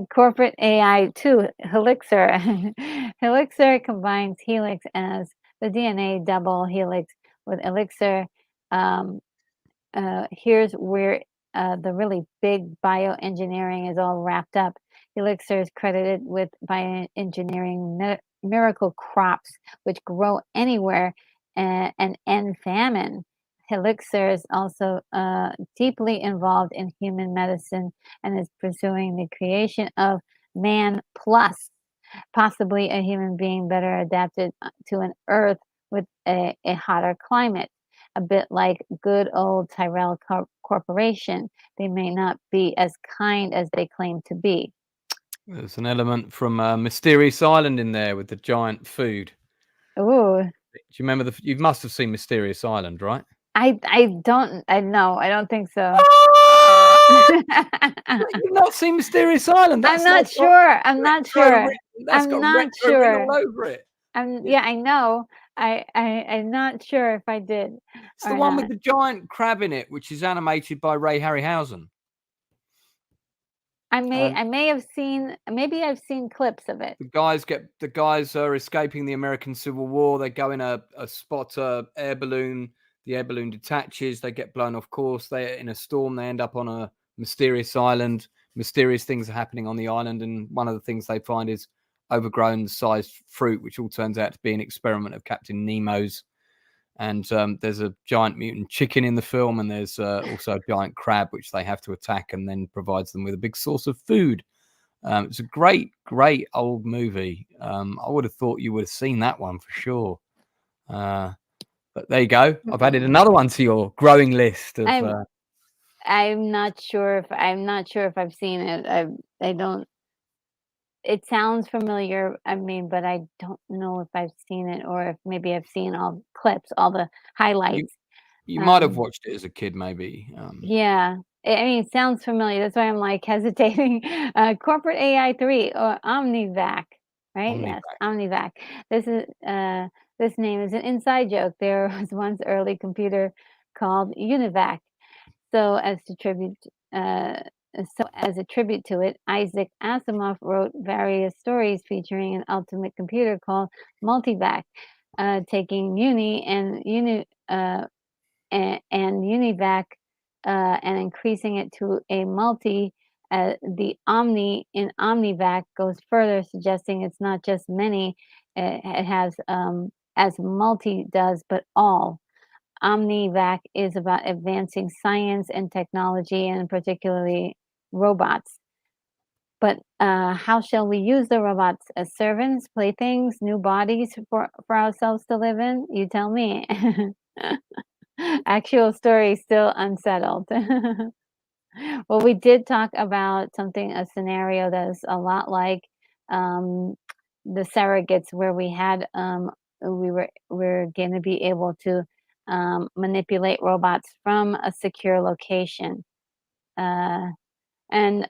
corporate AI too, Helixer. Helixer combines helix as the DNA double helix with elixir. Um, Here's where the really big bioengineering is all wrapped up. Elixir is credited with bioengineering miracle crops, which grow anywhere and end famine. Elixir is also deeply involved in human medicine and is pursuing the creation of man plus, possibly a human being better adapted to an Earth with a hotter climate. A bit like good old Tyrell Corporation. They may not be as kind as they claim to be. There's an element from Mysterious Island in there with the giant food. Ooh. Do you remember you must have seen Mysterious Island, right? I don't think so. You've not seen Mysterious Island? I'm not sure. I'm not sure. That's got retro written all over it. Yeah, I know. I'm not sure if I did. It's the one with the giant crab in it, which is animated by Ray Harryhausen. I may have seen, maybe I've seen clips of it. The guys are escaping the American Civil War. They go in a spotter air balloon. The air balloon detaches. They get blown off course. They're in a storm. They end up on a mysterious island. Mysterious things are happening on the island, and one of the things they find is overgrown sized fruit, which all turns out to be an experiment of Captain Nemo's. And there's a giant mutant chicken in the film, and there's also a giant crab which they have to attack, and then provides them with a big source of food. It's a great old movie. I would have thought you would have seen that one for sure. But there you go. I've added another one to your growing list of. I'm not sure if I've seen it. I don't. It sounds familiar. I mean, but I don't know if I've seen it or if maybe I've seen all clips, all the highlights. You might have watched it as a kid, maybe. Yeah. I mean, it sounds familiar. That's why I'm like hesitating. Corporate AI 3 or OmniVac, right? Yes, OmniVac. This name is an inside joke. There was once early computer called Univac. So as a tribute to it, Isaac Asimov wrote various stories featuring an ultimate computer called Multivac, taking Univac and increasing it to a multi. The Omni in OmniVac goes further, suggesting it's not just many. It has as multi does, but all. OmniVac is about advancing science and technology, and particularly robots. But how shall we use the robots? As servants, playthings, new bodies for ourselves to live in? You tell me. Actual story still unsettled. Well, we did talk about a scenario that is a lot like the surrogates, where we had we're going to be able to manipulate robots from a secure location. And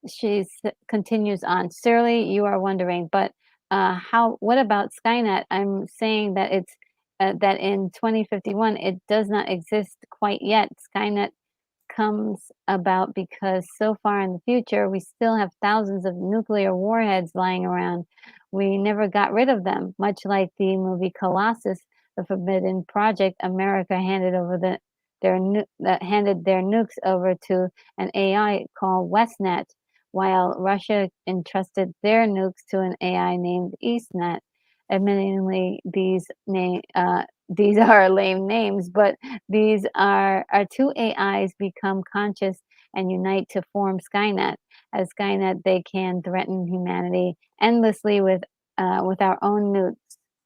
she continues on. Surely you are wondering, but what about Skynet? I'm saying that it's that in 2051 it does not exist quite yet. Skynet comes about because so far in the future we still have thousands of nuclear warheads lying around. We never got rid of them, much like the movie Colossus, the forbidden project America handed over handed their nukes over to an AI called Westnet, while Russia entrusted their nukes to an AI named EastNet. Admittedly, these are lame names, but these are our two AIs become conscious and unite to form Skynet. As Skynet, they can threaten humanity endlessly with our own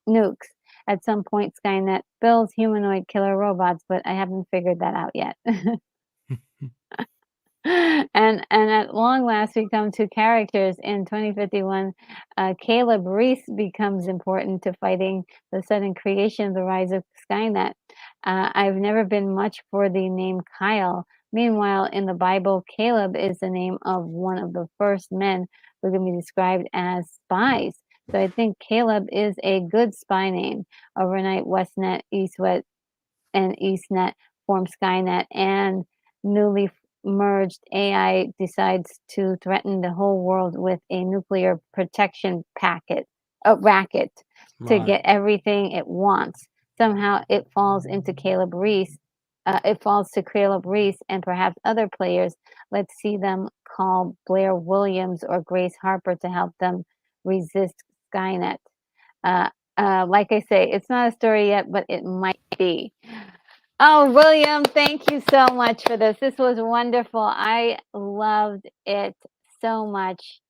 nukes. At some point, Skynet builds humanoid killer robots, but I haven't figured that out yet. And at long last, we come to characters. In 2051, Caleb Reese becomes important to fighting the sudden creation of the rise of Skynet. I've never been much for the name Kyle. Meanwhile, in the Bible, Caleb is the name of one of the first men who can be described as spies. So I think Caleb is a good spy name. Overnight, Westnet, Eastwet, and EastNet form Skynet, and newly merged AI decides to threaten the whole world with a nuclear protection racket to Right. get everything it wants. Somehow it falls into Caleb Reese. It falls to Caleb Reese and perhaps other players. Let's see them call Blair Williams or Grace Harper to help them resist Skynet. Like I say, it's not a story yet, but it might be. Oh, William, thank you so much for this. This was wonderful. I loved it so much.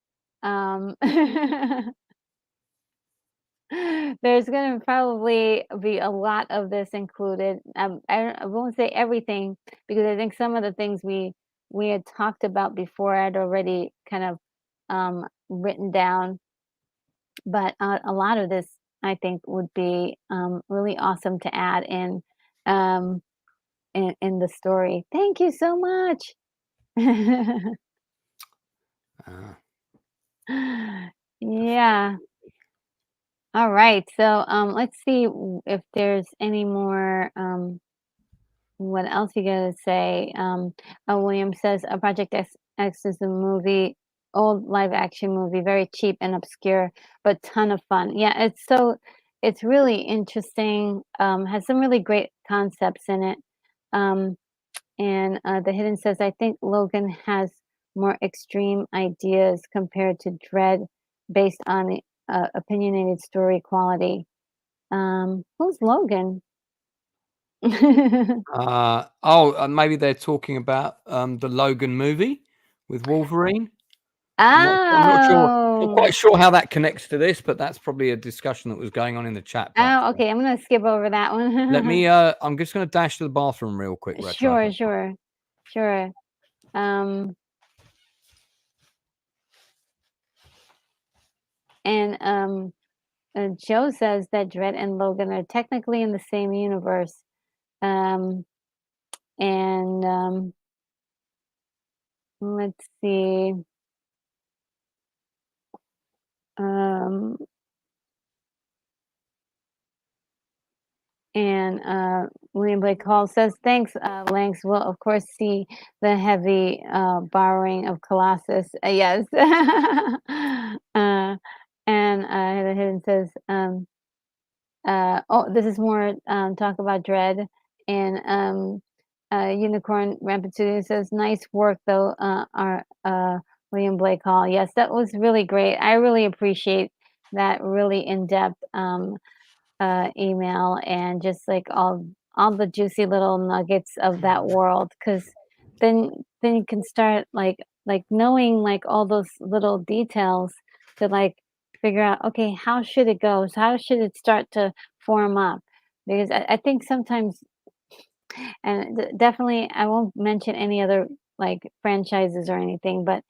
There's going to probably be a lot of this included. I won't say everything because I think some of the things we had talked about before I'd already kind of written down, but a lot of this I think would be really awesome to add um, in the story. Thank you so much. Ah, Yeah. All right. So let's see if there's any more. What else you gotta say? William says Project X is a movie, old live action movie, very cheap and obscure, but ton of fun. Yeah, it's really interesting. Has some really great concepts in it. Um, And The Hidden says, I think Logan has more extreme ideas compared to Dread based on the opinionated story quality. Who's Logan? Maybe they're talking about the Logan movie with Wolverine. I'm not sure. Not Oh, quite sure how that connects to this, but that's probably a discussion that was going on in the chat oh, platform. okay. I'm gonna skip over that Let one. me. I'm just going to dash to the bathroom real quick, Retro. If Sure, that's fine. sure, sure. Um, and Joe says that Dredd and Logan are technically in the same universe. Um, and Let's see. Um, and William Blake Hall says, thanks, Lanks. We'll, of course, see the heavy borrowing of Colossus. Yes. The Hidden says, oh, this is more talk about Dread. And Unicorn Rampant Studio says, nice work, though, our William Blake Hall. Yes, that was really great. I really appreciate that really in-depth email and just like all the juicy little nuggets of that world, because then you can start like knowing like all those little details to like figure out, okay, how should it go, so how should it start to form up, because I think sometimes, and definitely I won't mention any other like franchises or anything, but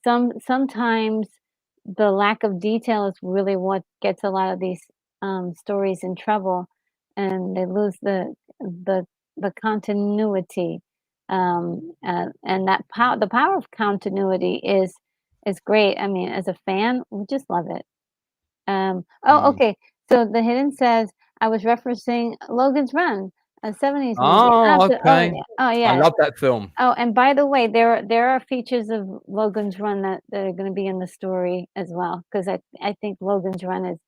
sometimes the lack of detail is really what gets a lot of these stories in trouble, and they lose the the continuity, and the power of continuity is great. I mean, as a fan, we just love it. Oh, Mm. okay. So the Hidden says I was referencing Logan's Run, a 70s movie. Oh, Oh, okay. yeah. Oh, I yes. love that film. Oh, and by the way, there are features of Logan's Run that are going to be in the story as well, because I think Logan's Run is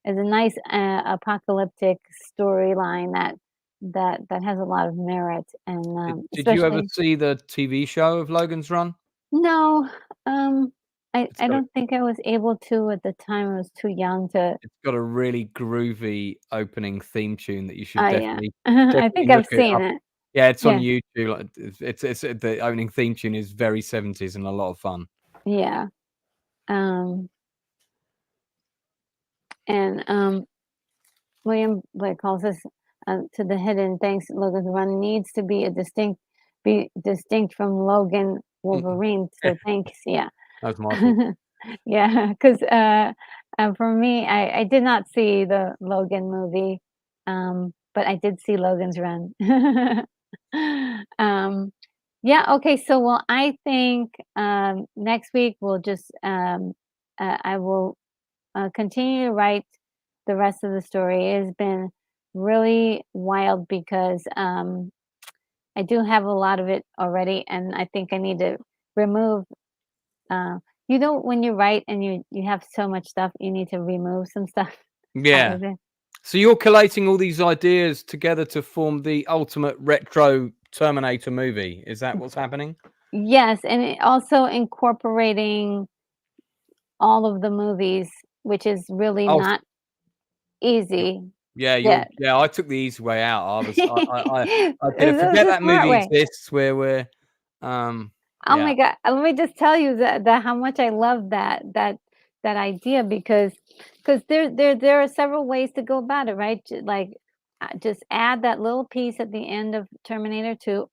a nice apocalyptic storyline that that has a lot of merit, and Did you ever especially see the TV show of Logan's Run? no, It's I got a don't think I was able to at the time. I was too young to. it's got a really groovy opening theme tune that you should Oh yeah, definitely I think definitely look I've it seen up. it. Yeah, it's on Yeah, YouTube, like, it's the opening theme tune is very 70s and a lot of fun. yeah. Um, and William Blake calls us to the hidden thanks. Logan's Run needs to be distinct from Logan Mm-mm. Wolverine. So thanks. Yeah. That was my fault. Yeah, because for me, I did not see the Logan movie, but I did see Logan's Run. um, yeah, okay, so well, I think next week we'll just I will continue to write the rest of the story. It has been really wild because I do have a lot of it already, and I think I need to remove uh, when you write and you have so much stuff, you need to remove some stuff out Yeah. of it. So you're collating all these ideas together to form the ultimate retro Terminator movie. Is that what's happening? Yes, and also incorporating all of the movies, which is really Oh, not you easy. yeah, Yeah. I took the easy way out. I did it. This Forget is a that smart movie way. exists where we're, Oh yeah, my god, let me just tell you that how much I love that idea because there are several ways to go about it, right? Like just add that little piece at the end of Terminator 2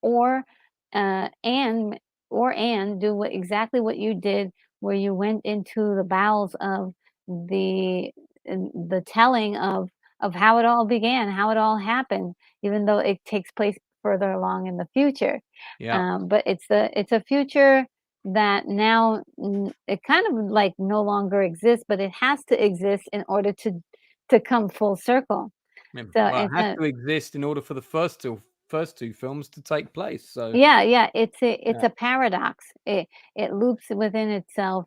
uh and and do exactly what you did where you went into the bowels of the the telling of how it all began, how it all happened, even though it takes place further along in the future. yeah. But it's a future that now it kind of like no longer exists, but it has to exist in order to come full circle. So Well, it it's has a to exist in order for the first 2 films to take place, so, yeah, yeah, yeah, it's a paradox. It loops within itself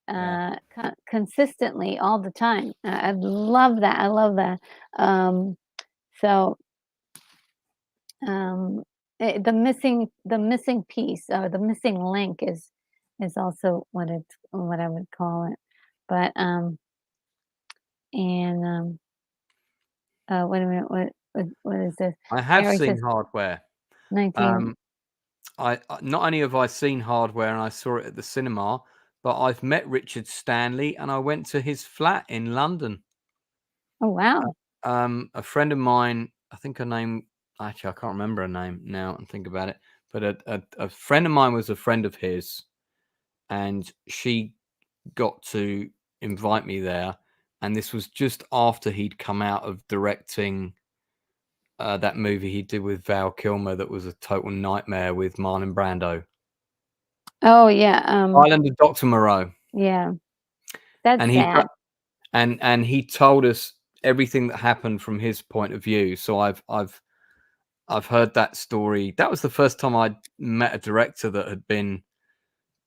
yeah. consistently all the time. I love that. I love that. Um, so Um, the missing piece or the missing link is also what I would call it. But and wait a minute, what is this? I have Gary seen says Hardware. 19. Um, I not only have I seen Hardware and I saw it at the cinema, but I've met Richard Stanley and I went to his flat in London. Oh wow. A friend of mine, I think her name, actually, I can't remember her name now and think about it, but a friend of mine was a friend of his, and she got to invite me there. And this was just after he'd come out of directing that movie he did with Val Kilmer that was a total nightmare with Marlon Brando, Oh yeah. Island of Dr. Moreau. Yeah. That's And sad. he told us everything that happened from his point of view. So I've heard that story. That was the first time I'd met a director that had been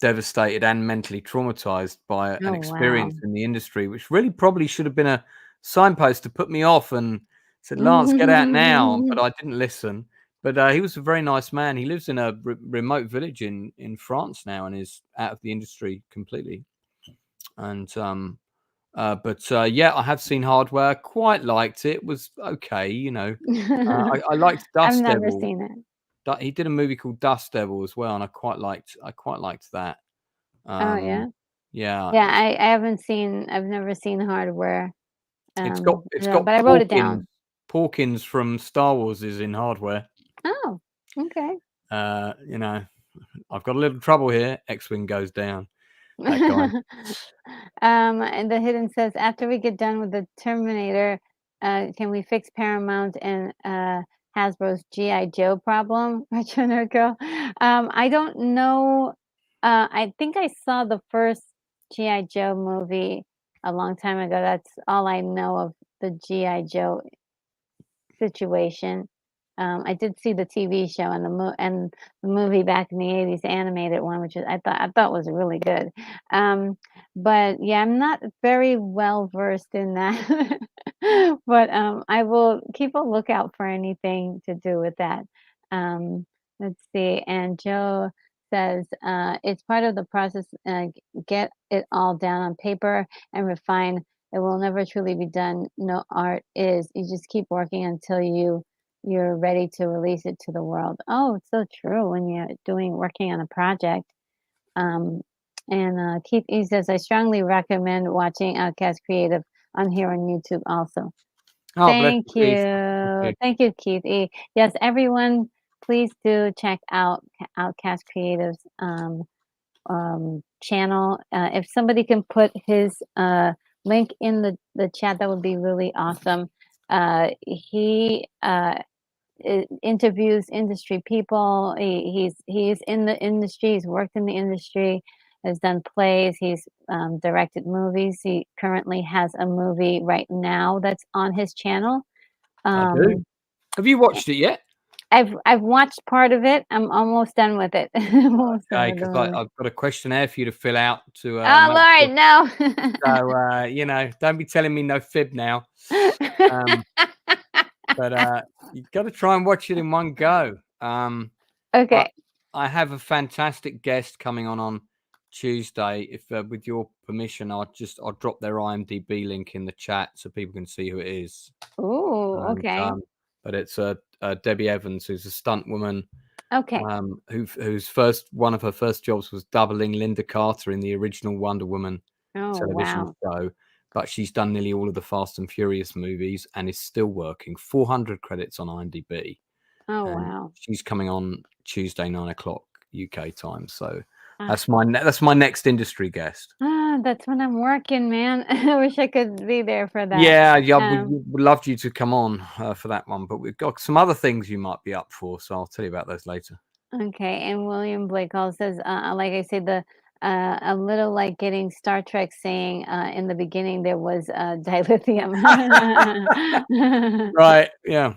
devastated and mentally traumatized by an Oh wow. experience in the industry, which really probably should have been a signpost to put me off and said, "Lance, get out now." But I didn't listen. But he was a very nice man. He lives in a remote village in France now and is out of the industry completely. And yeah, I have seen Hardware. Quite liked it. Was okay, you know. I liked I've Dust never Devil. seen it. He did a movie called Dust Devil as well, and I quite liked that. Oh Um, yeah. yeah, Yeah, I've never seen Hardware. it's got But I wrote it down. Porkins from Star Wars is in Hardware. Oh, okay. You know, I've got a little trouble here. X-wing goes down. That guy. And the hidden says, after we get done with the Terminator, can we fix Paramount and Hasbro's GI Joe problem? Retro Girl. I don't know. I think I saw the first GI Joe movie a long time ago. That's all I know of the GI Joe situation. I did see the TV show and the movie back in the '80s, animated one, which I thought was really good. Um, but yeah, I'm not very well versed in that. But I will keep a lookout for anything to do with that. Let's see. And Joe says it's part of the process. Get it all down on paper and refine. It will never truly be done. No art is. You just keep working until you're ready to release it to the world. Oh, it's so true when you're working on a project. Um, and Keith E says, I strongly recommend watching Outcast Creative on here on YouTube also. Oh, bless Thank you, Keith. Thank you. you. Thank you, Keith E. Yes, everyone, please do check out Outcast Creative's channel. If somebody can put his link in the chat, that would be really awesome. He interviews industry people. He's in the industry. He's worked in the industry. Has done plays. He's directed movies. He currently has a movie right now that's on his channel. I do. Um, Have you watched it yet? I've watched part of it. I'm almost done with it. Almost done Okay, with the because movie. I've got a questionnaire for you to fill out to Oh make sure. Lord, no. So don't be telling me no fib now. Um, but you got to try and watch it in one go. I, Okay. I have a fantastic guest coming on Tuesday. If with your permission, I'll drop their IMDb link in the chat so people can see who it is. Ooh, And okay. but it's Debbie Evans, who's a stunt woman. Okay. Whose one of her first jobs was doubling Linda Carter in the original Wonder Woman Oh, television wow. show, but she's done nearly all of the Fast and Furious movies and is still working. 400 credits on IMDb, Oh, and wow. she's coming on Tuesday 9 o'clock UK time. So Ah, that's my next industry guest. that's when I'm working, man. I wish I could be there for that. Yeah, we Um, would loved you to come on for that one, but we've got some other things you might be up for, so I'll tell you about those later. okay. And William Blake also says, like I said, a little like getting Star Trek saying in the beginning there was dilithium. Right? Yeah,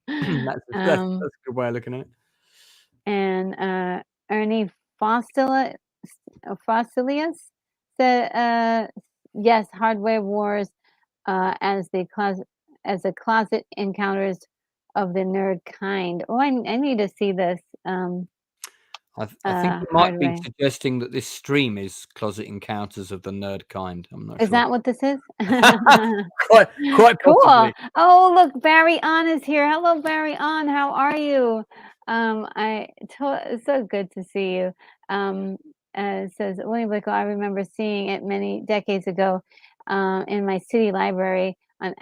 that's um, a good way of looking at it. and Ernie Fossila Fossilius said, yes, Hardware Wars as the closet encounters of the nerd kind. Oh, I need to see this. I think you might be Hardware. suggesting that this stream is Closet Encounters of the Nerd Kind. I'm not Is sure. that what this is? Quite Cool. possibly. Oh, look, Barry On is here. Hello, Barry On. How are you? It's so good to see you. Um, it says William Blake, I remember seeing it many decades ago in my city library on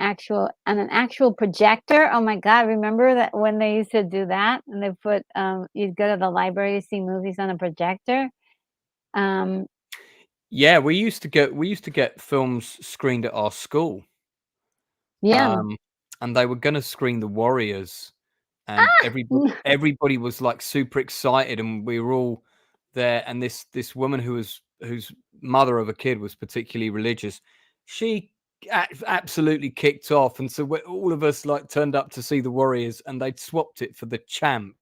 an actual projector. Oh my God, remember that when they used to do that and they put you'd go to the library to see movies on a projector? Um, Yeah, we used to get films screened at our school. yeah. And they were gonna screen The Warriors, and everybody was like super excited, and we were all there. And this woman whose mother of a kid was particularly religious, she absolutely kicked off, and so all of us like turned up to see The Warriors, and they'd swapped it for The Champ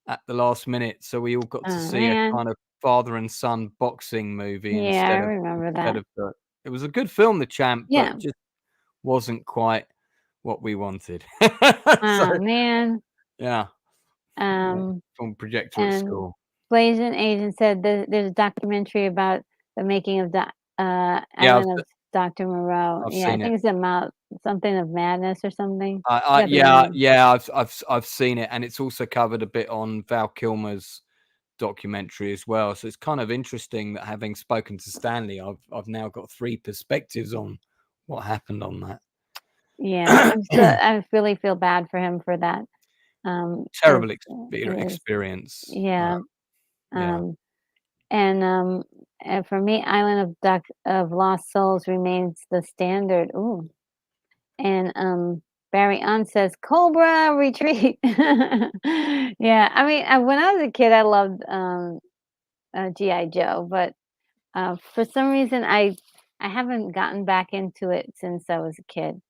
at the last minute, so we all got to Oh see a man. kind of father and son boxing movie Yeah, I instead of remember that. the. It was a good film, The Champ, Yeah. but just wasn't quite what we wanted. So, Oh man. yeah, Um, on projector at and school. Blasian Agent said there's a documentary about the making of Yeah, Island of Dr. Moreau. I've Yeah, I seen it. think it's about something of madness or something. I Forgot the name. yeah, I've seen it, and it's also covered a bit on Val Kilmer's documentary as well. So it's kind of interesting that having spoken to Stanley, I've now got 3 perspectives on what happened on that. Yeah, I really feel bad for him for that. 'Cause Terrible it is. experience. Yeah. Yeah. Um, and for me, Island of Lost Souls remains the standard. Ooh. And Barry On says, Cobra retreat. Yeah, I mean, when I was a kid, I loved G.I. Joe, but for some reason, I haven't gotten back into it since I was a kid.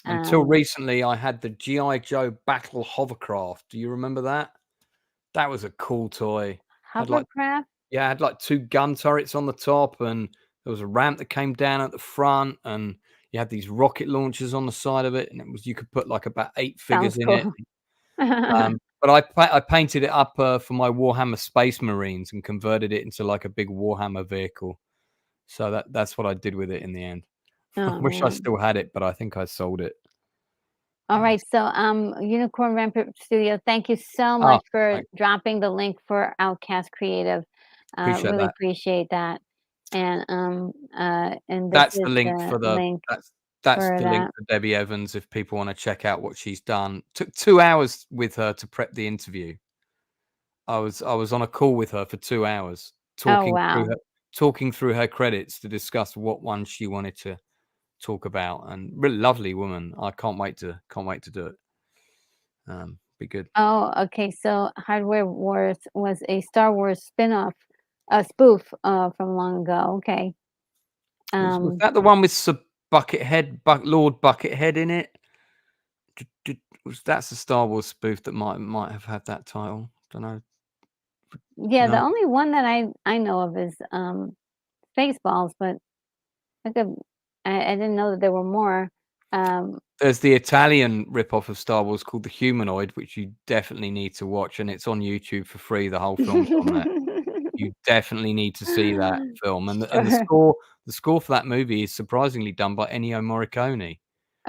Until recently, I had the G.I. Joe Battle Hovercraft. Do you remember that? That was a cool toy. Had like Hovercraft? Yeah, it had like 2 gun turrets on the top, and there was a ramp that came down at the front, and you had these rocket launchers on the side of it, and you could put like about 8 figures Sounds in it. cool. But I painted it up for my Warhammer Space Marines and converted it into like a big Warhammer vehicle. So that's what I did with it in the end. I Oh, wish I man. still had it, but I think I sold it. All right, so, Unicorn Rampant Studio, thank you so Oh, much for thanks. dropping the link for Outcast Creative. Appreciate Really that. appreciate that. And this That's the is link the for the link that's for the link that. for Debbie Evans if people wanna check out what she's done. Took 2 hours with her to prep the interview. I was on a call with her for 2 hours Oh, through wow. her talking through her credits to discuss what one she wanted to talk about, and really lovely woman. I can't wait to do it. Be good. Oh, okay, so Hardware Wars was a Star Wars spin-off, a spoof, from long ago, okay. Was Um, that the one with Sir Buckethead, Lord Buckethead in it? That's a Star Wars spoof that might have had that title. Don't know. yeah, the No. only one that I know of is, Spaceballs, but I could I didn't know that there were more. Um There's the Italian rip-off of Star Wars called The Humanoid, which you definitely need to watch, and it's on YouTube for free. The whole film's on there. You definitely need to see that film, and the Sure. score for that movie is surprisingly done by Ennio Morricone.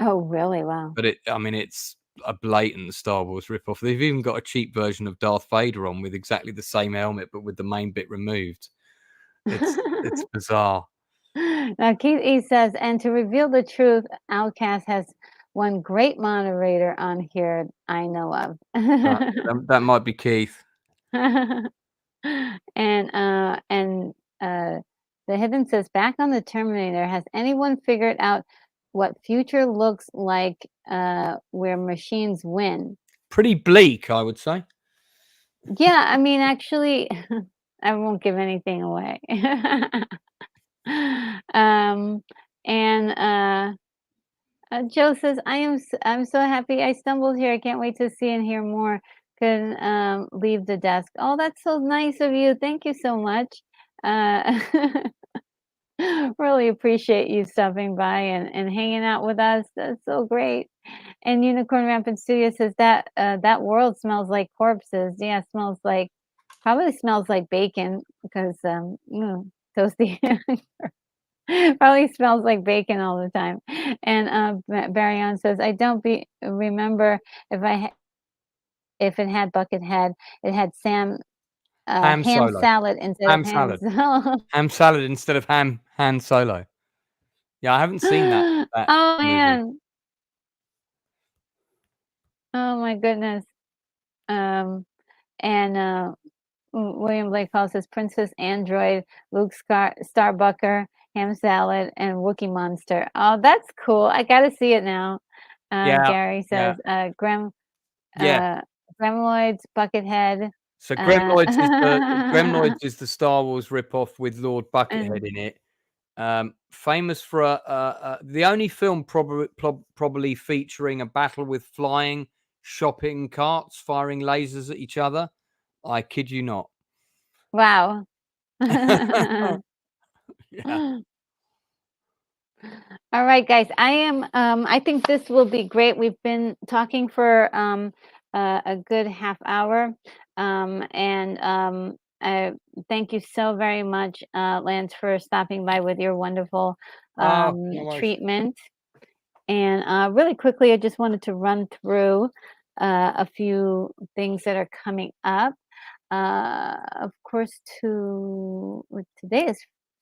Oh, really? Wow. But I mean, it's a blatant Star Wars rip-off. They've even got a cheap version of Darth Vader on with exactly the same helmet, but with the main bit removed. It's bizarre. Now, Keith E says, and to reveal the truth, Outcast has one great moderator on here I know of. That might be Keith. And the Hidden says, back on the Terminator, has anyone figured out what future looks like where machines win? Pretty bleak, I would say. Yeah, I mean, actually, I won't give anything away. um, and Joe says, I'm so happy I stumbled here. I can't wait to see and hear more. Couldn't leave the desk. Oh, that's so nice of you. Thank you so much. Uh, really appreciate you stopping by and hanging out with us. That's so great. And Unicorn Rampant Studio says that that world smells like corpses. Yeah, smells like probably smells like bacon because toasty. Probably smells like bacon all the time. And Barry says, I don't remember if if it had Buckethead. It had Ham ham Solo. salad instead of Ham ham. salad. Ham salad instead of Han Solo. Yeah, I haven't seen that Oh movie. man. Oh my goodness. Um, and William Blake calls says Princess Android, Luke Starbucker, ham salad, and Wookie Monster. Oh, that's cool. I gotta see it now. Yeah, Gary yeah, says, yeah. Gremloids, Buckethead, So uh, Gremloids is the Star Wars rip-off with Lord Buckethead and in it. Famous for the only film probably featuring a battle with flying shopping carts firing lasers at each other. I kid you not. wow. Yeah. All right, guys. I think this will be great. We've been talking for a good half hour. And thank you so very much, Lance, for stopping by with your wonderful Oh, no worries. treatment. And really quickly, I just wanted to run through a few things that are coming up. Of course, today is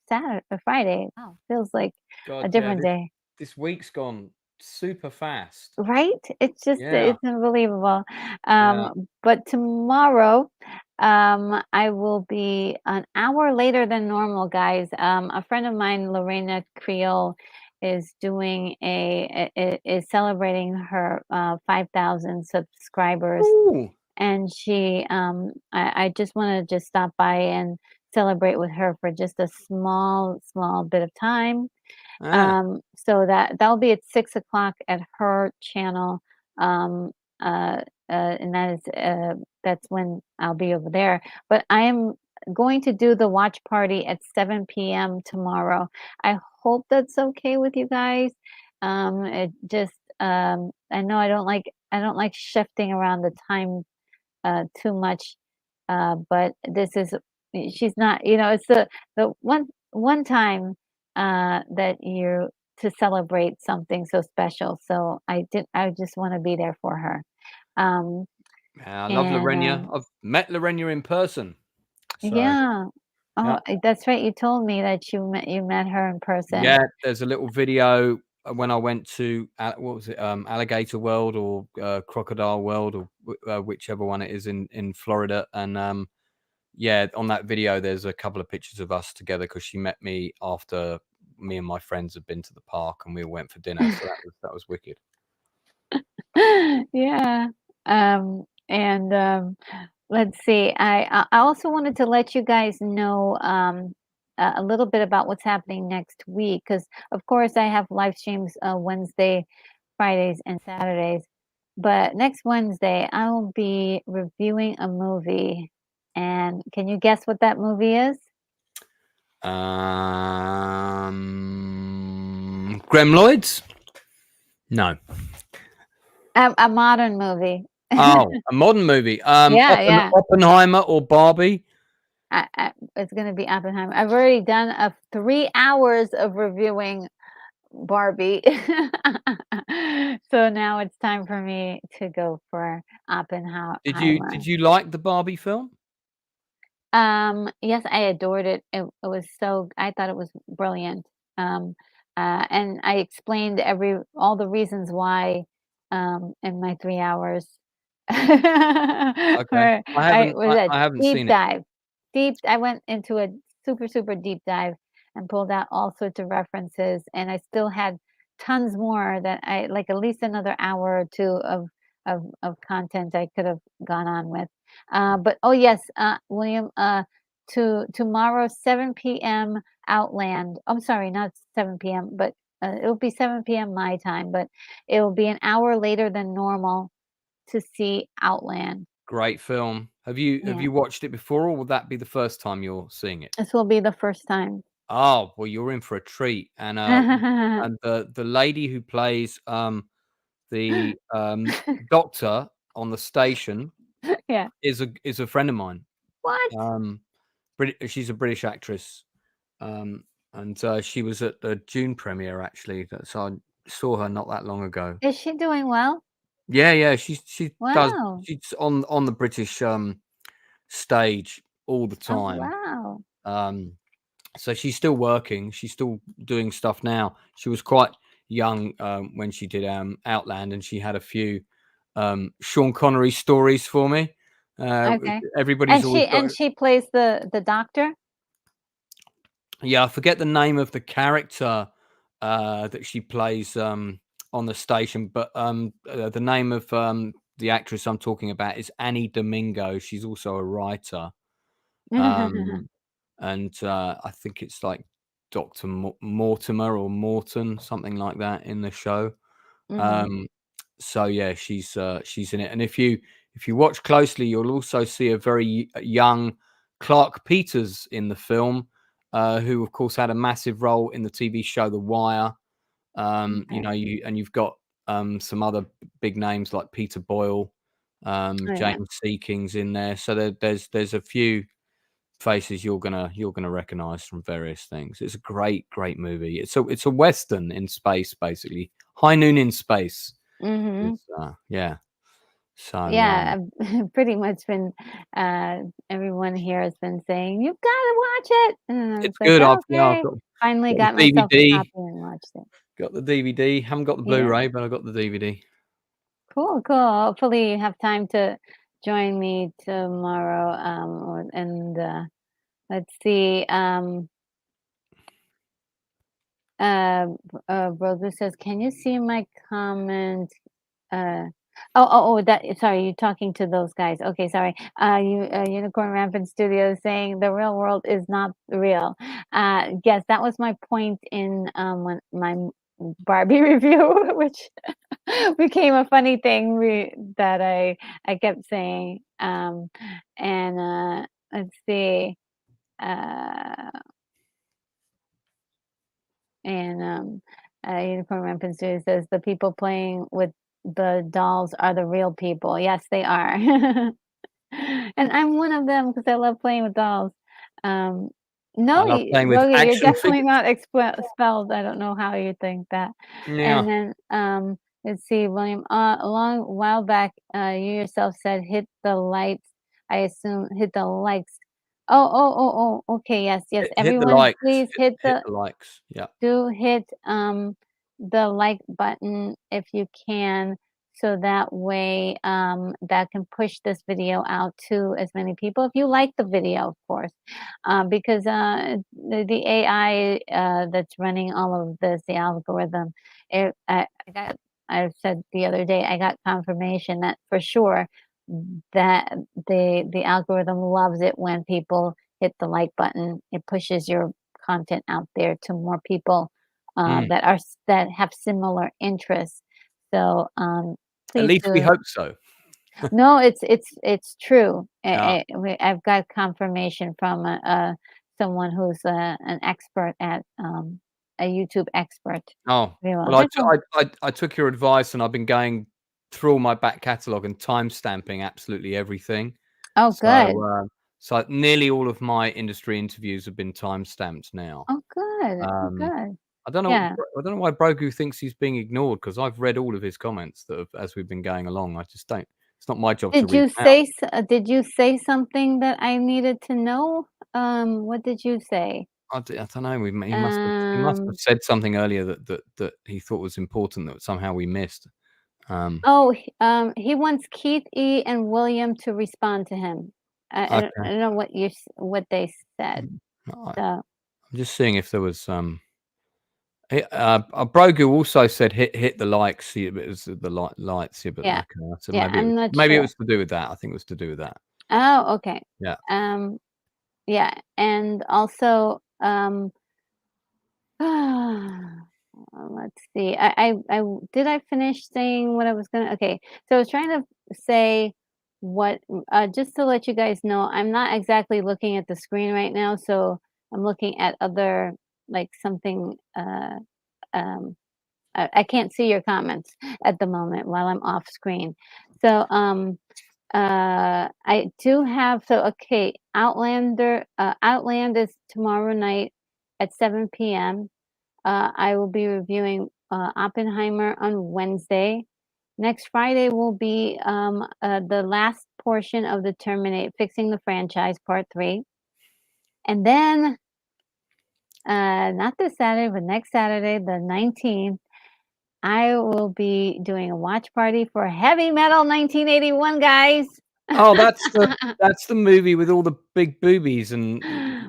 Saturday, Friday. Wow, feels like a God, yeah, different day, this week's gone super fast. right? Yeah, It's unbelievable. yeah. But tomorrow, I will be an hour later than normal, guys. A friend of mine, Lorena Creole, is doing is celebrating her 5,000 subscribers. Ooh, And I just want to just stop by and celebrate with her for just a small bit of time. Ah, So that'll be at 6 o'clock at her channel. Um, uh, and that's when I'll be over there. But I am going to do the watch party at 7 p.m. tomorrow. I hope that's okay with you guys. It just I know I don't like shifting around the time too much. But this is she's not, it's the one time that you to celebrate something so special. So I just want to be there for her. Um I love and Lorena. I've met Lorena in person. So yeah. yeah. Oh, that's right. You told me that you met her in person. Yeah, there's a little video when I went to what was it, Alligator World or Crocodile World or whichever one it is in Florida, and yeah, on that video there's a couple of pictures of us together because she met me after me and my friends had been to the park and we all went for dinner, so that was wicked. Yeah. And let's see. I also wanted to let you guys know a little bit about what's happening next week because, of course, I have live streams Wednesday, Fridays, and Saturdays. But next Wednesday, I will be reviewing a movie. And can you guess what that movie is? Gremloids? No. A modern movie. Oh, a modern movie. Yeah, yeah. Oppenheimer or Barbie? It's gonna be Oppenheimer. I've already done 3 hours of reviewing Barbie. So now it's time for me to go for Did Oppenheimer. you like the Barbie film? Yes, I adored it. It was I thought it was brilliant. Um, and I explained all the reasons why in my 3 hours. Okay. Where I was a I haven't deep seen it. dive. I went into a super, super deep dive and pulled out all sorts of references, and I still had tons more that I like at least another hour or 2 of content I could have gone on with. But oh yes, William, tomorrow 7 p.m. Outland. I'm sorry, not 7 p.m., but it'll be 7 p.m. my time, but it will be an hour later than normal to see Outland. Great film. Have Yeah, you watched it before, or will that be the first time you're seeing it? this will be the first time. Oh, well, you're in for a treat. And the lady who plays the doctor on the station Yeah. is a friend of mine. What? Um, she's a British actress. Um, and she was at the June premiere actually. So I saw her not that long ago. Is she doing well? Yeah, yeah, Wow. she's on the British stage all the Oh, time. wow. Um, so she's still working. She's still doing stuff now. She was quite young when she did Outland, and she had a few Sean Connery stories for me. Uh, Okay. everybody's And always she got and she plays the doctor? yeah. I forget the name of the character that she plays on the station, but the name of the actress I'm talking about is Annie Domingo. She's also a writer. Um, and I think it's like Dr. Mortimer or Morton, something like that in the show. Mhm. Um, so yeah, she's in it. And if you watch closely, you'll also see a very young Clark Peters in the film, who of course had a massive role in the TV show The Wire. You Okay. know, you've got some other big names like Peter Boyle, Oh, yeah. James Seeking's in there. So there's a few faces you're gonna recognize from various things. It's a great movie. It's a western in space, basically. High Noon in Space. Mhm. It's, yeah. So Yeah, I've pretty much been everyone here has been saying, "You've gotta watch it." And I was it's like, good. I've "Okay." Finally got the got myself a DVD. copy and watched it. Got the DVD. Haven't got the Yeah. Blu-ray, but I got the DVD. Cool, cool. Hopefully you have time to join me tomorrow. Let's see. Uh, Rosa says, "Can you see my comment?" Sorry, you're talking to those guys. Okay, sorry. Unicorn Rampant Studios saying the real world is not real. Yes, that was my point in when my Barbie review, which became a funny thing that I kept saying. And let's see. Uh, and Unicorn Rampant Studios says the people playing with the dolls are the real people. Yes, they are. And I'm one of them because I love playing with dolls. Um, I no, love playing with Rogan, you're action definitely figures. not expelled. I don't know how you think that. Yeah. And then let's see, William. A long while back, you yourself said hit the lights. I assume hit the likes. Okay, yes, yes. Hit the Everyone, likes. please hit Hit the the likes. Yeah. do hit the like button if you can, so that way that can push this video out to as many people if you like the video, of course, because the AI that's running all of this, the algorithm, I said the other day, I got confirmation that for sure that the algorithm loves it when people hit the like button. It pushes your content out there to more people Mm. that have similar interests. So At please least we do. hope so. No, it's true. Yeah. I've got confirmation from someone who's an expert at a YouTube expert. Oh, Really, well, that's all. I took your advice, and I've been going through all my back catalogue and timestamping absolutely everything. Oh, So, good. nearly all of my industry interviews have been timestamped now. Oh, good. Oh, Um, good. I don't know. Yeah. I don't know why Brogu thinks he's being ignored, because I've read all of his comments that have, as we've been going along. I just don't. It's not my job to read them out. Did you say something that I needed to know? What did you say? I don't know. He must have Um, said something earlier that he thought was important that somehow we missed. he wants Keith E. and William to respond to him. I Okay. don't know what they said. Mm, So, I'm just seeing if there was Brogu also said hit the likes. See, it was the lights. Yeah, but yeah. okay. So Yeah, I'm not maybe it sure. was to do with that. I think it was to do with that. Oh, okay. Yeah. Um, yeah, and also, let's see. Did I finish saying what I was gonna okay, so I was trying to say what just to let you guys know, I'm not exactly looking at the screen right now, so I'm looking at other like something, um I can't see your comments at the moment while I'm off screen. So, I do have so okay, Outland is tomorrow night at 7 p.m. I will be reviewing Oppenheimer on Wednesday. Next Friday will be the last portion of the Terminate Fixing the Franchise Part 3. And then, not this Saturday, but next Saturday, the 19th, I will be doing a watch party for Heavy Metal 1981, guys. Oh, that's the movie with all the big boobies and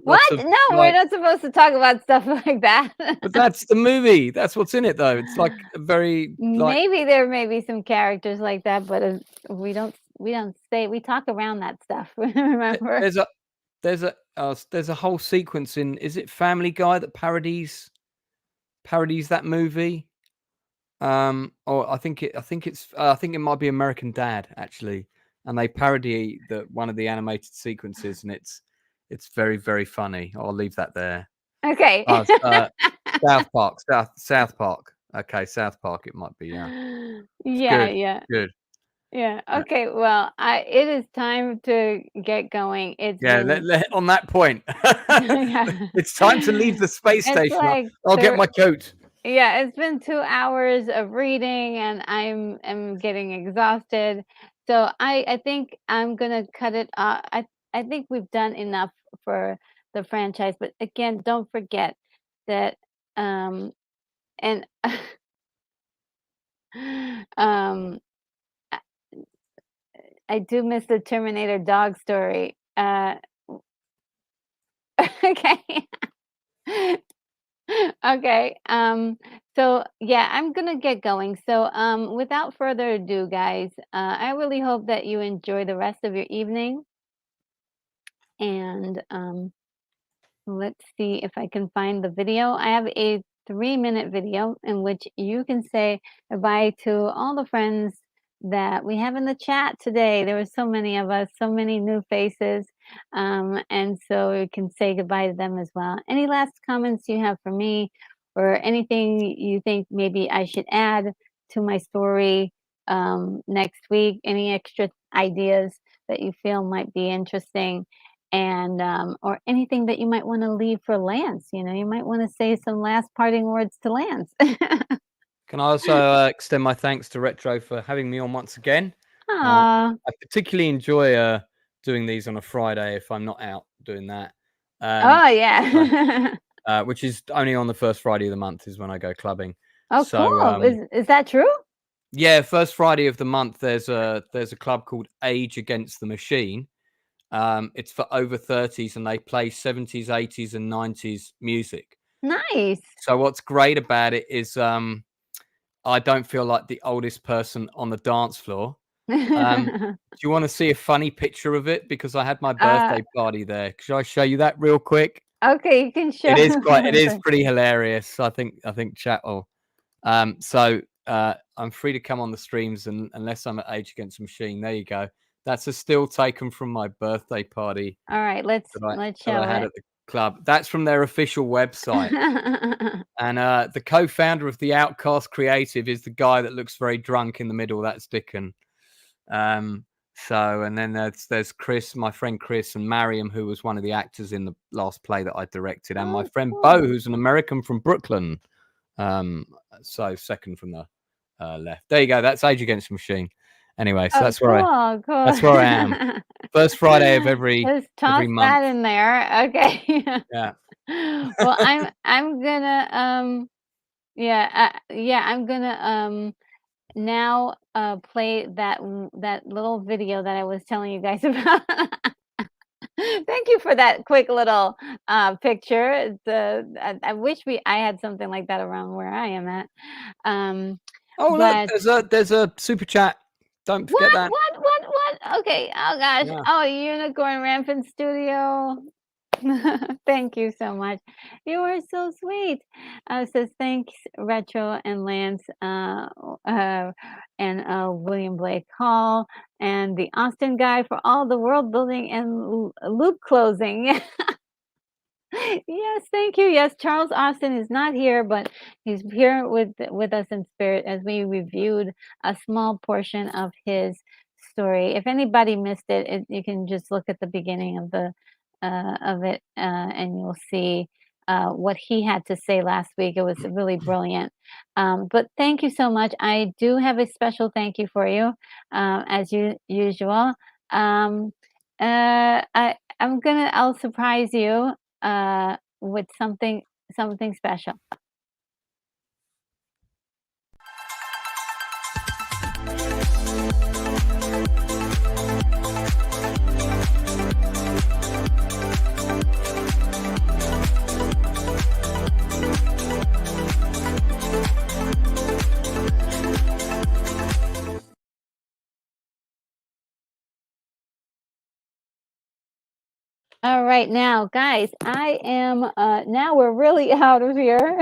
lots What? of No, we're like. not supposed to talk about stuff like that. But that's the movie. That's what's in it, though. It's like a very like. Maybe there may be some characters like that, but we talk around that stuff. Remember? There's a there's a whole sequence in. Is it Family Guy that parodies that movie? Or I think it might be American Dad, actually, and they parody one of the animated sequences, and it's very, very funny. I'll leave that there. Okay. Oh, South Park, South Park. Okay, South Park. It might be. Yeah, it's Yeah, good. yeah. Good. Yeah. Yeah. Okay. Well, it is time to get going. It's Yeah. been On that point, yeah. it's time to leave the space It's station. like I'll get my coat. yeah, it's been 2 hours of reading and am getting exhausted. So I think I'm gonna cut it off. I think we've done enough for the franchise, but again, don't forget that and um I I do miss the Terminator dog story. Okay. Okay. So yeah, I'm gonna get going. So without further ado, guys, I really hope that you enjoy the rest of your evening. And let's see if I can find the video. I have a 3-minute video in which you can say goodbye to all the friends that we have in the chat today. There were so many of us, so many new faces. And so we can say goodbye to them as well. Any last comments you have for me or anything you think maybe I should add to my story next week? Any extra ideas that you feel might be interesting? And or anything that you might want to leave for Lance. You might want to say some last parting words to Lance. Can I also extend my thanks to Retro for having me on once again? Aw. I particularly enjoy doing these on a Friday if I'm not out doing that. Oh, So, yeah. which is only on the first Friday of the month is when I go clubbing. Oh, So cool. Is that true? yeah, first Friday of the month there's a club called Age Against the Machine. It's for over 30s and they play 70s, 80s, and 90s music. Nice. So what's great about it is I don't feel like the oldest person on the dance floor. Do you want to see a funny picture of it? Because I had my uh, birthday party there. Should I show you that real quick? okay, you can show. It is pretty hilarious. I think chat will. So I'm free to come on the streams and unless I'm at Age Against the Machine. There you go. That's a still taken from my birthday party All right, let's that show I had it. at the club. That's from their official website. And the co-founder of the Outcast Creative is the guy that looks very drunk in the middle. That's Dickon. So, and then there's Chris, my friend Chris, and Mariam, who was one of the actors in the last play that I directed, and my Oh, friend cool. Bo, who's an American from Brooklyn. So second from the left. There you go. That's Age Against the Machine. Anyway, so Oh, that's where cool. that's where I am. First Friday of every Just toss month. that in there. Okay. Yeah. Well, I'm gonna I'm gonna now play that little video that I was telling you guys about. Thank you for that quick little picture. I wish I had something like that around where I am at. Oh look, But there's a super chat. Don't forget what? that. What? Okay. Oh gosh. Yeah. Oh, Unicorn Rampant Studio. Thank you so much. You are so sweet. Says thanks, Retro and Lance, and William Blake Hall, and the Austin guy for all the world building and loop closing. Yes, thank you. Yes, Charles Austin is not here, but he's here with us in spirit as we reviewed a small portion of his story. If anybody missed you can just look at the beginning of it, and you'll see what he had to say last week. It was really brilliant. But thank you so much. I do have a special thank you for you, as usual. Um, I'll surprise you with something special. All right, now, guys, I am now we're really out of here.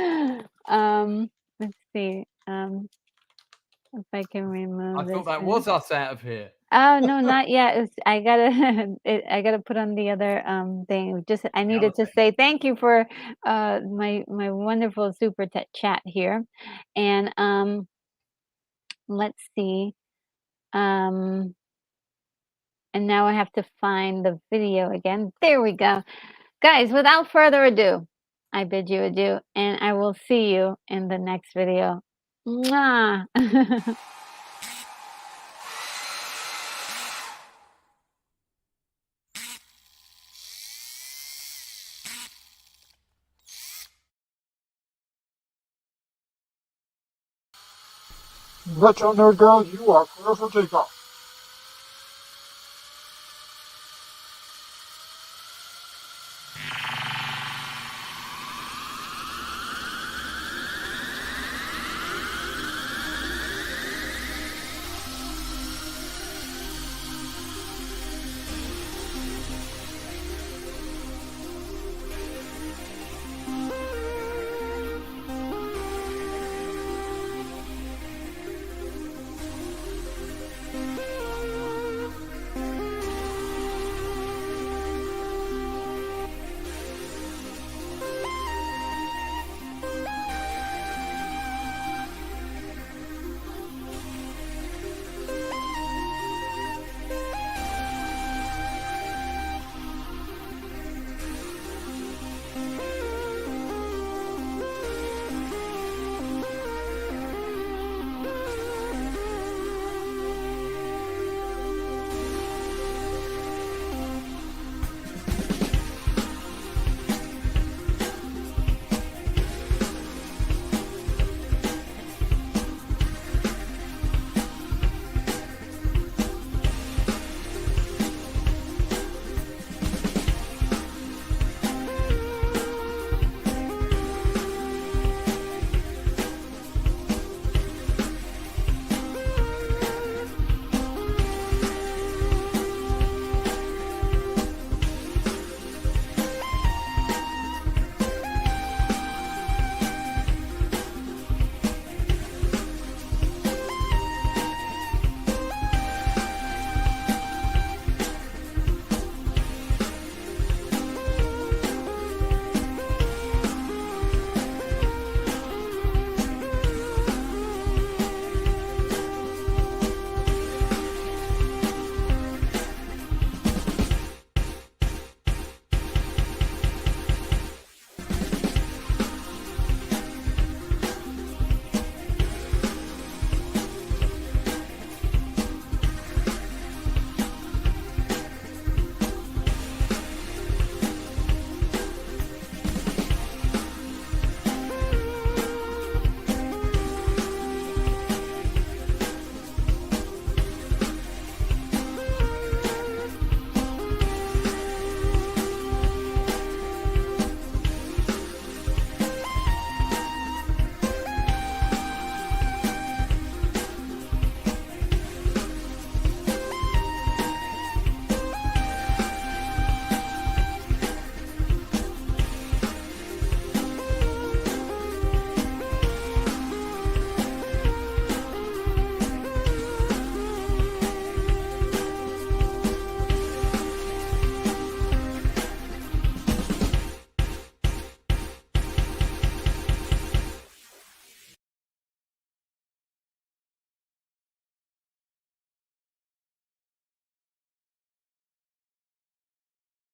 Let's see if I can I remove thought this. that was us out of here. Oh no, not yet. I gotta I gotta put on the other thing. Just I The other needed to thing. say thank you for my wonderful super chat here, and let's see. Um, and now I have to find the video again. There we go. Guys, without further ado, I bid you adieu, and I will see you in the next video. Mwah! Retro Nerd Girl, you are clear for takeoff.